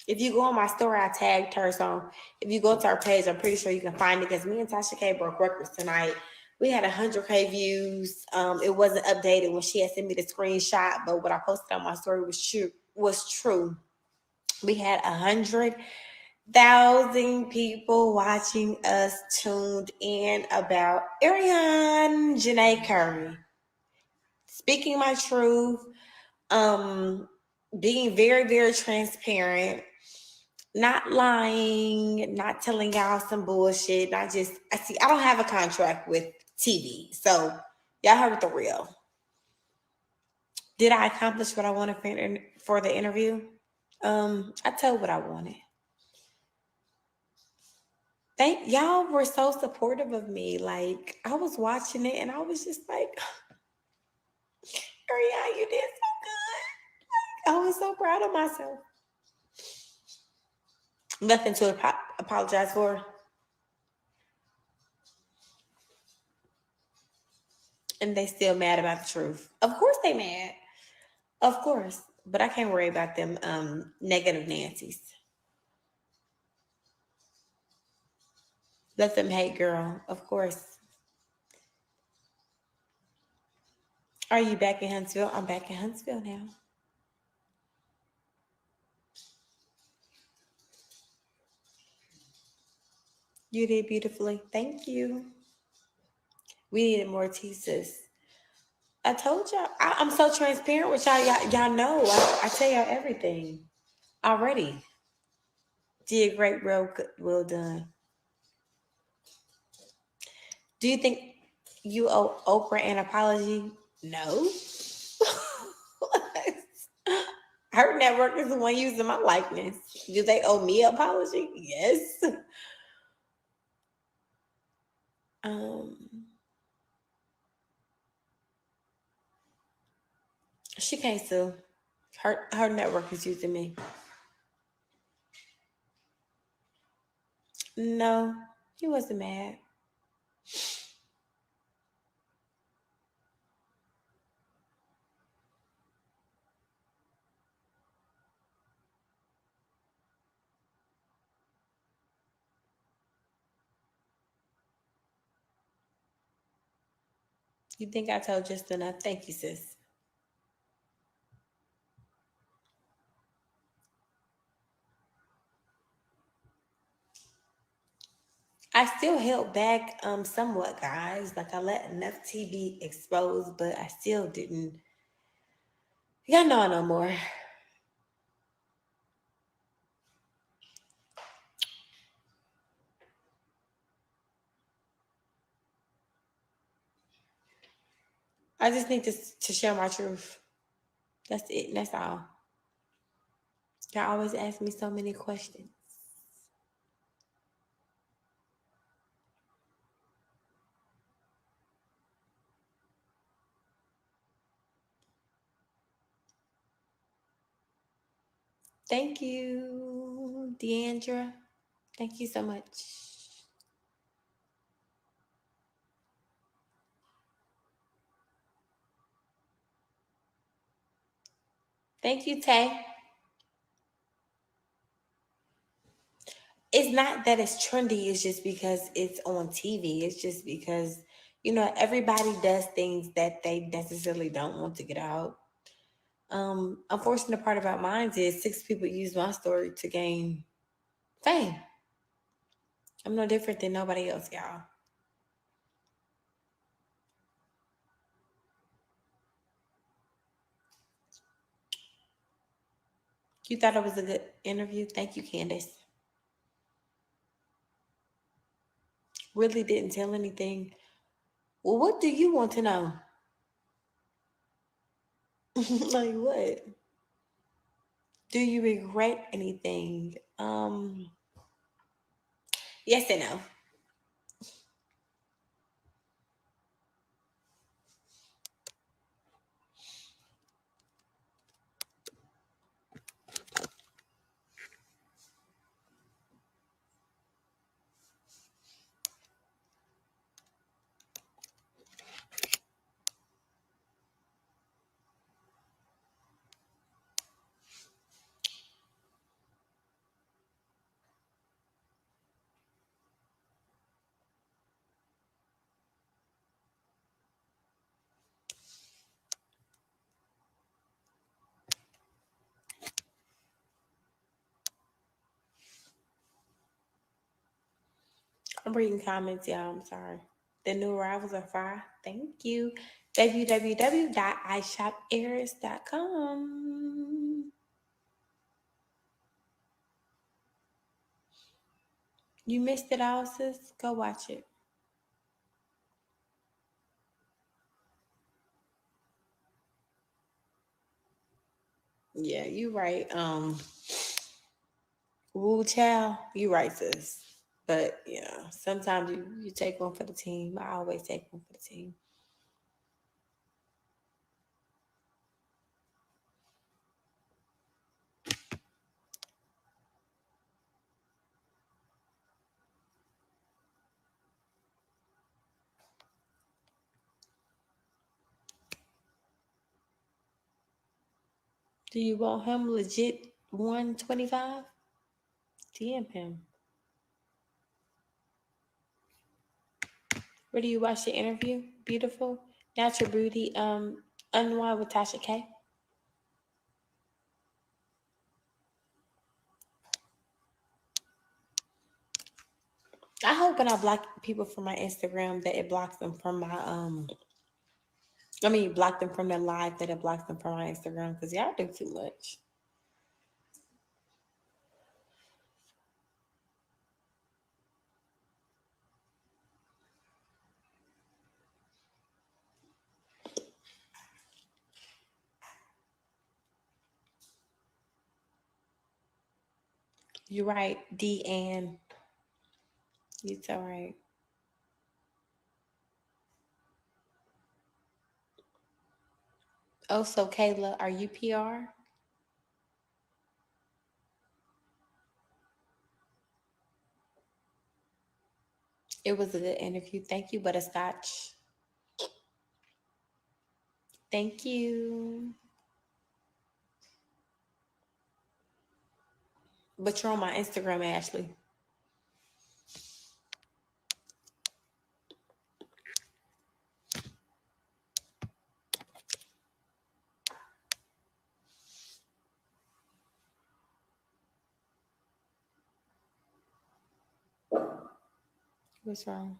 If you go on my story, I tagged her. So if you go to our page, I'm pretty sure you can find it because me and Tasha K broke records tonight We had 100K views. It wasn't updated when she had sent me the screenshot, but what I posted on my story was true. We had 100,000 people watching us tuned in about Arionne Janae Curry. Speaking my truth, being very, very transparent, not lying, not telling y'all some bullshit, I don't have a contract with TV. So y'all heard the real. Did I accomplish what I wanted for the interview? I told what I wanted. Y'all were so supportive of me. Like, I was watching it and I was just like, Arionne, you did so good. I was so proud of myself. Nothing to apologize for. And they still mad about the truth. Of course they mad. Of course. But I can't worry about them negative Nancy's. Let them hate, girl. Of course. Are you back in Huntsville? I'm back in Huntsville now. You did beautifully. Thank you. We needed more teasers. I told y'all. I'm so transparent with y'all. Y'all know. I tell y'all everything already. Did great, well done. Do you think you owe Oprah an apology? No. Her network is the one using my likeness. Do they owe me an apology? Yes. She can't sue. Her network is using me. No, he wasn't mad. You think I told just enough? Thank you, sis. I still held back somewhat, guys. Like, I let enough tea be exposed, but I still didn't. Y'all know no more. I just need to share my truth. That's it. That's all. Y'all always ask me so many questions. Thank you, Deandra. Thank you so much. Thank you, Tay. It's not that it's trendy. It's just because it's on TV. It's just because, everybody does things that they necessarily don't want to get out. Unfortunate part about mine is 6 people use my story to gain fame. I'm no different than nobody else, y'all. You thought it was a good interview? Thank you, Candace. Really didn't tell anything. Well, what do you want to know? Like what? Do you regret anything? Yes and no. I'm reading comments, y'all. I'm sorry. The new arrivals are fire. Thank you. www.ishopairist.com. You missed it all, sis? Go watch it. Yeah, you right. Woo child, you right, sis. But yeah, sometimes you take one for the team. I always take one for the team. Do you want him legit 125? DM him. Where do you watch the interview? Beautiful. Natural Beauty. Unwind with Tasha K. I hope when I block people from my Instagram that it blocks them from my block them from their live, that it blocks them from my Instagram, because y'all do too much. You're right, Deanne. It's all right. Oh, so Kayla, are you PR? It was a good interview. Thank you, Butterscotch. Thank you. But you're on my Instagram, Ashley. What's wrong?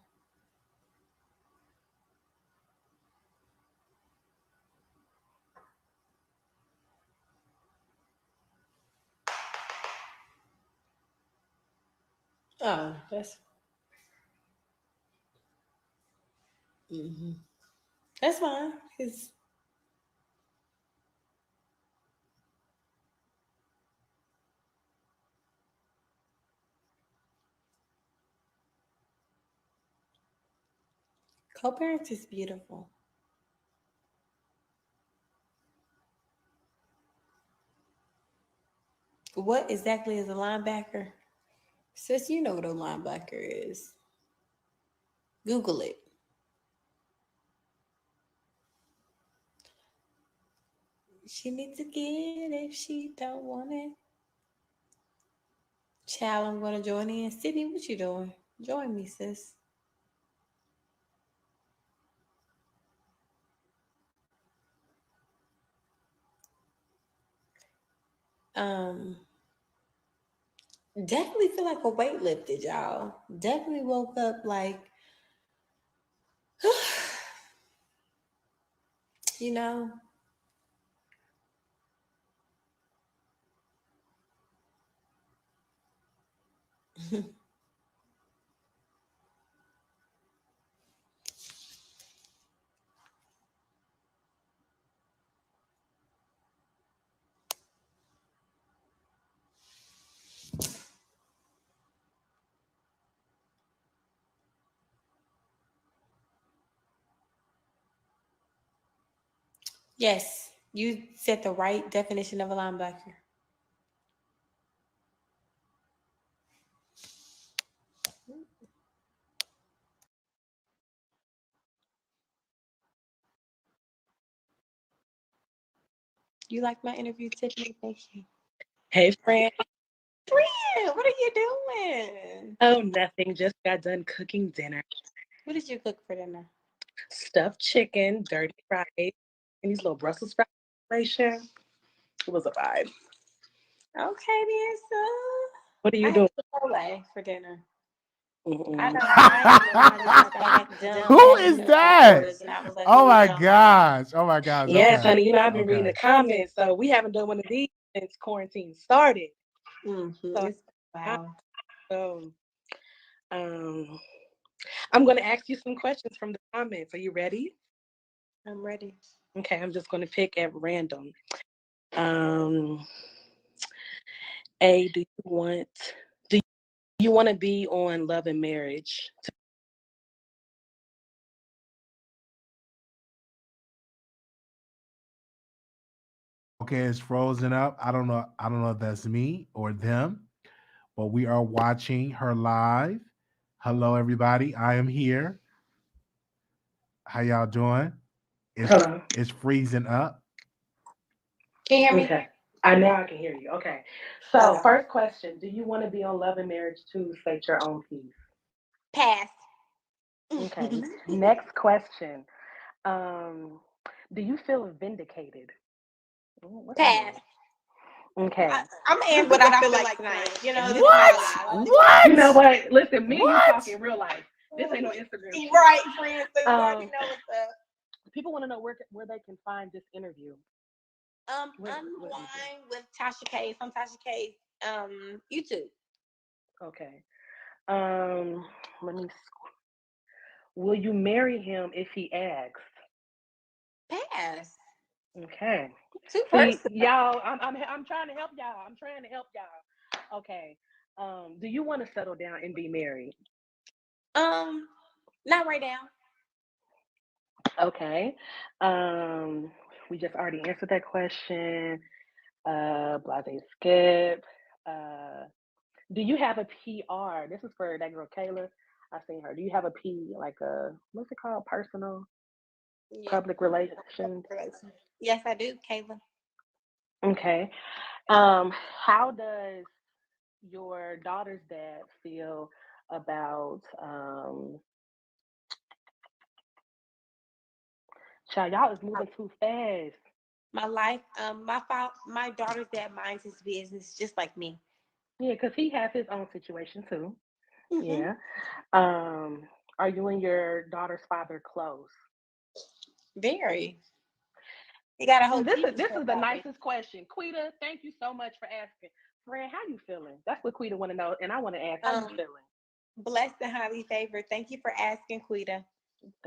Oh, that's that's fine. It's co-parents is beautiful. What exactly is a linebacker? Sis, you know what a linebacker is. Google it. She needs to get it if she don't want it. Child, I'm gonna join in. Sydney, what you doing? Join me, sis. Definitely feel like a weight lifted, y'all. Definitely woke up like, you know. Yes, you said the right definition of a linebacker. You like my interview, Tiffany? Thank you. Hey, friend. Friend, what are you doing? Oh, nothing. Just got done cooking dinner. What did you cook for dinner? Stuffed chicken, dirty fries, and these little Brussels sprouts. It was a vibe. Okay, then, so What are you I doing? had Chipotle for dinner. I know I Who is that? Oh my gosh. Oh my gosh. Yes, Okay. honey. You know, I've been reading the Okay. comments, so we haven't done one of these since quarantine started. Mm-hmm. Wow. So, I'm going to ask you some questions from the comments. Are you ready? I'm ready. Okay, I'm just going to pick at random. A, do you want to be on Love and Marriage? Okay, it's frozen up. I don't know. I don't know if that's me or them, but we are watching her live. Hello, everybody. I am here. How y'all doing? Hello. It's freezing up. Can you hear me? Okay. Now I can hear you. Okay. So, first question, do you want to be on Love and Marriage to state your own piece? Pass. Okay. Next question. Do you feel vindicated? What that Pass. mean? Okay. I'm gonna answer what I feel like tonight. You know, this is What? my life. What? You know what? Listen, me and you What? talking real life. This ain't no Instagram shit. Right, friends. So you already know what's up. People want to know where they can find this interview. Unwind with Tasha K. From Tasha K. YouTube. Okay. Will you marry him if he asks? Pass. Okay. Too See, personal. y'all, I'm trying to help y'all. I'm trying to help y'all. Okay. Do you want to settle down and be married? Not right now. Okay. We just already answered that question. Blase skip. Do you have a PR? This is for that girl Kayla. I seen her. Do you have a P, like a, what's it called? Personal public relations? Yes, I do, Kayla. Okay. How does your daughter's dad feel about child, y'all is moving too fast. My life, my daughter's dad minds his business just like me. Yeah, because he has his own situation too. Mm-hmm. Yeah. Are you and your daughter's father close? Very. You got a whole This is the nicest question. Quita, thank you so much for asking. Friend, how you feeling? That's what Quita want to know, and I want to ask, how you feeling? Blessed and highly favored. Thank you for asking, Quita.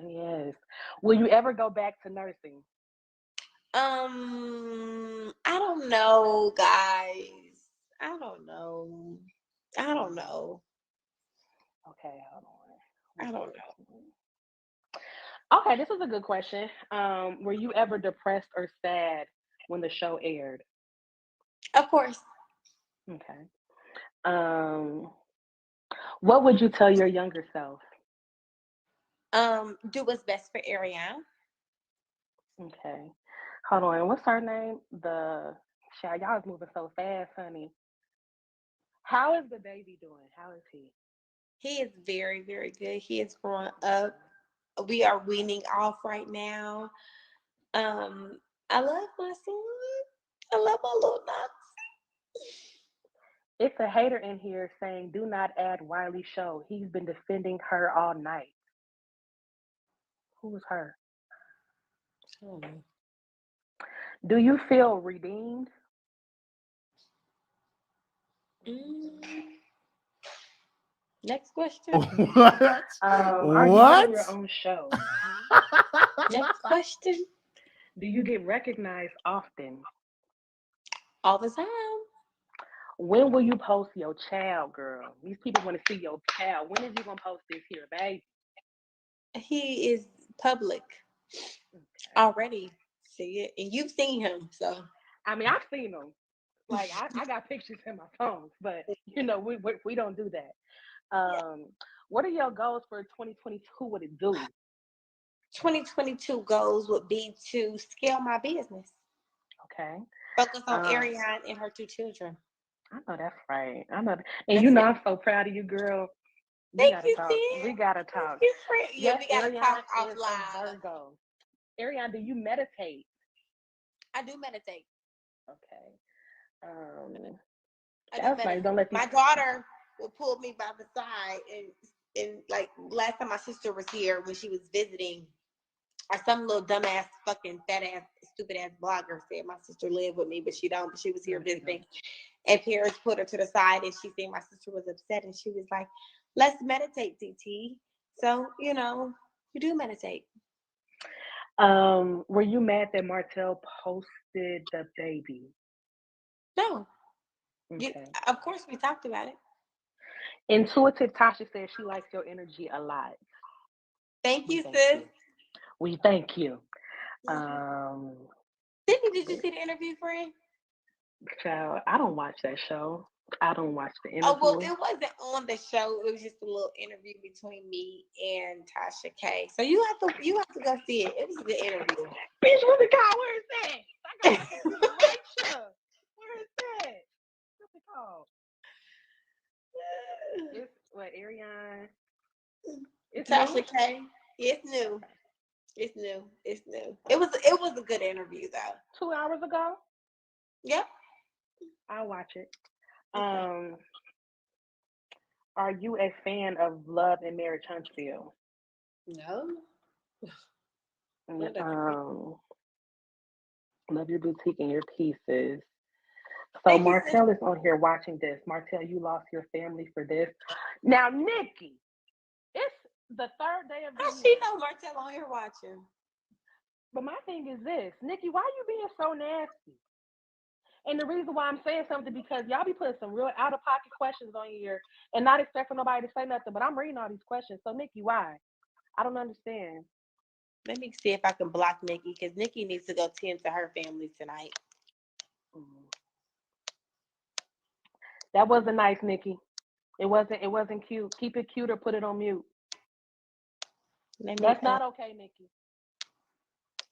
Yes. Will you ever go back to nursing? I don't know, guys. I don't know. Okay, hold on. I don't know. Okay, this is a good question. Were you ever depressed or sad when the show aired? Of course. Okay. What would you tell your younger self? Do what's best for Arionne. Okay. Hold on. What's her name? Y'all is moving so fast, honey. How is the baby doing? How is he? He is very, very good. He is growing up. We are weaning off right now. I love my son. I love my little nuts. It's a hater in here saying, do not add Wiley Show. He's been defending her all night. Who is her? Do you feel redeemed? Next question. What? Are you on your own show? Next question. Do you get recognized often? All the time. When will you post your child, girl? These people want to see your child. When is you gonna post this here, baby? He is public already. See it, and you've seen him, so. I mean, I've seen him. Like I got pictures in my phone, but you know we don't do that. What are your goals for 2022? What it do? 2022 goals would be to scale my business. Okay. Focus on Arionne and her 2 children. I know that's right. I know, and you know I'm so proud of you, girl. Thank you, We gotta talk. Yeah, we gotta talk out is loud. a Virgo. Arionne, do you meditate? I do meditate. Okay. I do meditate. My daughter will pull me by the side and like last time my sister was here when she was visiting, or some little dumbass, fucking fat ass, stupid ass blogger said my sister lived with me, but she don't. But she was here visiting, and Paris put her to the side, and she said my sister was upset, and she was like, "Let's meditate, DT." So you do meditate. Were you mad that Martell posted the baby? No. Okay. Of course, we talked about it. Intuitive Tasha says she likes your energy a lot. Thank you, sis. We thank you. Sydney, did you see the interview, friend? Child, I don't watch that show. I don't watch the interview. Oh, well, it wasn't on the show. It was just a little interview between me and Tasha K. So you have to go see it. It was a good interview. Bitch, what's it called? Where is that? I got to see the right show. Where is that? What's it called? It's what, Arionne? It's Tasha new? K. It's new. Okay. It's new. It's new. It was a good interview though. 2 hours ago? Yep. I'll watch it. Okay. Are you a fan of Love and Marriage Huntsville? No. Love your boutique and your pieces. So Martell is on here watching this. Martell, you lost your family for this. Now, Nikki, it's the third day of the How year. she know Martell on here watching? But my thing is this, Nikki, why you being so nasty? And the reason why I'm saying something because y'all be putting some real out-of-pocket questions on here and not expecting nobody to say nothing. But I'm reading all these questions. So, Nikki, why? I don't understand. Let me see if I can block Nikki because Nikki needs to go tend to her family tonight. That wasn't nice, Nikki. It wasn't cute. Keep it cute or put it on mute. That's not okay, Nikki.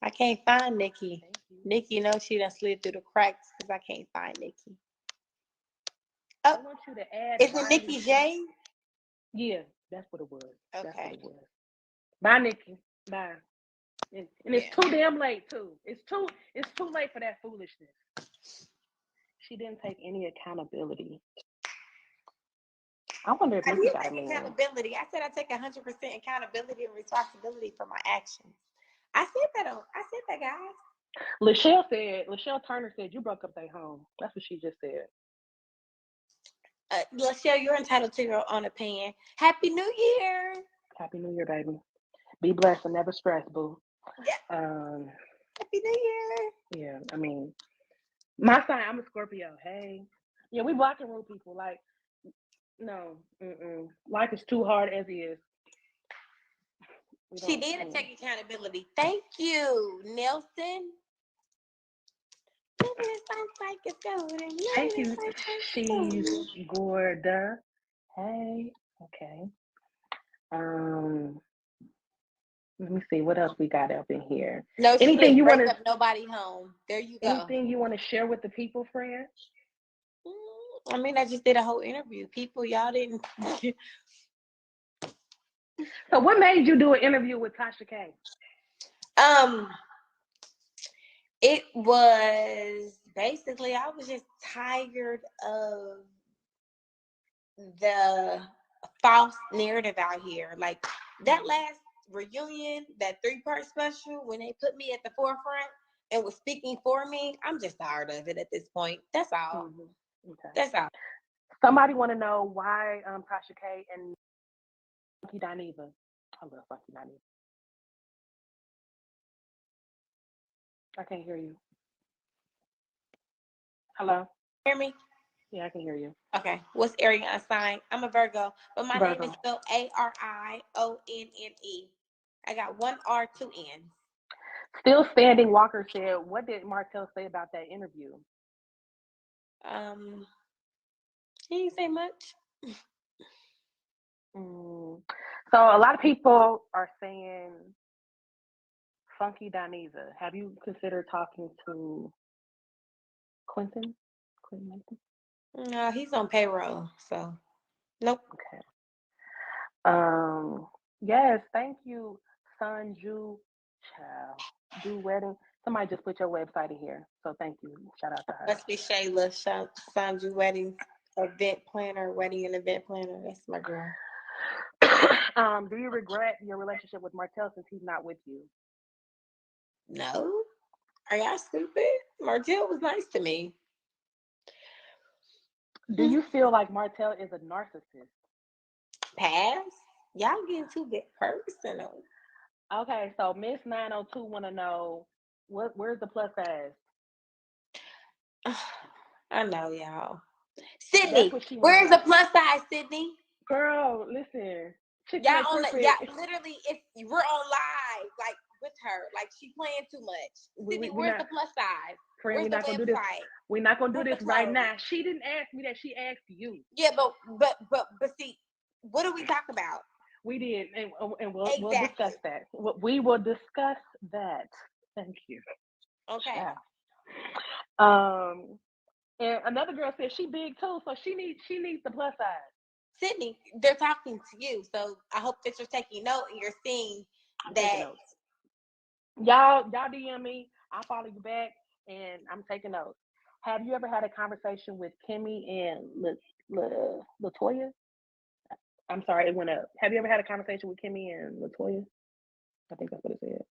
I can't find Nikki. Nikki knows she done slid through the cracks because I can't find Nikki. Oh, I want you to add. Is it Nikki J? Yeah, that's what it was. Okay. That's what it was. Bye, Nikki. Bye. And it's too damn late too. It's too late for that foolishness. She didn't take any accountability. I wonder if I Nikki did got a take man. accountability. I said I take 100% accountability and responsibility for my actions. I said that, guys. Lachelle Turner said you broke up their home. That's what she just said. Lachelle, you're entitled to your own opinion. Happy New Year. Happy New Year, baby. Be blessed and never stress, boo. Yeah. Happy New Year. Yeah, I mean, my sign, I'm a Scorpio. Hey. Yeah, we block and rule people. Like, no. Life is too hard as is. She did take accountability. Thank you, Nelson. Thank you, she's Gorda. Hey. Okay. Let me see what else we got up in here. No, anything you want to up nobody home. There you go. Anything you want to share with the people, friend? I mean, I just did a whole interview. People, y'all didn't. So, what made you do an interview with Tasha K? It was basically I was just tired of the false narrative out here. Like that last reunion, that 3-part special, when they put me at the forefront and was speaking for me, I'm just tired of it at this point. That's all. Okay. That's all. Somebody want to know why Tasha K and Funky Dineva. I love Funky Dineva. I can't hear you. Hello? Hear me? Yeah, I can hear you. Okay. What's Arionne sign? I'm a Virgo, but my Virgo. name is spelled Arionne. I got 1 R, 2 N's. Still Standing Walker said, what did Martell say about that interview? He didn't say much. So a lot of people are saying Funky Dineva. Have you considered talking to Quentin? No, he's on payroll, so nope. Okay. Yes, thank you, Sanju Child. Do wedding. Somebody just put your website in here, so thank you. Shout out to her. Must be Shayla, Sanju Weddings, event planner, wedding and event planner. That's my girl. Do you regret your relationship with Martell since he's not with you? No. Are y'all stupid? Martell was nice to me. Do you feel like Martell is a narcissist? Pass. Y'all getting too bit personal. Okay, so Miss 902 want to know where's the plus size? I know, y'all. Sydney, where's the plus size, Sydney? Girl, listen. Y'all literally, if we're on live, like with her, like she playing too much. Sydney, where's the plus size? Friend, we're not gonna do this. We're not gonna do this right now. She didn't ask me that. She asked you. Yeah, but see, what do we talk about? We did, and we'll discuss that. We will discuss that. Thank you. Okay. And another girl said she big too, so she needs the plus size. Sydney, they're talking to you, so I hope that you're taking note and you're seeing that. Y'all DM me. I'll follow you back, and I'm taking notes. Have you ever had a conversation with Kimmy and Latoya? I'm sorry, it went up. Have you ever had a conversation with Kimmy and Latoya? I think that's what it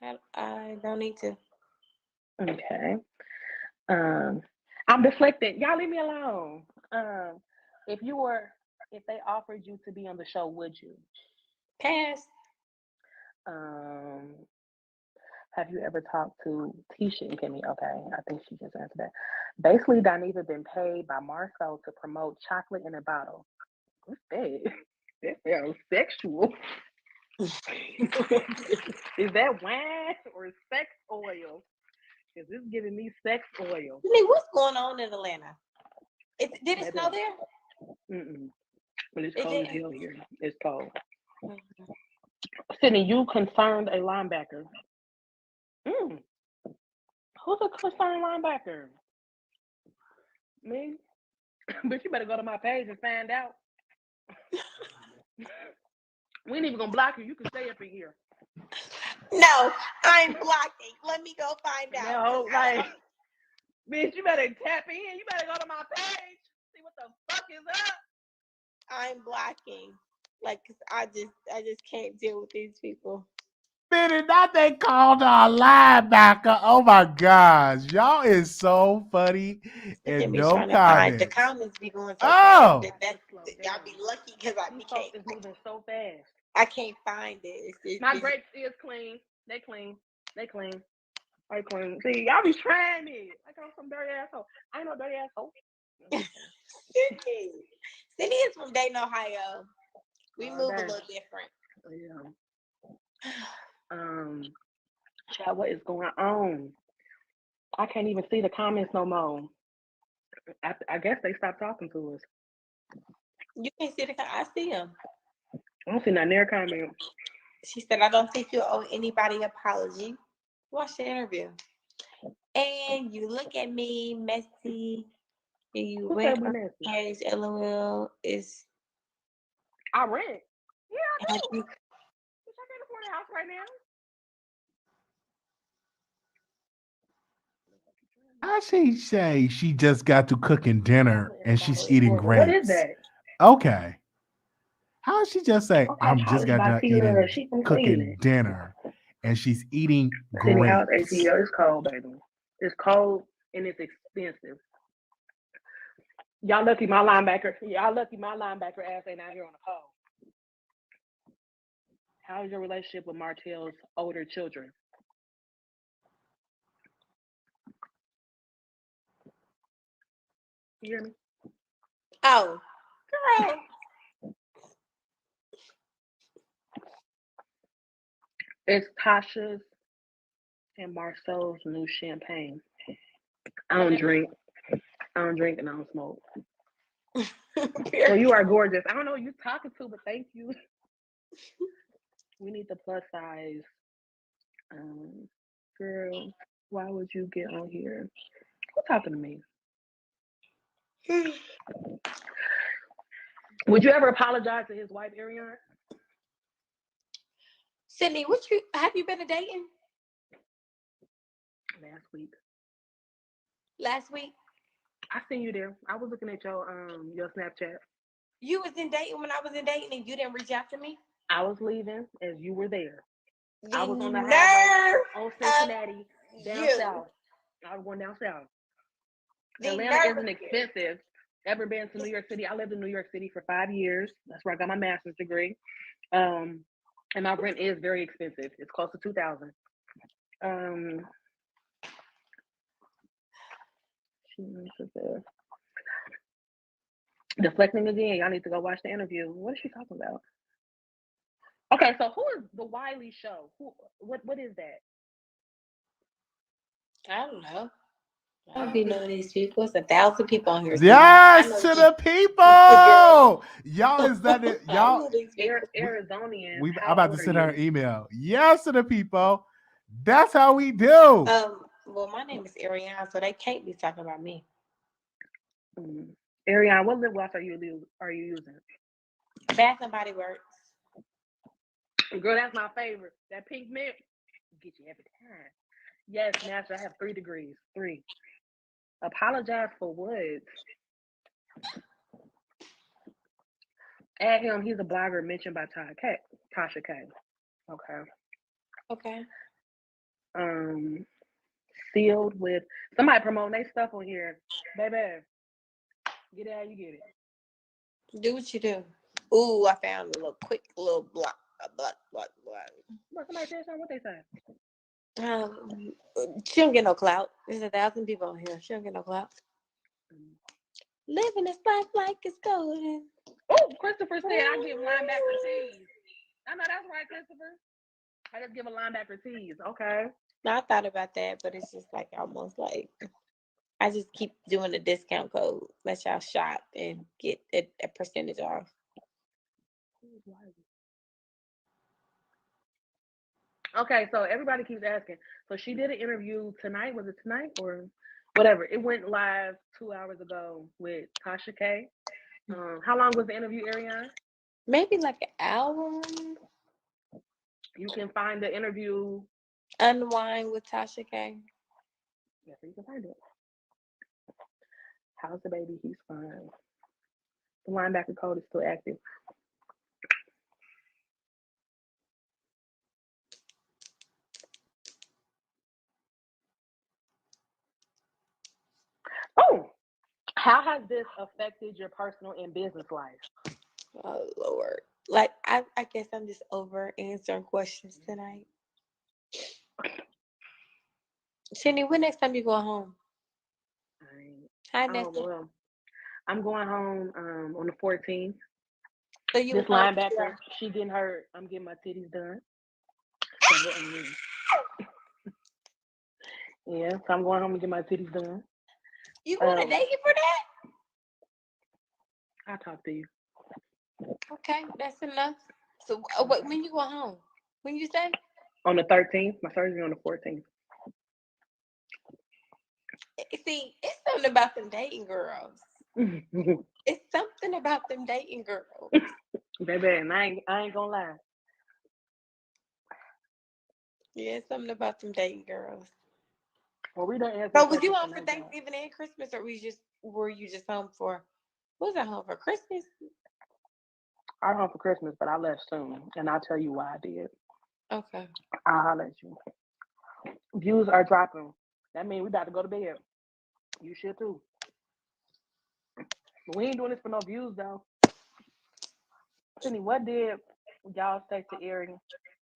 said. I don't need to. Okay. I'm deflected. Y'all leave me alone. If they offered you to be on the show, would you? Pass. Have you ever talked to Tasha and Kimmy? Okay, I think she just answered that. Basically, Doneva been paid by Marcel to promote chocolate in a bottle. What's that? That sounds sexual. Is that wine or sex oil? Because it's giving me sex oil. What's going on in Atlanta? Did it snow there? But it's cold as hell here. It's cold. Sydney, you concerned a linebacker. Who's a concerned linebacker? Me? But you better go to my page and find out. We ain't even gonna block you. You can stay up in here. No, I'm blocking. Let me go find out. No, like, bitch, you better tap in. You better go to my page. See what the fuck is up. I'm blocking. Like, I just can't deal with these people. Man, now they called our linebacker. Oh my gosh, y'all is so funny. And no comments. The comments be going so fast. Y'all be lucky because I It's moving so fast. I can't find it. My grapes is clean. They clean. See, y'all be trying me. Like I'm some dirty asshole. I ain't no dirty asshole. Sydney is from Dayton, Ohio. We move a little different. Yeah. Child, what is going on? I can't even see the comments no more. I guess they stopped talking to us. You can't see I see them. I don't see none near comment. She said, I don't think you owe anybody an apology. Watch the interview. And you look at me, messy. And you rent on page, LOL. I rent. Yeah, I do. I can't afford a house right now. How she say she just got to cooking dinner and she's eating grapes? What is that? Okay. How she just say, Okay, I'm just got done cooking dinner and she's eating grapes? It's cold, baby. It's cold and it's expensive. Y'all lucky my linebacker ass ain't out here on the cold. How is your relationship with Martell's older children? You hear me? Oh, girl. It's Tasha's and Marcel's new champagne. I don't drink and I don't smoke. So you are gorgeous. I don't know who you're talking to, but thank you. We need the plus size. Girl, why would you get on here? Who's talking to me? Would you ever apologize to his wife, Arionne? Sydney, have you been dating? Last week. I seen you there. I was looking at your Snapchat. You was in dating when I was in dating and you didn't reach out to me? I was leaving as you were there. The I was on the nerve highway on Cincinnati, down you. south. I was going down south. The Atlanta nerve isn't of you. expensive. Ever been to New York City? I lived in New York City for 5 years. That's where I got my master's degree. And my rent is very expensive. It's close to $2,000. Deflecting again. Y'all need to go watch the interview. What is she talking about? Okay, so who is the Wiley Show? What is that? I don't know. I don't be knowing these people. It's 1,000 people on here. Yes, to the people. Y'all, is that it? Y'all, Arizonian. I'm about to send her an email. Yes, to the people. That's how we do. Well, my name is Arionne, so they can't be talking about me. Arionne, what lip gloss are you using? Bath and Body Works. Girl, that's my favorite. That pink mint get you every time. Yes, natural. I have 3 degrees. 3. Apologize for what? Add him. He's a blogger mentioned by Tasha K. Okay. Sealed with somebody promoting their stuff on here. Baby, get it how you get it. Do what you do. Ooh, I found a quick block. Somebody said something. What they say? She don't get no clout. There's 1,000 people on here. She don't get no clout. Living this life like it's golden. Oh, Christopher said I give linebacker tees. I know that's right, Christopher. I just give a linebacker tees. Okay. Now I thought about that, but it's just like almost like I just keep doing the discount code. Let y'all shop and get a percentage off. Okay, so everybody keeps asking. So she did an interview tonight. Was it tonight or whatever? It went live 2 hours ago with Tasha K. How long was the interview, Arionne? Maybe like an hour. You can find the interview. Unwind with Tasha K. Yes, you can find it. How's the baby? He's fine. The linebacker code is still active. Oh, how has this affected your personal and business life? Oh, Lord. Like, I guess I'm just over answering questions tonight. Shinny, when next time you go home? Hi, Nessa. Well, I'm going home on the 14th. So you this linebacker, she getting hurt. I'm getting my titties done. Yeah, so I'm going home and get my titties done. You going to date for that? I'll talk to you. Okay, that's enough. So when you go home? When you say? On the 13th. My surgery on the 14th. See, it's something about them dating girls. It's something about them dating girls. Baby, and I ain't gonna lie. Yeah, it's something about them dating girls. Well, we don't answer. So was you home for Thanksgiving and Christmas, or were you just home for? Was I home for Christmas? I was home for Christmas, but I left soon, and I'll tell you why I did. Okay. I'll holler at you. Views are dropping. That means we about to go to bed. You should too. But we ain't doing this for no views though. Sydney, what did y'all say to Erin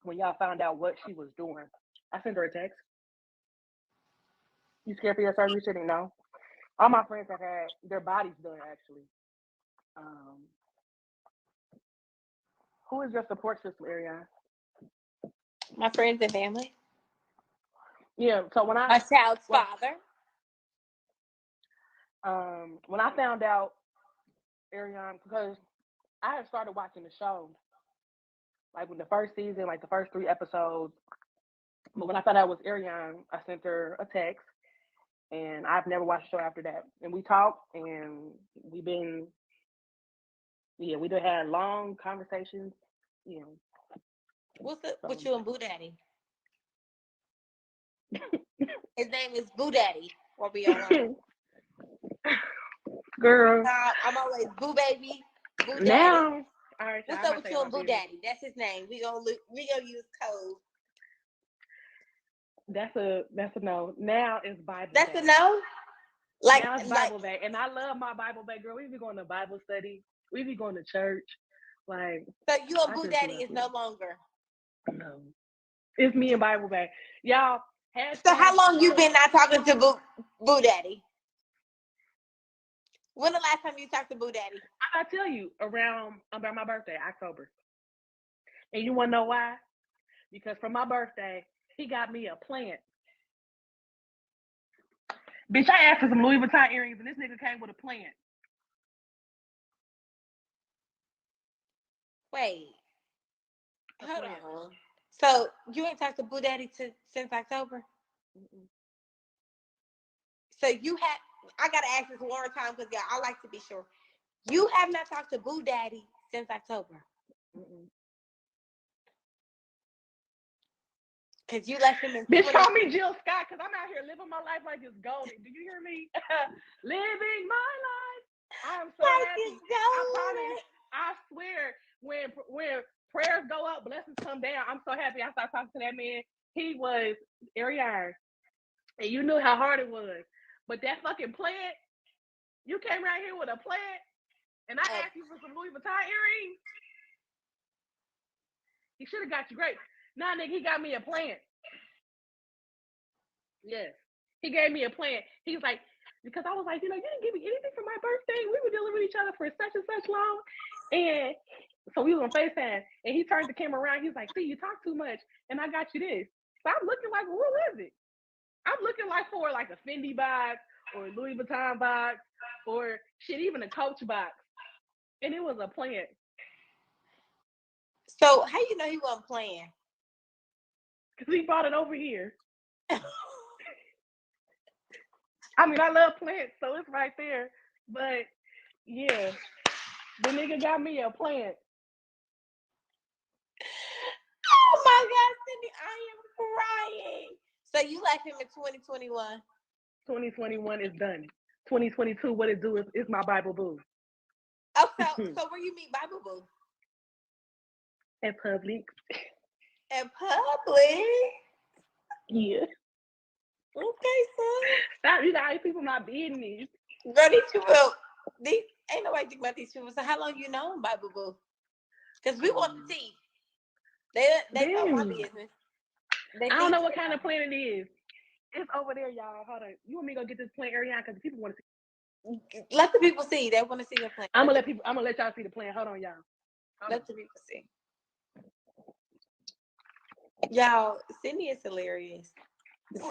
when y'all found out what she was doing? I sent her a text. You scared for your surgery, Sydney? No. All my friends have had their bodies done actually. Who is your support system, Arionne? My friends and family. Yeah, so when a child's father. When I found out, Arionne, because I had started watching the show, like when the first season, like the first 3 episodes. But when I found out it was Arionne, I sent her a text, and I've never watched the show after that. And we talked, and we done had long conversations, you know. What's up with you and Boo Daddy? His name is Boo Daddy. Or be all right. Girl. I'm always Boo Baby, Boo Daddy. Now, all right. What's up with you and Boo Daddy? That's his name. We gonna use code. That's a no. Now it's Bible. That's Day. a no. Like now it's Bible Day, and I love my Bible Day, girl. We be going to Bible study. We be going to church. Like so, you and Boo Daddy is no longer. No, it's me and Bible Day, y'all. So how long you been not talking to Boo Daddy? When the last time you talked to Boo Daddy? I tell you, around my birthday, October. And you want to know why? Because for my birthday, he got me a plant. Bitch, I asked for some Louis Vuitton earrings, and this nigga came with a plant. Wait. Hold on. So you ain't talked to Boo Daddy since October? Mm-mm. So you had. I gotta ask this one more time because y'all, I like to be sure. You have not talked to Boo Daddy since October. Cause you left him in. Bitch, call me Jill Scott, cause I'm out here living my life like it's golden. Do you hear me? Living my life. I am so like happy. It's golden. I swear, when prayers go up, blessings come down. I'm so happy. I started talking to that man. He was Arionne, and you knew how hard it was. But that fucking plant, you came right here with a plant, and I asked you for some Louis Vuitton earrings. He should have got you great. Nah, nigga, he got me a plant. Yes, he gave me a plant. He's like, because I was like, you didn't give me anything for my birthday. We were dealing with each other for such and such long, and so we was on FaceTime. And he turned the camera around. He's like, see, you talk too much, and I got you this. So I'm looking like, what was it? I'm looking like for like a Fendi box or a Louis Vuitton box or shit, even a Coach box. And it was a plant. So how you know he wasn't playing? Because he brought it over here. I mean, I love plants, so it's right there. But yeah, the nigga got me a plant. Oh my God, Cindy, I am crying. So you like him in 2021? 2021 is done. 2022, what it do is my Bible boo. Oh, so where you meet Bible boo? At Publix. At Publix? Yeah. Okay, son. Stop, you got people my business. Girl, these ain't nobody think about these people. So how long you known Bible boo? Because we want to see. They know my business. I don't know what kind of plant it is. It's over there, y'all. Hold on. You want me to go get this plant, Arionne? Because people want to see. Let the people see. They want to see the plant. I'm gonna let y'all see the plant. Hold on, y'all. Let the people see. Y'all, Sydney is hilarious.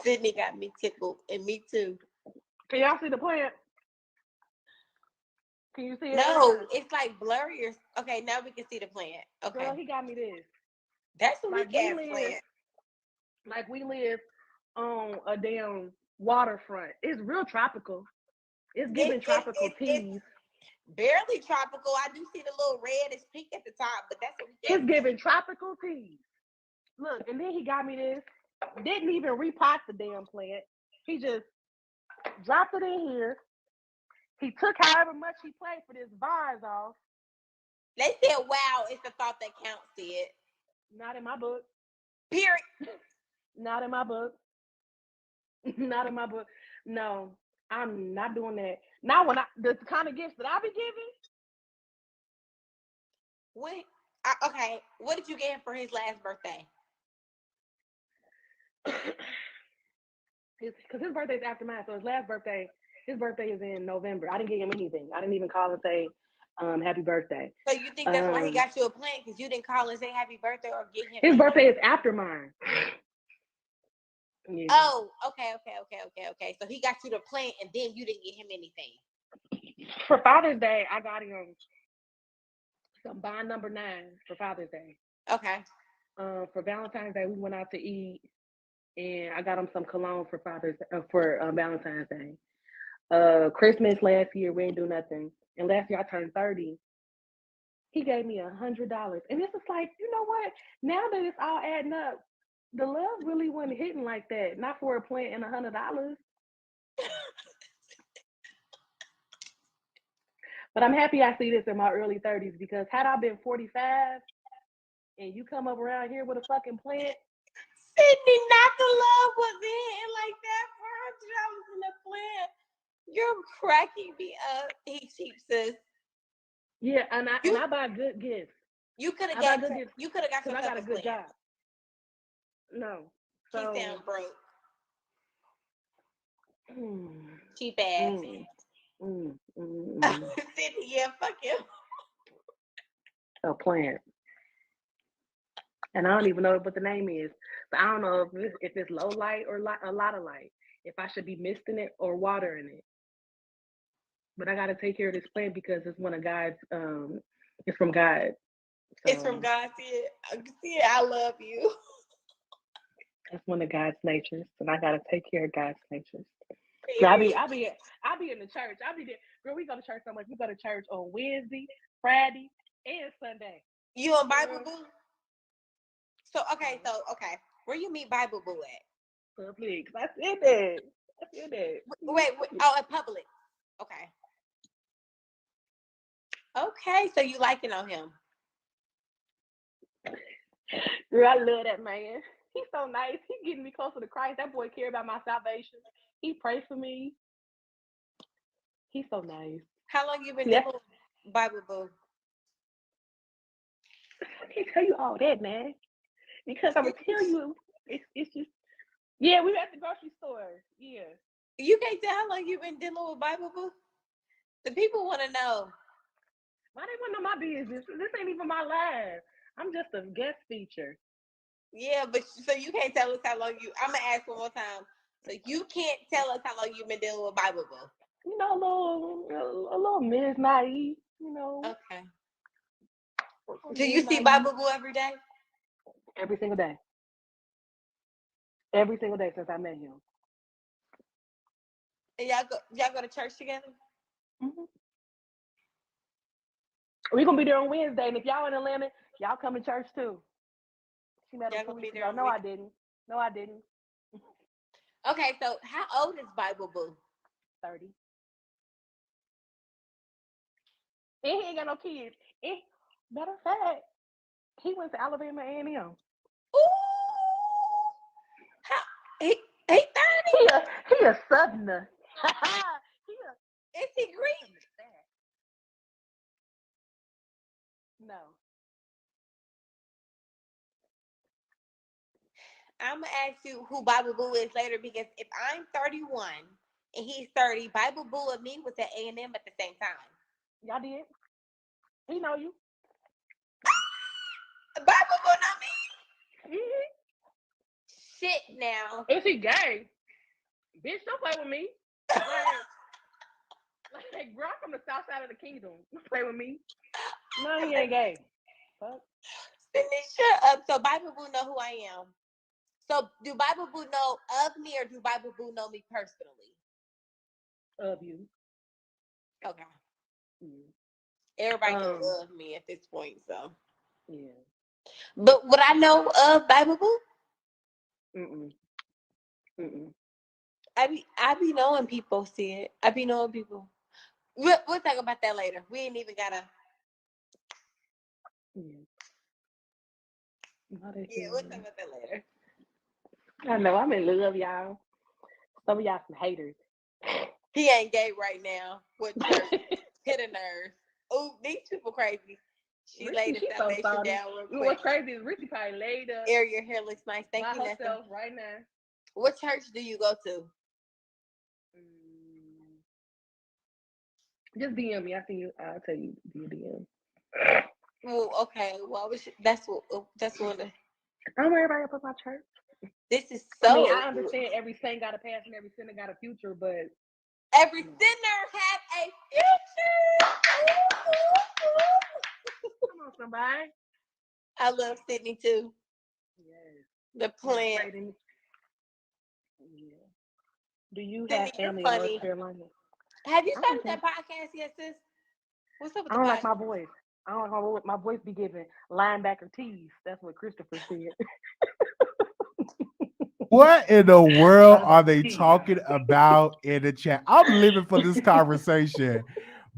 Sydney got me tickled, and me too. Can y'all see the plant? Can you see it? No, it's like blurry. Okay, now we can see the plant. Okay. Girl, he got me this. That's a weak ass plant. Like we live on a damn waterfront. It's real tropical. It's giving tropical teas. Barely tropical. I do see the little reddish pink at the top, but that's what we It's giving tropical teas. Look, and then he got me this. Didn't even repot the damn plant. He just dropped it in here. He took however much he paid for this vase off. They said, wow, it's the thought that counts, Sid. Not in my book. Period. Not in my book. Not in my book. No, I'm not doing that. Now, the kind of gifts that I be giving. Okay, what did you get him for his last birthday? Because his birthday's after mine, so his birthday is in November. I didn't get him anything. I didn't even call and say happy birthday. So you think that's why he got you a plant? Because you didn't call and say happy birthday or get him. His birthday is after mine. Yeah. Oh, okay. So he got you the plant, and then you didn't get him anything. For Father's Day, I got him some bond number 9 for Father's Day. Okay. For Valentine's Day, we went out to eat, and I got him some cologne for Valentine's Day. Christmas last year, we didn't do nothing, and last year I turned 30. He gave me $100, and this is like, you know what? Now that it's all adding up, the love really wasn't hitting like that. Not for a plant and $100. But I'm happy I see this in my early 30s because had I been 45 and you come up around here with a fucking plant. Sydney, not the love was in like that for $100 in the plant. You're cracking me up. He cheap, sis. Yeah, and I buy good gifts. You could have got some I got a good job. No. So he sound broke. Cheap ass. Sydney, yeah, fuck him. A plant. And I don't even know what the name is. So I don't know if it's low light or a lot of light. If I should be misting it or watering it. But I got to take care of this plant because it's one of God's. It's from God. So it's from God. See it. I love you. It's one of God's natures, and I got to take care of God's natures. So I be in the church. I be there. Girl, we go to church so much. We go to church on Wednesday, Friday, and Sunday. You on Bible Boo? So okay. Where you meet Bible Boo at? Public. I said that. Wait. Oh, at Public. Okay. Okay, so you liking on him? Girl, I love that man. He's so nice. He's getting me closer to Christ. That boy care about my salvation. He prays for me. He's so nice. How long you been dealing with Bible Boo? I can't tell you all that, man. Because I'm gonna tell you, it's just yeah, we were at the grocery store. Yeah. You can't tell how long you been dealing with Bible Boo? The people want to know. Why they want to know my business? This ain't even my life. I'm just a guest feature. Yeah, but so you can't tell us how long you. I'm gonna ask one more time. So you can't tell us how long you've been dealing with Bible Boo. You know, a little Ms. Naive. You know. Okay. Do you see Bible Boo every day? Every single day. Every single day since I met him. And y'all go to church together? Mm-hmm. We're gonna be there on Wednesday, and if y'all in Atlanta, y'all come to church too. She met him 2 weeks ago. No, I didn't. Okay, so how old is Bible Boo? 30. And he ain't got no kids. Matter of fact, he went to Alabama A&M. Ooh! He 30? He a southerner. Is he Greek? No. I'm gonna ask you who Bible Boo is later because if I'm 31 and he's 30, Bible Boo and me was at A&M at the same time. Y'all did? He know you. Bible Boo know me. Mm-hmm. Shit now. Is he gay? Bitch, don't play with me. Like, bro, I'm from the south side of the kingdom. You play with me. No, he ain't gay. Fuck. Sydney, shut up. So Bible Boo know who I am. So do Bible Boo know of me or do Bible Boo know me personally? Of you. Okay. Mm-hmm. Everybody can love me at this point, so. Yeah. But would I know of Bible Boo? I be knowing people, see it. I be knowing people. We'll talk about that later. We ain't even gotta. Yeah, we'll talk about that later. I know, I'm in love, y'all. Some of y'all some haters. He ain't gay right now. What church? Hit a nerve. Oh, these people crazy. She laid the foundation down real quick. What's crazy is Richie probably laid up. Air, your hair looks nice. Thank you, herself right now. What church do you go to? Just DM me. I'll tell you via DM. Well, okay. Well, that's one. I don't worry about my church. This is so. I understand every saint got a past and every sinner got a future, but every sinner has a future. Come on, somebody. I love Sydney too. Yes. The plant. Yeah. Do you have family in North Carolina? Have you started that podcast yet, sis? What's up with I don't like my voice. I don't know my voice be giving linebacker tease. That's what Christopher said. What in the world are they talking about in the chat? I'm living for this conversation.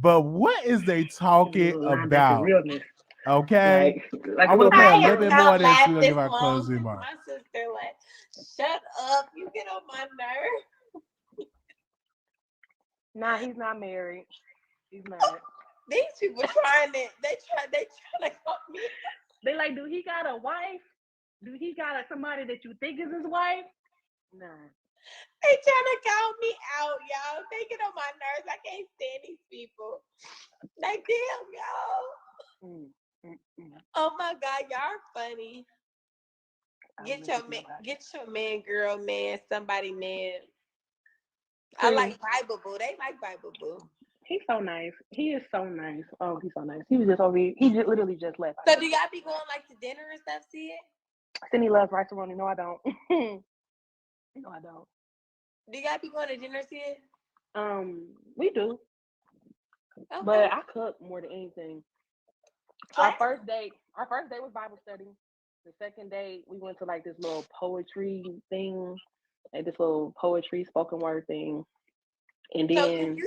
But what is they talking about? Realness. Okay. Like I want to play a I little have bit more not of this. We're laughed gonna this give our long closing since remarks. my sister like, shut up, you get on my nerve. Nah, he's not married. He's not. These people trying to call me. They like, do he got a wife? Do he got somebody that you think is his wife? Nah. They trying to call me out, y'all. They get on my nerves. I can't stand these people. Like, damn, y'all. Oh my God, y'all are funny. Get your man, girl, man, somebody, man. I like Bible Boo. They like Bible Boo. He's so nice. He is so nice. Oh, he's so nice. He was just over here. He just literally just left. So do y'all be going like to dinner and stuff, see it? Cindy loves rice-a-roni. No, I don't. No, I don't. Do y'all be going to dinner, see it? We do. Okay. But I cook more than anything. Our first date was Bible study. The second date, we went to like this little poetry thing, like this little poetry spoken word thing. And then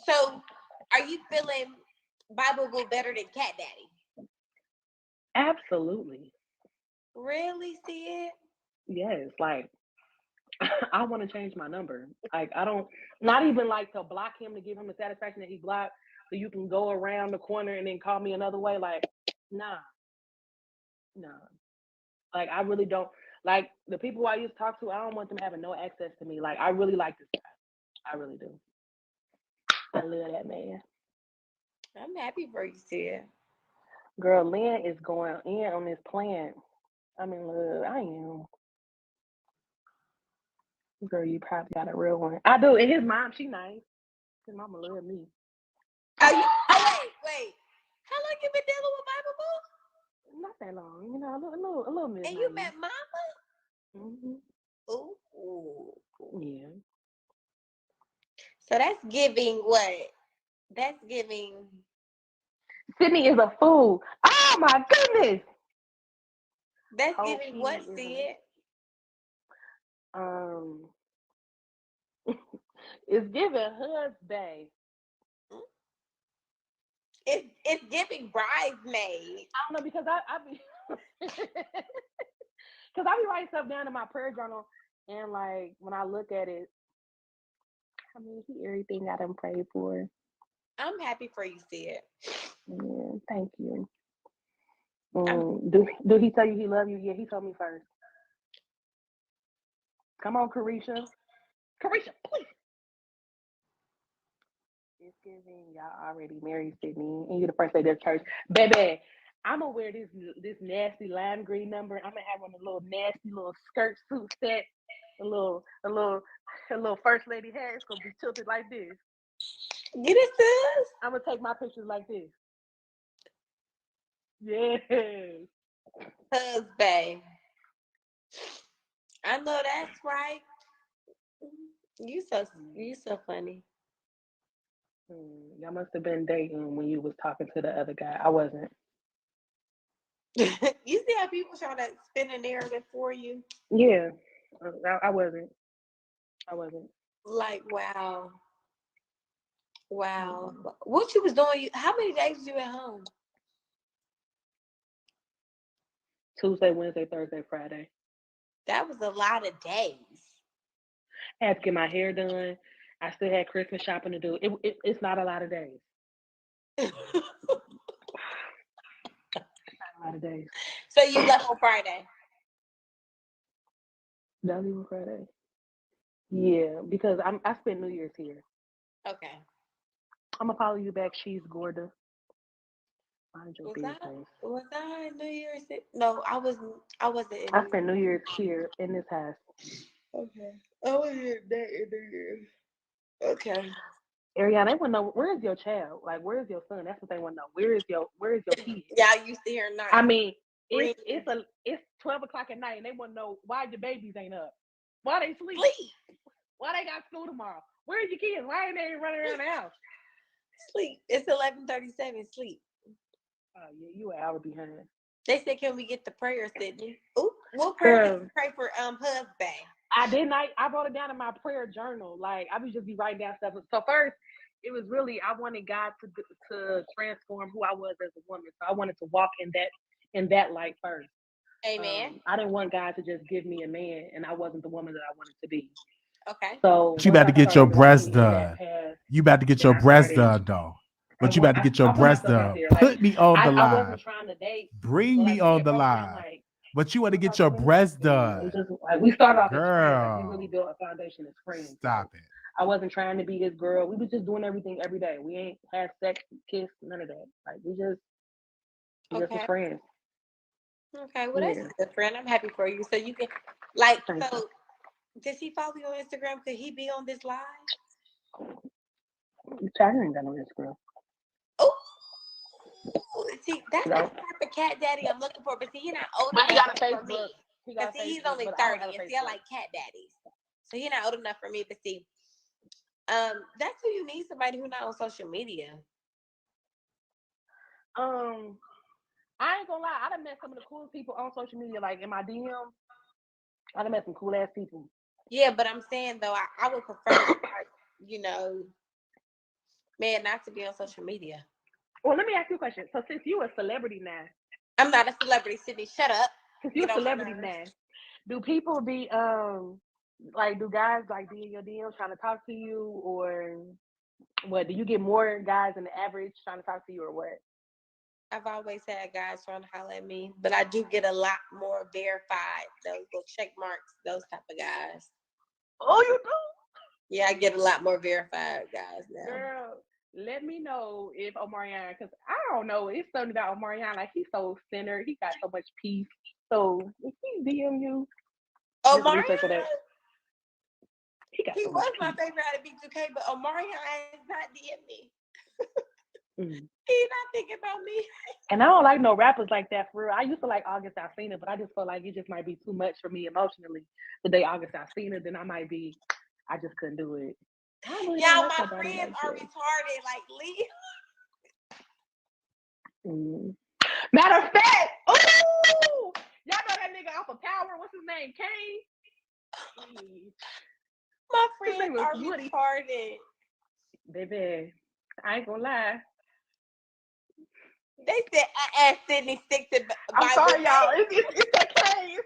so are you feeling Bible Boo better than Cat Daddy? Absolutely. Really, see it? Yes, like I want to change my number. Like I don't, not even like to block him to give him the satisfaction that he blocked, so you can go around the corner and then call me another way. Like, nah. Like I really don't like the people I used to talk to. I don't want them having no access to me. Like I really like this guy. I really do. I love that man. I'm happy for you, Sia. Girl, Lynn is going in on this plan. I mean, look, I am. Girl, you probably got a real one. I do. And his mom, she nice. His mama love me. Wait. How long you been dealing with Bible Boo? Not that long. You know, a little bit. And you met Mama? Mm-hmm. Ooh. Yeah. So that's giving what? That's giving. Sydney is a fool. Oh my goodness. That's giving what, Sid? It's giving husband. It's giving bridesmaid. I don't know because I be because I be writing stuff down in my prayer journal, and like when I look at it, I mean, everything I done prayed for. I'm happy for you, Sid. Yeah, thank you. Do he tell you he love you? Yeah, he told me first. Come on, Carisha. Carisha, please. It's giving y'all already married, Sydney, and you the first lady of church, baby. I'm gonna wear this nasty lime green number. I'm gonna have on a little nasty little skirt suit set, a little first lady hat. It's gonna be tilted like this. Get it, sis. I'm gonna take my pictures like this. Yes. Husband. I know that's right. You so funny. Y'all must have been dating when you was talking to the other guy. I wasn't. You see how people try to spin a narrative for you? Yeah, I wasn't. Like, wow. What you was doing? How many days was you at home? Tuesday, Wednesday, Thursday, Friday. That was a lot of days. I had to get my hair done. I still had Christmas shopping to do. It's not a lot of days. Not a lot of days. So you left on Friday? Did I leave on Friday? Yeah, because I spent New Year's here. Okay. I'm gonna follow you back. She's Gorda. Mind your business. Was I New Year's? No, I wasn't. I spent New Year's here in this house. Okay. I was here that in New Year's. Okay. Arionne, they want to know, where's your child? Like, where's your son? That's what they want to know. Where is your kid? Y'all used to hear night. I mean, it's 12 o'clock at night, and they want to know why your babies ain't up. Why they sleep? Why they got school tomorrow? Where's your kids? Why ain't they running around the house? Sleep. It's 11:37. Sleep. Oh yeah, you an hour behind. They said, "Can we get the prayer, Sydney?" Ooh, we'll pray for husband. I didn't. I wrote it down in my prayer journal. Like I would just be writing down stuff. So first, It was really I wanted God to transform who I was as a woman. So I wanted to walk in that light first. Amen. I didn't want God to just give me a man, and I wasn't the woman that I wanted to be. Okay. So But you about to get your breast done. You about to get your breast done, though. But you about to get your breast done. Put me on the I wasn't live. trying to date. Bring me on the live. But you want to get your breast done. We started off as friends. Girl. We really built a foundation as friends. Stop it. I wasn't trying to be his girl. We was just doing everything every day. We ain't had sex, kiss, none of that. Like we just was friends. Okay, well that's a good friend. I'm happy for you. So you can does he follow you on Instagram? Could he be on this live? I ain't got no Instagram. Oh, see, that's the type of cat daddy I'm looking for. But see, he's not old But he enough got a for me. Facebook. But see, he's only 30, and see, I like cat daddies. So he's not old enough for me. But see, that's who you need, somebody who's not on social media. I ain't gonna lie. I done met some of the coolest people on social media, like in my DM. I done met some cool ass people. Yeah, but I'm saying though, I would prefer, man, not to be on social media. Well, let me ask you a question. So since you a celebrity now, I'm not a celebrity, Sydney. Shut up. Since you're a celebrity now, do people be do guys like be in your DMs trying to talk to you, or what? Do you get more guys than the average trying to talk to you, or what? I've always had guys trying to holler at me, but I do get a lot more verified, those little check marks, those type of guys. Oh, you do? Yeah, I get a lot more verified guys now. Girl, let me know if Arionne, because I don't know, it's something about Arionne, like he's so centered, he got so much peace. So if he DM you, Arionne, he was my favorite out of B2K, but Arionne is not DM me. He's not thinking about me. And I don't like no rappers like that for real. I used to like August Alsina, but I just felt like it just might be too much for me emotionally. The day August Alsina, then I just couldn't do it. Y'all, my friends are retarded. Like, leave. Matter of fact, ooh, y'all know that nigga off of Power. What's his name? Kane. My friends are retarded. Baby, I ain't gonna lie. They said I asked Sydney stick to Bible. I'm sorry, y'all. It's that case.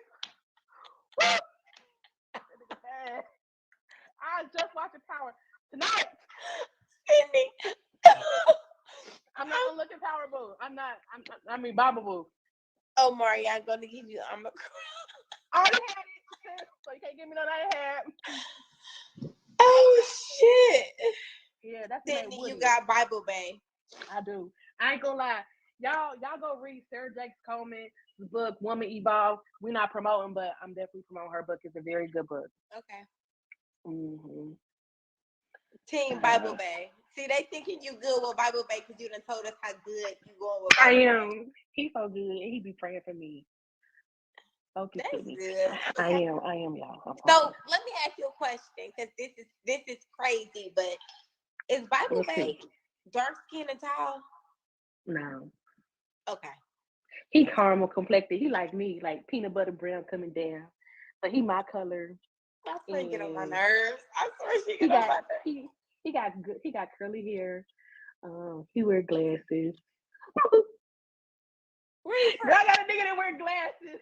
I just watching Power tonight. Sydney. I'm not gonna look at Power Boo. I mean Bible Boo. Oh, Mario, I'm gonna give you I already had it, so you can't give me no that I had. Oh shit. Yeah, that's Sydney, you got Bible Bay. I do. I ain't gonna lie. Y'all go read Sarah Jakes Coleman's book, Woman Evolve. We're not promoting, but I'm definitely promoting her book. It's a very good book. Okay. Team Bible Bay. See, they thinking you good with Bible Bay because you done told us how good you going with Bible Bay. I am. He's so good. He be praying for me. That's good. I am, y'all. So let me ask you a question, because this is crazy, but is Bible Bay dark skinned and tall? No. Okay. He caramel complected. He like me, like peanut butter brown coming down. So he my color. I swear get on my nerves. I swear she get on my nerves. He got curly hair. He wear glasses. Girl, I got a nigga that wear glasses.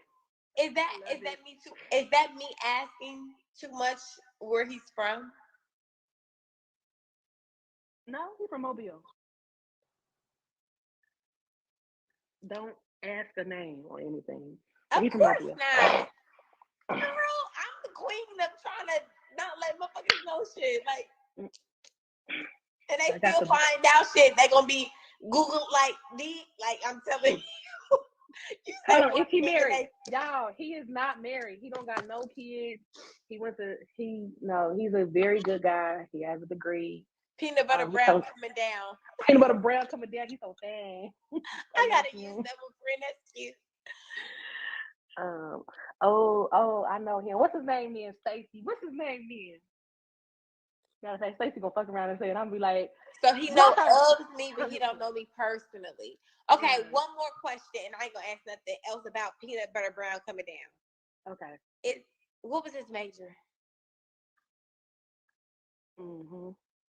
Is that me asking too much where he's from? No, he's from Mobile. Don't ask a name or anything. Of course not. Girl, I'm the queen of trying to not let motherfuckers know shit. Like, and they still find out shit. They gonna be Google like I'm telling you. Hold on, is he married? Y'all, he is not married. He don't got no kids. He's a very good guy. He has a degree. Peanut butter brown coming down. Peanut butter brown coming down. He's so fan. I gotta use that one, friend. That's cute. I know him. What's his name then? Stacy. What's his name then? Gotta say Stacy gonna fuck around and say it. I'm be like, so he knows of me, but he don't know me personally. Okay, one more question, and I ain't gonna ask nothing else about peanut butter brown coming down. Okay. What was his major?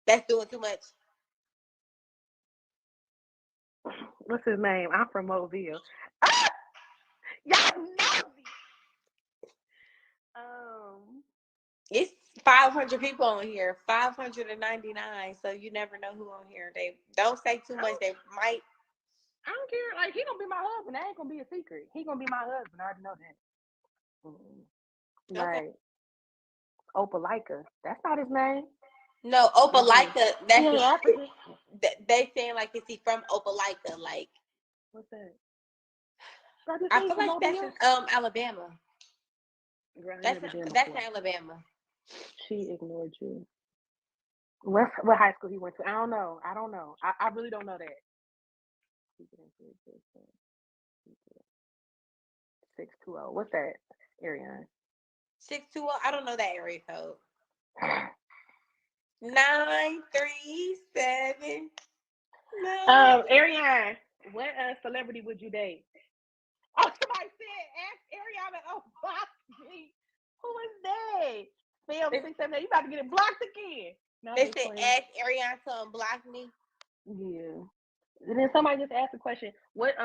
That's doing too much. What's his name? I'm from Mobile. Ah! Y'all know me. It's 500 people on here, 599. So you never know who on here. They don't say too much. They might. I don't care. Like, he gonna be my husband. That ain't gonna be a secret. He gonna be my husband. I already know that. Right. Opalika. That's not his name. No, Opalika. He ain't African. They saying like, is he from Opalika? Like, What's that? I feel like that's in Alabama. Girl, That's in Alabama. She ignored you. What high school he went to? I don't know. I really don't know that. 620. What's that, Arionne? 620. I don't know that area code. 937. Arionne, what celebrity would you date? Oh, somebody said ask Arionne. Oh, block me. Who is that? Spam 678. You about to get it blocked again. No, they said ask Arionne to unblock me. Yeah. And then somebody just asked a question. Which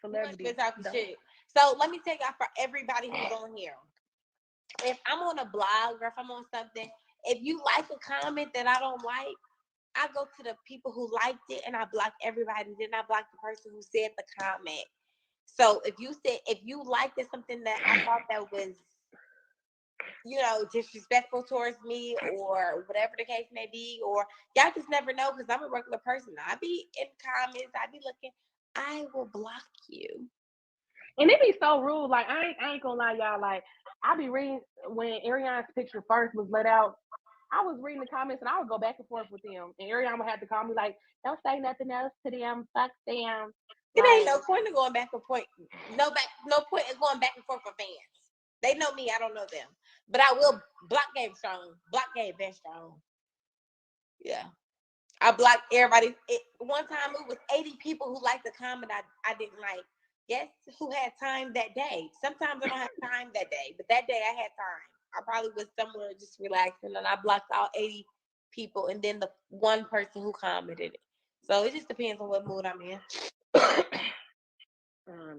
celebrity? Shit. So let me take out for everybody who's on here. If I'm on a blog or if I'm on something, if you like a comment that I don't like, I go to the people who liked it and I block everybody. Then I block the person who said the comment. So if you liked it, something that I thought that was, disrespectful towards me or whatever the case may be, or y'all just never know because I'm a regular person. I be in comments, I be looking, I will block you. And it be so rude. Like, I ain't gonna lie, y'all. Like, I be reading when Arionne's picture first was let out. I was reading the comments and I would go back and forth with them. And Arionne would have to call me like, don't say nothing else to them. Fuck them. It ain't no point in going back and forth. No point in going back and forth for fans. They know me. I don't know them. But I will block Game Strong. Block Game Very Strong. Yeah. I blocked everybody. One time it was 80 people who liked the comment I didn't like. Guess who had time that day? Sometimes I don't have time that day. But that day I had time. I probably was somewhere just relaxing. And I blocked all 80 people. And then the one person who commented it. So it just depends on what mood I'm in.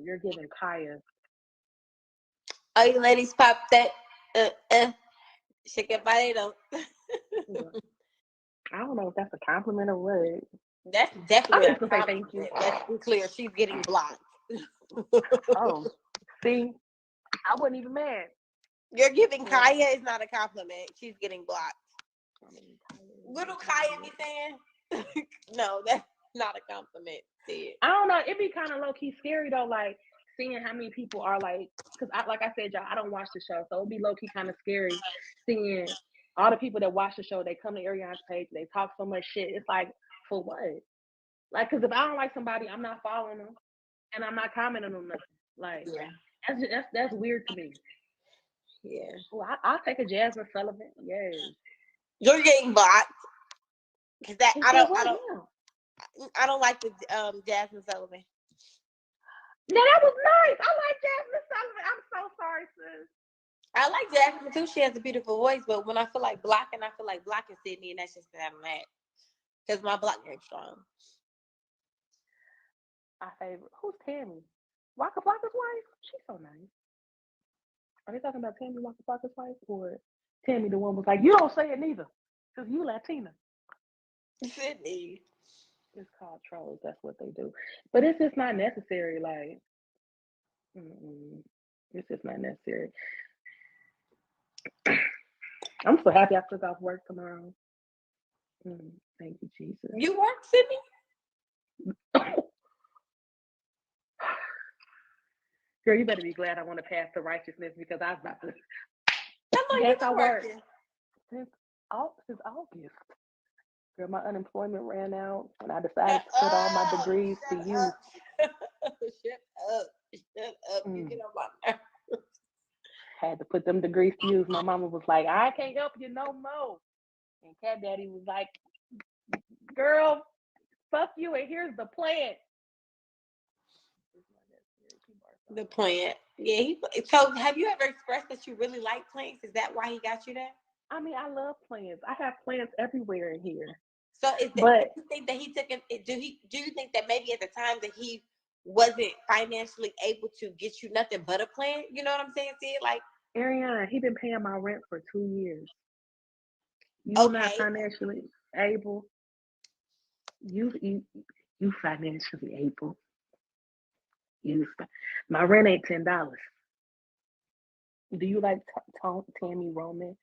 You're giving Kaya. All you ladies pop that. Shake your body though. I don't know if that's a compliment or what. That's definitely I'm just gonna say thank you. That's clear. She's getting blocked. Oh, see, I wasn't even mad. You're giving Kaya is not a compliment. She's getting blocked. Little Kaya be saying, no, that's not a compliment. I don't know. It'd be kind of low key scary though, like seeing how many people are like, because like I said, y'all, I don't watch the show, so it'd be low key kind of scary seeing all the people that watch the show. They come to Arionne's page, they talk so much shit. It's like, for what? Like, because if I don't like somebody, I'm not following them, and I'm not commenting on nothing. Like, that's weird to me. Yeah. Well, I'll take a Jasmine Sullivan. Yes. You're getting blocked. Cause I don't like the Jasmine Sullivan. No, that was nice. I like Jasmine Sullivan. I'm so sorry, sis. I like Jasmine too. She has a beautiful voice, but when I feel like blocking Sydney, and that's just that I'm mad. Because my block game's strong. My favorite. Who's Tammy? Waka Flocka's wife? She's so nice. Are they talking about Tammy Waka Flocka's wife? Or Tammy, the one was like, you don't say it neither. Because you Latina. Sydney. It's called trolls. That's what they do. But it's just not necessary. Like, it's just not necessary. I'm so happy I took off work tomorrow. Thank you, Jesus. You work, Sydney? Girl, you better be glad I want to pass the righteousness because I was about to. Yes, I work. Since August. Girl, my unemployment ran out and I decided to put all my degrees to use. Shut up. You get on my nerves. Had to put them degrees to use. My mama was like, I can't help you no more. And Cat Daddy was like, girl, fuck you, and here's the plan. The plant. Yeah. So have you ever expressed that you really like plants? Is that why he got you that? I mean, I love plants. I have plants everywhere in here. So do you think that he took it? Do you think that maybe at the time that he wasn't financially able to get you nothing but a plan? You know what I'm saying? See, like Arionne, he been paying my rent for 2 years. You not financially able. You financially able. My rent ain't $10. Do you like Tammy Roman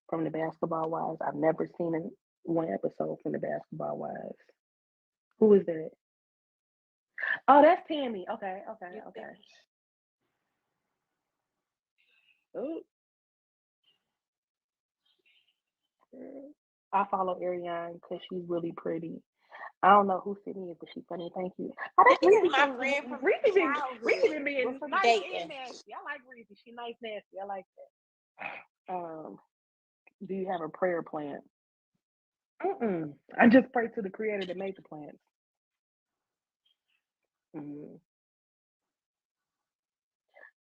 from the Basketball Wives? I've never seen one episode from the Basketball Wives. Who is that? Oh, that's Tammy. Okay. Oh. I follow Arionne because she's really pretty. I don't know who Sydney is, but she's funny. Thank you. Oh, that's Reese. My friend from Reese been being nice dating. and nasty. I like Reese. She's nice, nasty. I like that. Do you have a prayer plan? I just pray to the Creator that made the plans.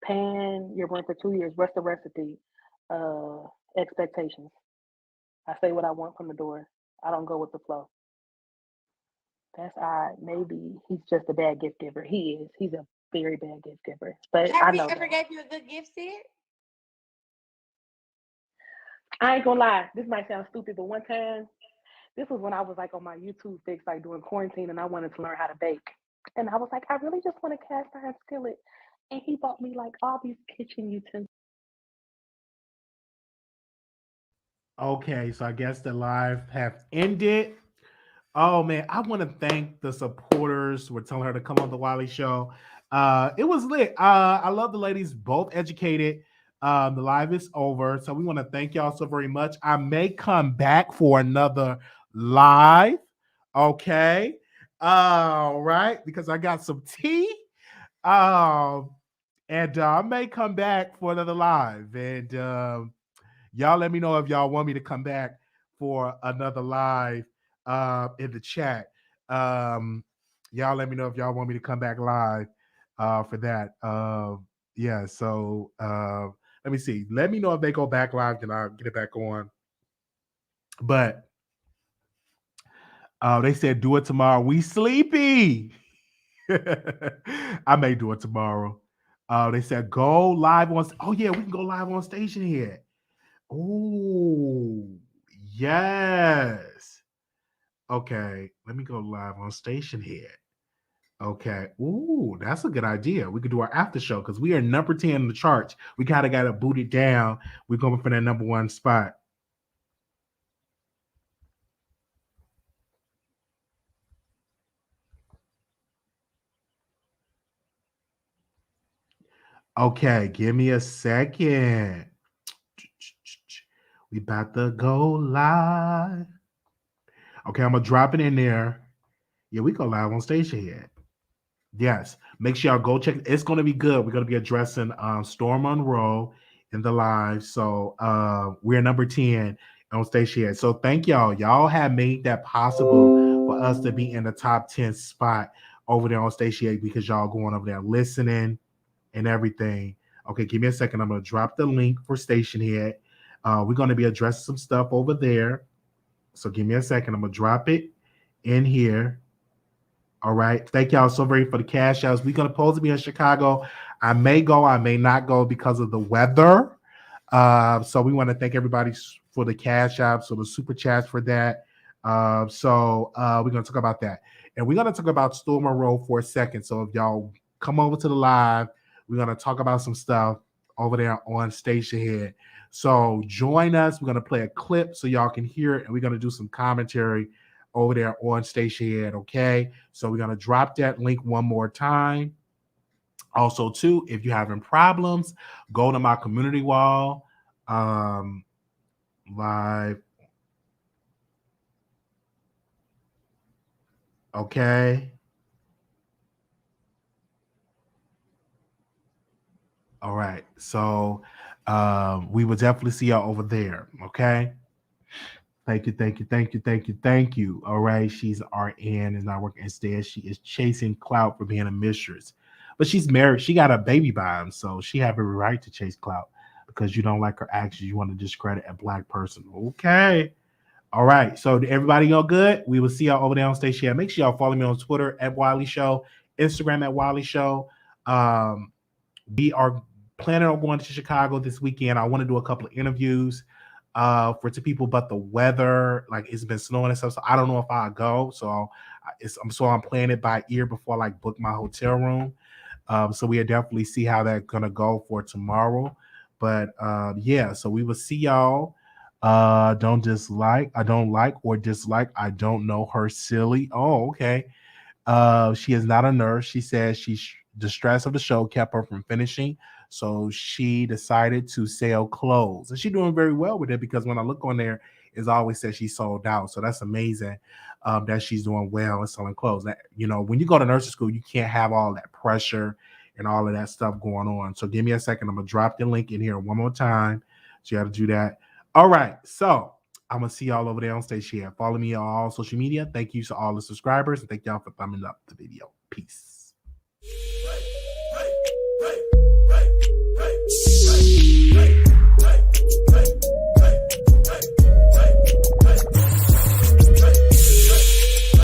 Pan your rent for 2 years. What's the recipe? Expectations. I say what I want from the door. I don't go with the flow. That's odd. Maybe he's just a bad gift giver. He is. He's a very bad gift giver. But I know. Have he ever gave you a good gift, Sid? I ain't gonna lie. This might sound stupid, but one time, this was when I was like on my YouTube fix, like during quarantine, and I wanted to learn how to bake. And I was like, I really just want a cast iron skillet. And he bought me like all these kitchen utensils. Okay, so I guess the live have ended. Oh man, I want to thank the supporters. We're telling her to come on the Wiley Show. It was lit. I love the ladies, both educated. The live is over, so we want to thank y'all so very much. I may come back for another live. Okay, all right, because I got some tea. And I may come back for another live. And y'all let me know if y'all want me to come back for another live in the chat. Y'all let me know if y'all want me to come back live for that. Yeah, so let me see. Let me know if they go back live, then I'll get it back on. But they said do it tomorrow. We sleepy. I may do it tomorrow. They said go live on. Oh yeah, we can go live on station here. Oh yes. Okay, let me go live on station here. Okay. Ooh, that's a good idea. We could do our after show because we are number 10 in the charts. We kind of got to boot it down. We're going for that number 1 spot. Okay, give me a second. We about to go live. Okay, I'm going to drop it in there. Yeah, we go live on station here. Yes, make sure y'all go check. It's going to be good. We're going to be addressing Storm Monroe in the live. So we're number 10 on station here. So thank y'all. Y'all have made that possible for us to be in the top 10 spot over there on station 8 because y'all going over there listening and everything. Okay, give me a second. I'm going to drop the link for station here. We're going to be addressing some stuff over there. So give me a second. I'm going to drop it in here. All right. Thank y'all so very much for the cash outs. We're going to supposed to be in Chicago. I may go. I may not go because of the weather. So we want to thank everybody for the cash outs, so the super chats for that. So we're going to talk about that. And we're going to talk about Storm Monroe for a second. So if y'all come over to the live, we're going to talk about some stuff over there on station here. So join us. We're going to play a clip so y'all can hear it. And we're going to do some commentary over there on station here. Okay. So we're going to drop that link one more time. Also, too, if you're having problems, go to my community wall. Live. Okay. All right. So we will definitely see y'all over there. Okay. Thank you, thank you, thank you, thank you, thank you. All right. She's RN, is not working. Instead, she is chasing clout for being a mistress. But she's married. She got a baby by him. So she have every right to chase clout because you don't like her actions. You want to discredit a black person. Okay. All right. So everybody go good. We will see y'all over there on Station. Make sure y'all follow me on Twitter at Wiley Show, Instagram at Wiley Show. We are planning on going to Chicago this weekend. I want to do a couple of interviews for two people, but the weather, like it's been snowing and stuff, so I don't know if I'll go. So I'm playing it by ear before I like book my hotel room. So we'll definitely see how that's gonna go for tomorrow. But yeah, so we will see y'all. Don't like or dislike. I don't know her, silly. Oh, okay. She is not a nurse. She says the stress of the show kept her from finishing, so she decided to sell clothes, and she's doing very well with it because when I look on there, it always says she sold out. So that's amazing that she's doing well and selling clothes. That, you know, when you go to nursing school, you can't have all that pressure and all of that stuff going on. So give me a second. I'm gonna drop the link in here one more time. So you have to do that. All right, so I'm going to see y'all over there on Station. Follow me on all social media. Thank you to all the subscribers, and thank y'all for thumbing up the video. Peace.